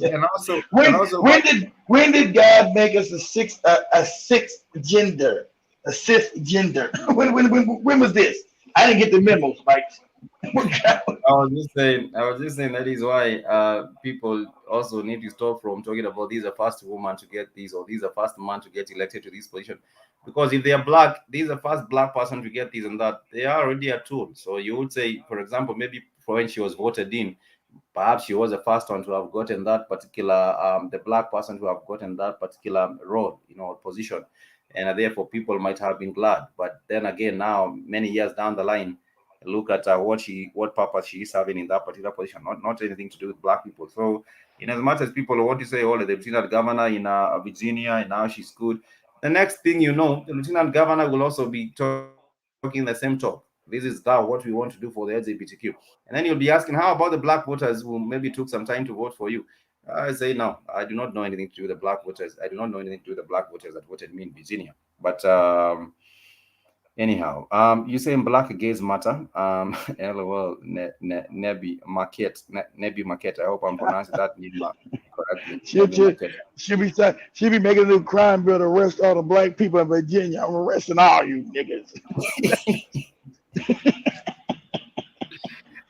And also, when did God make us a sixth gender, a cisgender? When was this? I didn't get the memo, Spike. I was just saying that is why people also need to stop from talking about these are first woman to get this or these are first man to get elected to this position, because if they are black, these are the first black person to get this and that. They are already a tool. So you would say, for example, maybe for when she was voted in, perhaps she was the first one to have gotten that particular the black person to have gotten that particular role, position, and therefore people might have been glad. But then again, now many years down the line, look at what purpose she is having in that particular position, not anything to do with black people. So in as much as people want to say, oh, the lieutenant governor in Virginia and now she's good, the next thing you know, the lieutenant governor will also be talking the same talk. This is what we want to do for the LGBTQ. And then you'll be asking, how about the black voters who maybe took some time to vote for you? I say, no, I do not know anything to do with the black voters. I do not know anything to do with the black voters that voted me in Virginia. But anyhow, you saying black gays matter? LOL, Nebi Market, Nebi Market. I hope I'm pronouncing that name correctly. Nebi Market. She be making a new crime bill to arrest all the black people in Virginia. I'm arresting all you niggas.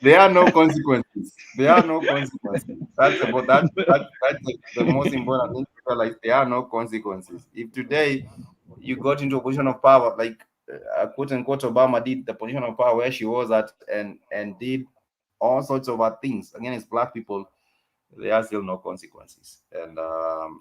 There are no consequences. There are no consequences. That's about that. That's the most important thing to realize. There are no consequences. If today you got into a position of power, like quote unquote Obama did, the position of power where she was at, and did all sorts of things against black people, there are still no consequences. And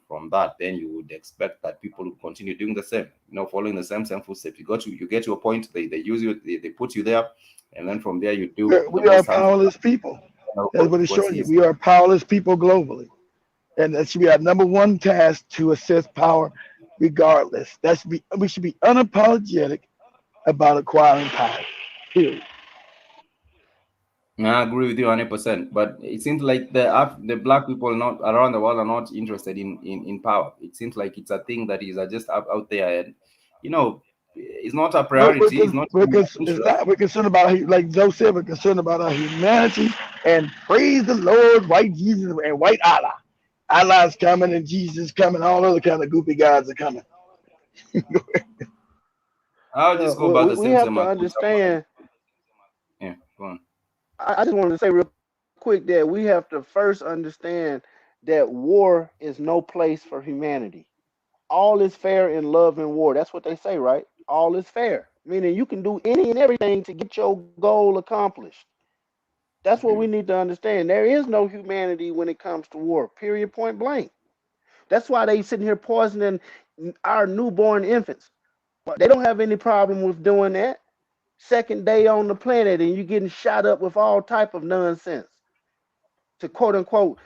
from that, then you would expect that people will continue doing the same, following the same footsteps. You get to a point, they use you, they put you there, and then from there you do We are powerless people. That's what it's showing you. We are powerless people globally. And that should be our number one task, to assess power regardless. We should be unapologetic about acquiring power. Period. I agree with you 100%. But it seems like the black people not around the world are not interested in power. It seems like it's a thing that is just out there, and it's not a priority. It's not. We're concerned about, like Joe said, we're concerned about our humanity. And praise the Lord, white Jesus and white Allah. Allah's coming and Jesus coming. All other kind of goofy gods are coming. I'll just go back the same. We have to understand. Yeah, go on. I just wanted to say real quick that we have to first understand that war is no place for humanity. All is fair in love and war. That's what they say, right? All is fair, meaning you can do any and everything to get your goal accomplished. That's what we need to understand. There is no humanity when it comes to war, period, point blank. That's why they sitting here poisoning our newborn infants. But they don't have any problem with doing that. Second day on the planet and you getting shot up with all type of nonsense to quote unquote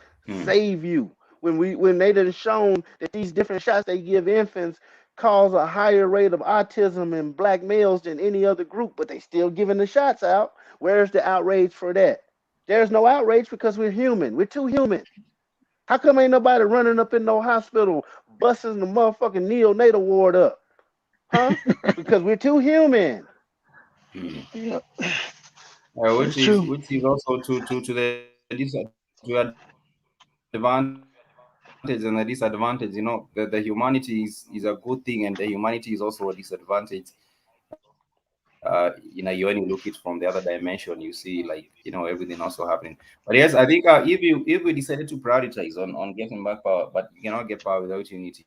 save you. When they done shown that these different shots they give infants cause a higher rate of autism in black males than any other group, but they still giving the shots out. Where's the outrage for that? There's no outrage because we're human. We're too human. How come ain't nobody running up in no hospital busting the motherfucking neonatal ward up? Huh? Because we're too human. Yeah. Which is also to the advantage and the disadvantage. The humanity is a good thing, and the humanity is also a disadvantage. When you look it from the other dimension, you see everything also happening. But yes, I think if we decided to prioritize on getting back power, but you cannot get power without unity.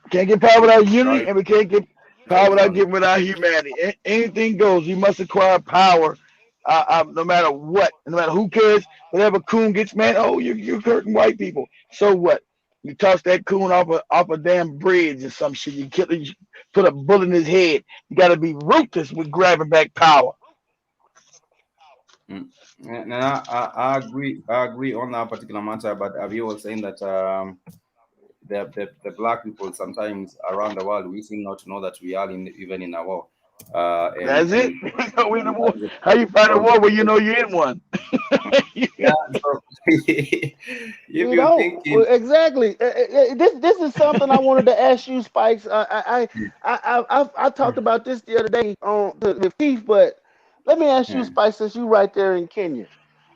Can't get power without unity, and we can't get power without humanity. Anything goes. You must acquire power, no matter what, no matter who cares. Whatever coon gets mad, oh, you're hurting white people. So what? You toss that coon off a damn bridge or some shit. You kill him, you put a bullet in his head. You got to be ruthless with grabbing back power. And I agree. I agree on that particular matter. But Avi was saying that the black people sometimes around the world, we seem not to know that we are even in a war. That's it. We're in a war. How you fight a war when you know you're in one? Yeah, so, exactly. This is something I wanted to ask you, Spikes. I talked about this the other day with Keith, but let me ask you, Spikes, since you right there in Kenya,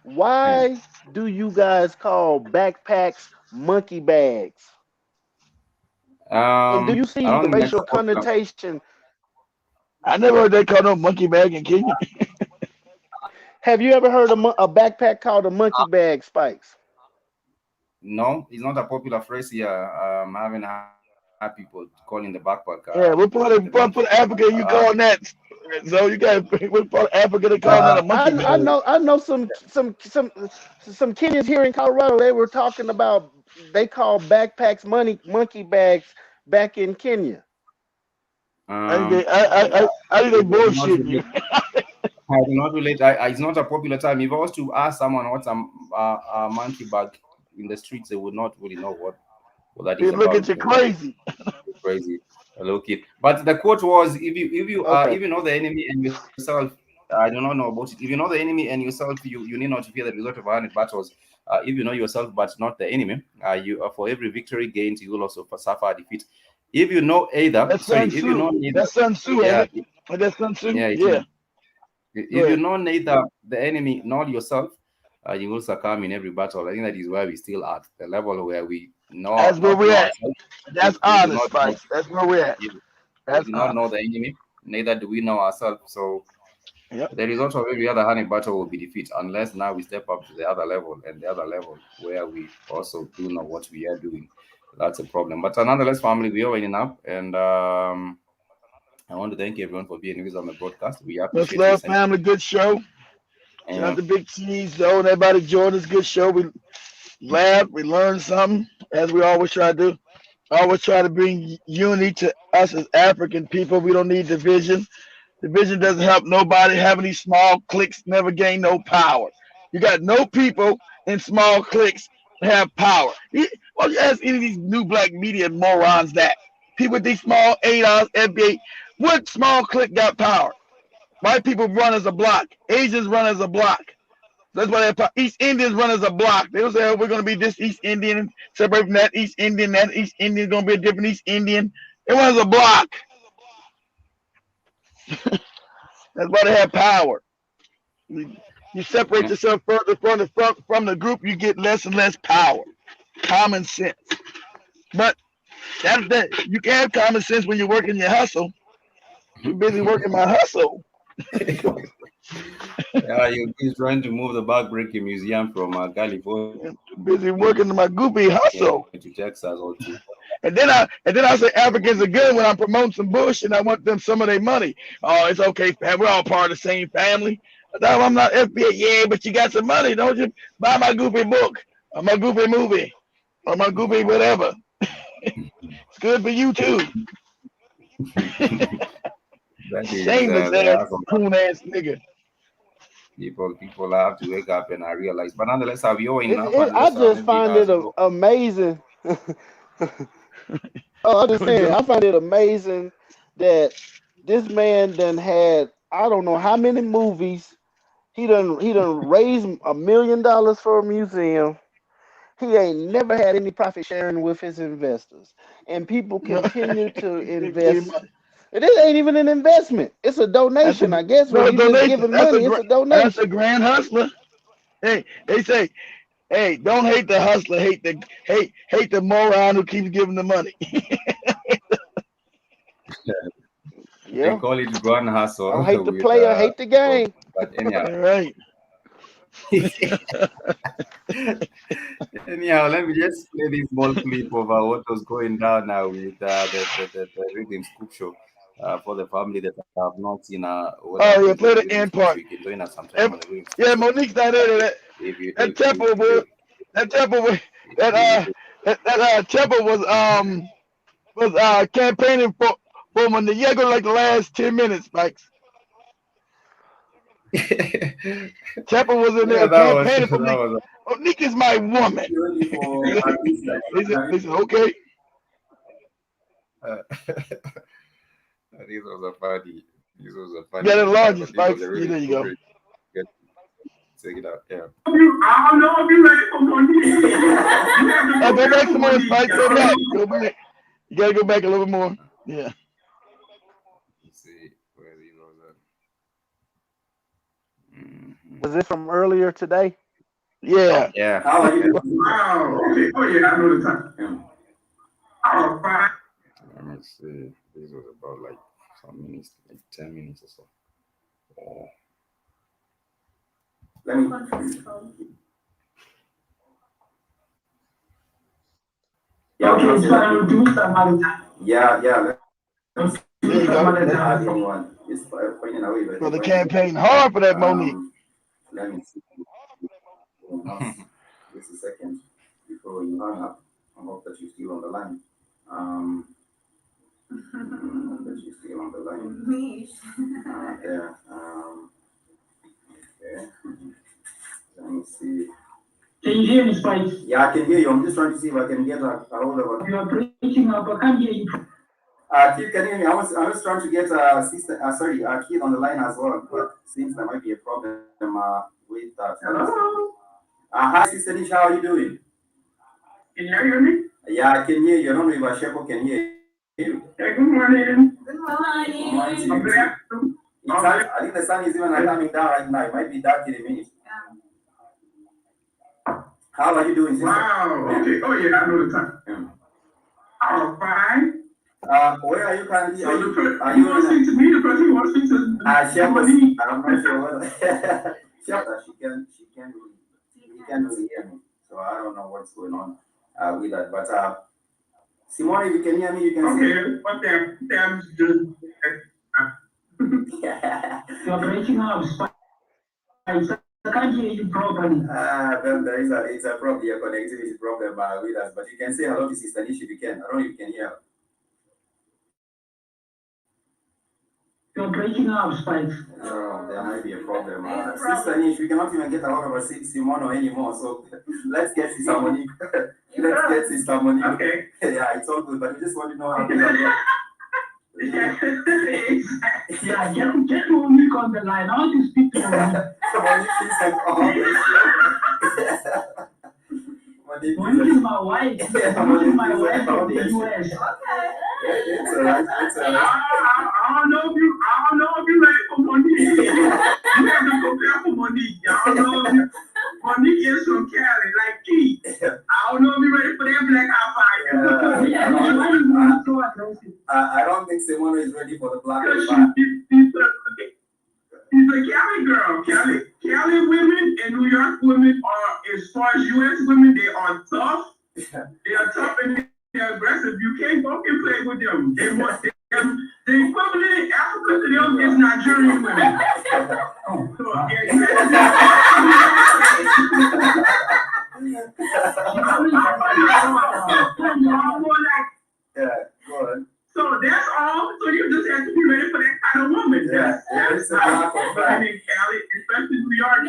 why do you guys call backpacks monkey bags? And do you see the racial connotation? I never heard they call no monkey bag in Kenya. Have you ever heard of a backpack called a monkey bag, Spikes? No, it's not a popular phrase here. Having had people calling the backpack. Yeah, what part of Africa you calling that? So you got what part of Africa they call that a monkey bag? I know some Kenyans here in Colorado. They were talking about they call backpacks monkey bags back in Kenya. I think they bullshit you. I do not relate. It's not a popular time. If I was to ask someone what's a monkey bug in the streets, they would not really know what that They is look about. at you crazy. Crazy, hello kid. But the quote was, Okay. if you know the enemy and yourself, I do not know about it. If you know the enemy and yourself, you need not to fear the result of 100 battles. If you know yourself but not the enemy, you for every victory gained, you will also suffer a defeat. If you know either, That's sorry, Sun if you know Tzu. neither, That's Sun Tzu, ain't yeah, it? That's Sun Tzu. yeah, it is. Yeah. If Go you ahead. know neither the enemy nor yourself, you will succumb in every battle. I think that is where we still at the level where we That's where not we're know at. ourselves. That's We do honest, not know. Spikes. That's where we're at. We That's do not know honest. the enemy, neither do we know ourselves. So Yep. the result of every other honey battle will be defeat, unless now we step up to the other level and the other level where we also do know what we are doing. That's a problem. But nonetheless, family, we are winding up, and I want to thank everyone for being with us on the broadcast. We Much appreciate you. love, family. Good show. Shout out And to Big Cheese, Joe, and everybody joined us. Good show. We laughed. We learned something, as we always try to do. Always try to bring unity to us as African people. We don't need division. Division doesn't help nobody. Having these small cliques never gain no power. You got no people in small cliques have power. Well, you ask any of these new black media morons that. People with these small ADOS, FBA, what small clique got power? White people run as a block. Asians run as a block. That's why East Indians run as a block. They will say, oh, we're going to be this East Indian, separate from that East Indian. That East Indian is going to be a different East Indian. They run as a block. That's why they have power. You separate yourself further from the group, you get less and less power. Common sense. But that you can have common sense when you're working your hustle. Too busy working my hustle. yeah, he's trying to move the backbreaking museum from California Too busy working my goopy hustle. to Texas or to. And then I say Africans are good when I'm promoting some bush and I want them some of their money. Oh, it's okay, we're all part of the same family. No, I'm not FBI. Yeah, but you got some money, don't you? Buy my goofy book or my goofy movie or my goofy whatever. It's good for you too. That is Shameless there ass, are some coon ass nigga. people have to wake up and I realize. But nonetheless, have you enough I unless just maybe find it so amazing. Oh, I'm just saying, I find it amazing that this man done had I don't know how many movies. He done raised $1 million for a museum. He ain't never had any profit sharing with his investors, and people continue to invest. It ain't even an investment; it's a donation, I guess. When you just giving money, it's a donation. That's a grand hustler. Hey, they say, hey, don't hate the hustler, hate the moron who keeps giving the money. they call it grand hustle. Don't hate the player, hate the game. But anyhow, right. anyhow, let me just play this small clip of what was going down now with the Rhythm Scoop show for the family that have not seen. Oh yeah, play the end part. You can join us sometime on the Rhythm Scoop Yeah, show. Monique's not there. That temple was temple was campaigning for Monique like the last 10 minutes, Spikes. Temple was in there campaigning for me. Monique is my woman. They said, okay. This was a funny. Get it larger, Spikes. Yeah, there you go. Check it out. Yeah. I don't know if you're ready for Monique. Go back some more, Spikes. Go back. Go back. You gotta go back a little bit more. Yeah. Let's see where these are. Was it from earlier today? Yeah. Yeah. Wow. Okay. Oh yeah, I know the time. Oh, fine. Let me see. This was about like some minutes, like 10 minutes or so. Oh. Let me. Yeah, okay, so do something. Yeah. There you go. For the campaign hard for that Monique. Let me see. Just a second before you hang up. I hope that you're still on the line. But she's still on the line. Yeah. Okay. Let me see. Can you hear me, Spice? Yeah, I can hear you. I'm just trying to see if I can get a hold of her. You are breaking up. I can't hear you. Keith, can you hear me? I was trying to get Keith on the line as well, but seems there might be a problem with that. Hello? Hi, Sister Nisha, how are you doing? Can you hear me? Yeah, I can hear you. I don't know if Shepo can hear you. Hey, good morning. Good morning. I think the sun is even coming down right now. It might be dark in a minute. How are you doing, sister? Wow. Okay. Oh, yeah, I know the time. Oh, fine. Where are you currently? So are you listening to me? The person who wants to Shepo, I'm not sure whether Shepo, he can't really hear me. So I don't know what's going on with that. But Simone, if you can hear me, you can see. Okay, what them doing? You're breaking up. I can't hear you properly. Well, it's a probably a connectivity problem with us, but you can say hello to Sister Nish if you can. I don't know if you can hear her. You're breaking up, Spikes. Oh, there might be a problem. Sister Nish, we cannot even get a hold of our Simono anymore, so let's get Sister Monique. Let's get Sister Monique. Okay. Yeah, it's all good, but we just want to know how things are going. Yeah, get Monique on the line. I want to speak to Monique. Monique is my wife. Monique is my wife from the US. Okay. It's alright. I don't know if you ready for Monique. You have to prepare for Monique. I don't know if Monique is from Cali, like Keith. I don't know if you're ready for that black fire. I don't think Simone is ready for the black fire. She's a Cali girl. Cali women and New York women are, as far as US women, they are tough. They are tough and they're aggressive. You can't go and play with them. They want them. The equivalent in Africa to them is Nigerian women. Yeah, go on. So that's all. So you just have to be ready for that kind of woman. That's how women in Cali, especially New York.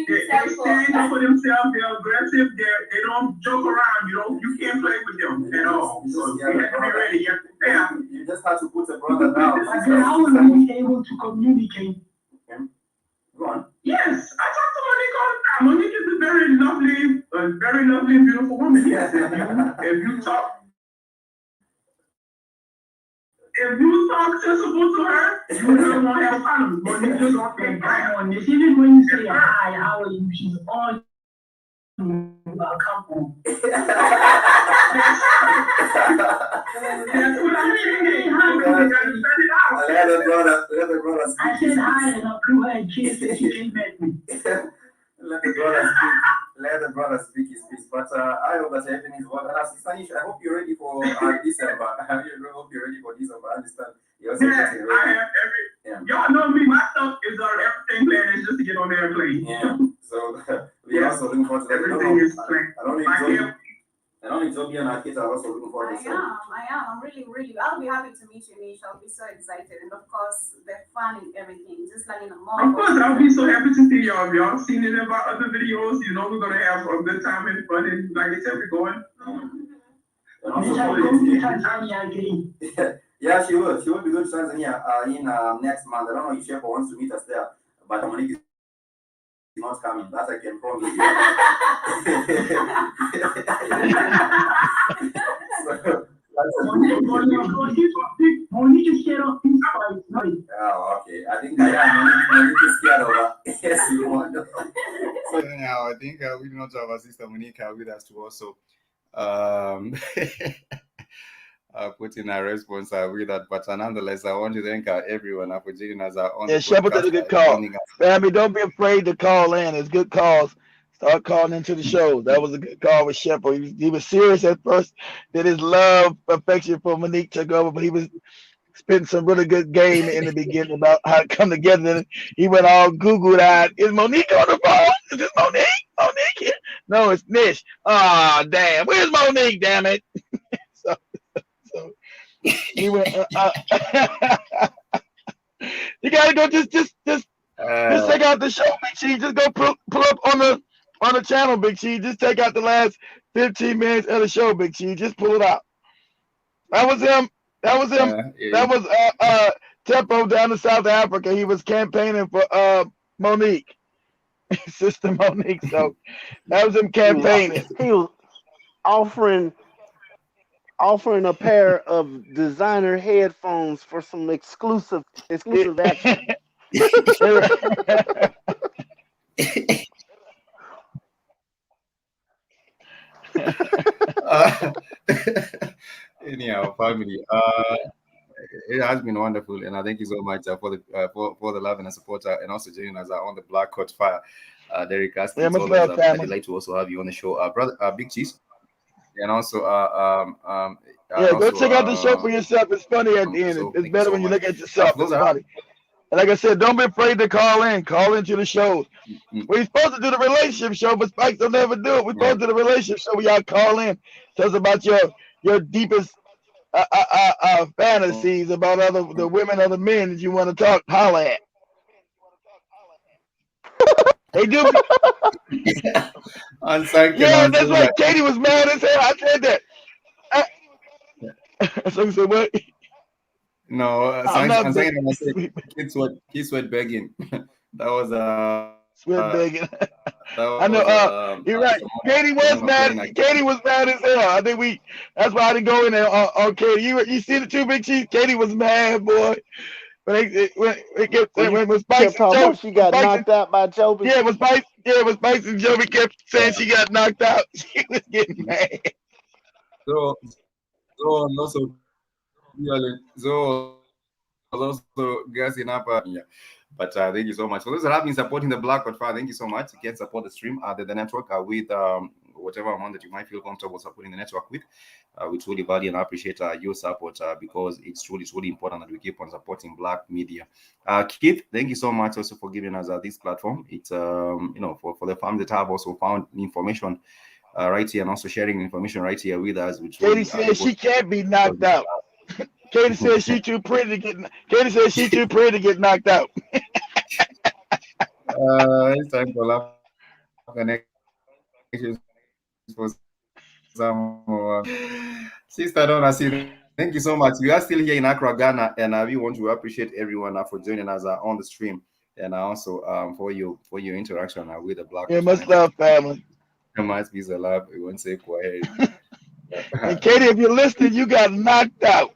They stand up for themselves. They're aggressive. They don't joke around. You can't play with them at all. So you have to be ready. You have to prepare. You just have to put a brother down. But then how will we be able to communicate? Go on. Yes, I talk to Monique all the time. Monique is a very lovely and beautiful woman. Yes, if you talk sensible to her, you don't want to have problems. Monique just won't say hi. Even when you say hi, how are you? She's all comfortable. That's what I mean. Let the brother speak. I said hi and I blew her and kissed and she came at me. Let the brother speak his piece. But I hope that everything is well. And Sister Nish, I hope you're ready for December. I hope you're ready for December. I understand. Yes, I have y'all know me. My stuff is on everything plan is just to get on the airplane. Yeah. So we're also looking forward to that. Everything is planned. I don't think Zombie and our kids are also looking forward to it. I am. I'm really, I'll be happy to meet you, Nish. I'll be so excited. And of course, the fun and everything. Just learning more. Of course, I'll be so happy to see y'all. Y'all seen it in my other videos. You know, we're going to have a good time and fun. And like I said, we're going. Yeah, she will. She will be going to Tanzania in next month. I don't know if Shepo wants to meet us there, but Monique is not coming. That I can promise you. Monique is scared of these fights. Oh, okay. I think Monique is scared of her. Yes, you want. So anyhow, I think we do not have our sister Monique with us to also put in a response with that. But nonetheless, I want to thank everyone for joining us on the Shepherd did a good call. Family, don't be afraid to call in. It's good calls. Start calling into the show. That was a good call with Shepherd. He was serious at first. Then his love, affection for Monique took over, but he was spitting some really good game in the beginning about how it come together. And he went all Google-eyed. Is Monique on the phone? Is this Monique? Monique here? No, it's Nish. Ah, damn. Where's Monique, damn it? So He went. You gotta go. Just check out the show, Big Cheese. Just go pull up on the channel, Big Cheese. Just take out the last 15 minutes of the show, Big Cheese. Just pull it out. That was him. That was him. That was Tempo down in South Africa. He was campaigning for Monique, Sister Monique. So that was him campaigning. He was offering a pair of designer headphones for some exclusive action. Anyhow, family, it has been wonderful, and I thank you so much for the love and the support, and also joining us on the Black Hot Fire. Derek Casti, it's always a delight to also have you on the show, brother, Big Cheese, and also go check out the show for yourself. It's funny at the end. It's better when you look at yourself. It's funny. And like I said, don't be afraid to call in. Call into the show. We're supposed to do the relationship show, but Spikes will never do it. We're supposed to do the relationship show where y'all call in. Tell us about your deepest fantasies about the women or the men that you want to holler at. They do. Yeah, that's right. Katie was mad as hell. I said that. So said what? No, kids were begging. That was sweat begging. I know. You're right. Katie was mad. Katie was mad as hell. I think that's why I didn't go in there on Katie. You see the two Big Cheese? Katie was mad, boy. When Spikes kept talking about she got knocked out by Joby. Yeah, when Spikes and Joby kept saying she got knocked out, she was getting mad. So also gassing up. But thank you so much. For those that have been supporting the Black Hot Fire, thank you so much. You can support the stream, the network with whatever amount that you might feel comfortable supporting the network with. We truly value and appreciate your support because it's truly important that we keep on supporting Black media. Keith, thank you so much also for giving us this platform. It's for the farms that have also found information right here and also sharing information right here with us. Katie says she can't be knocked out. Katie says she's too pretty to get knocked out. It's time for love connections for someone. Sister Donna, thank you so much. We are still here in Accra, Ghana, and we want to appreciate everyone for joining us on the stream, and also for your interaction with the Black. Yeah, much love, family. Much peace and love. We won't say quiet. And Katie, if you're listening, you got knocked out.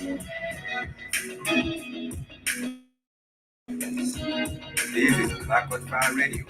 This is Black Fire Radio.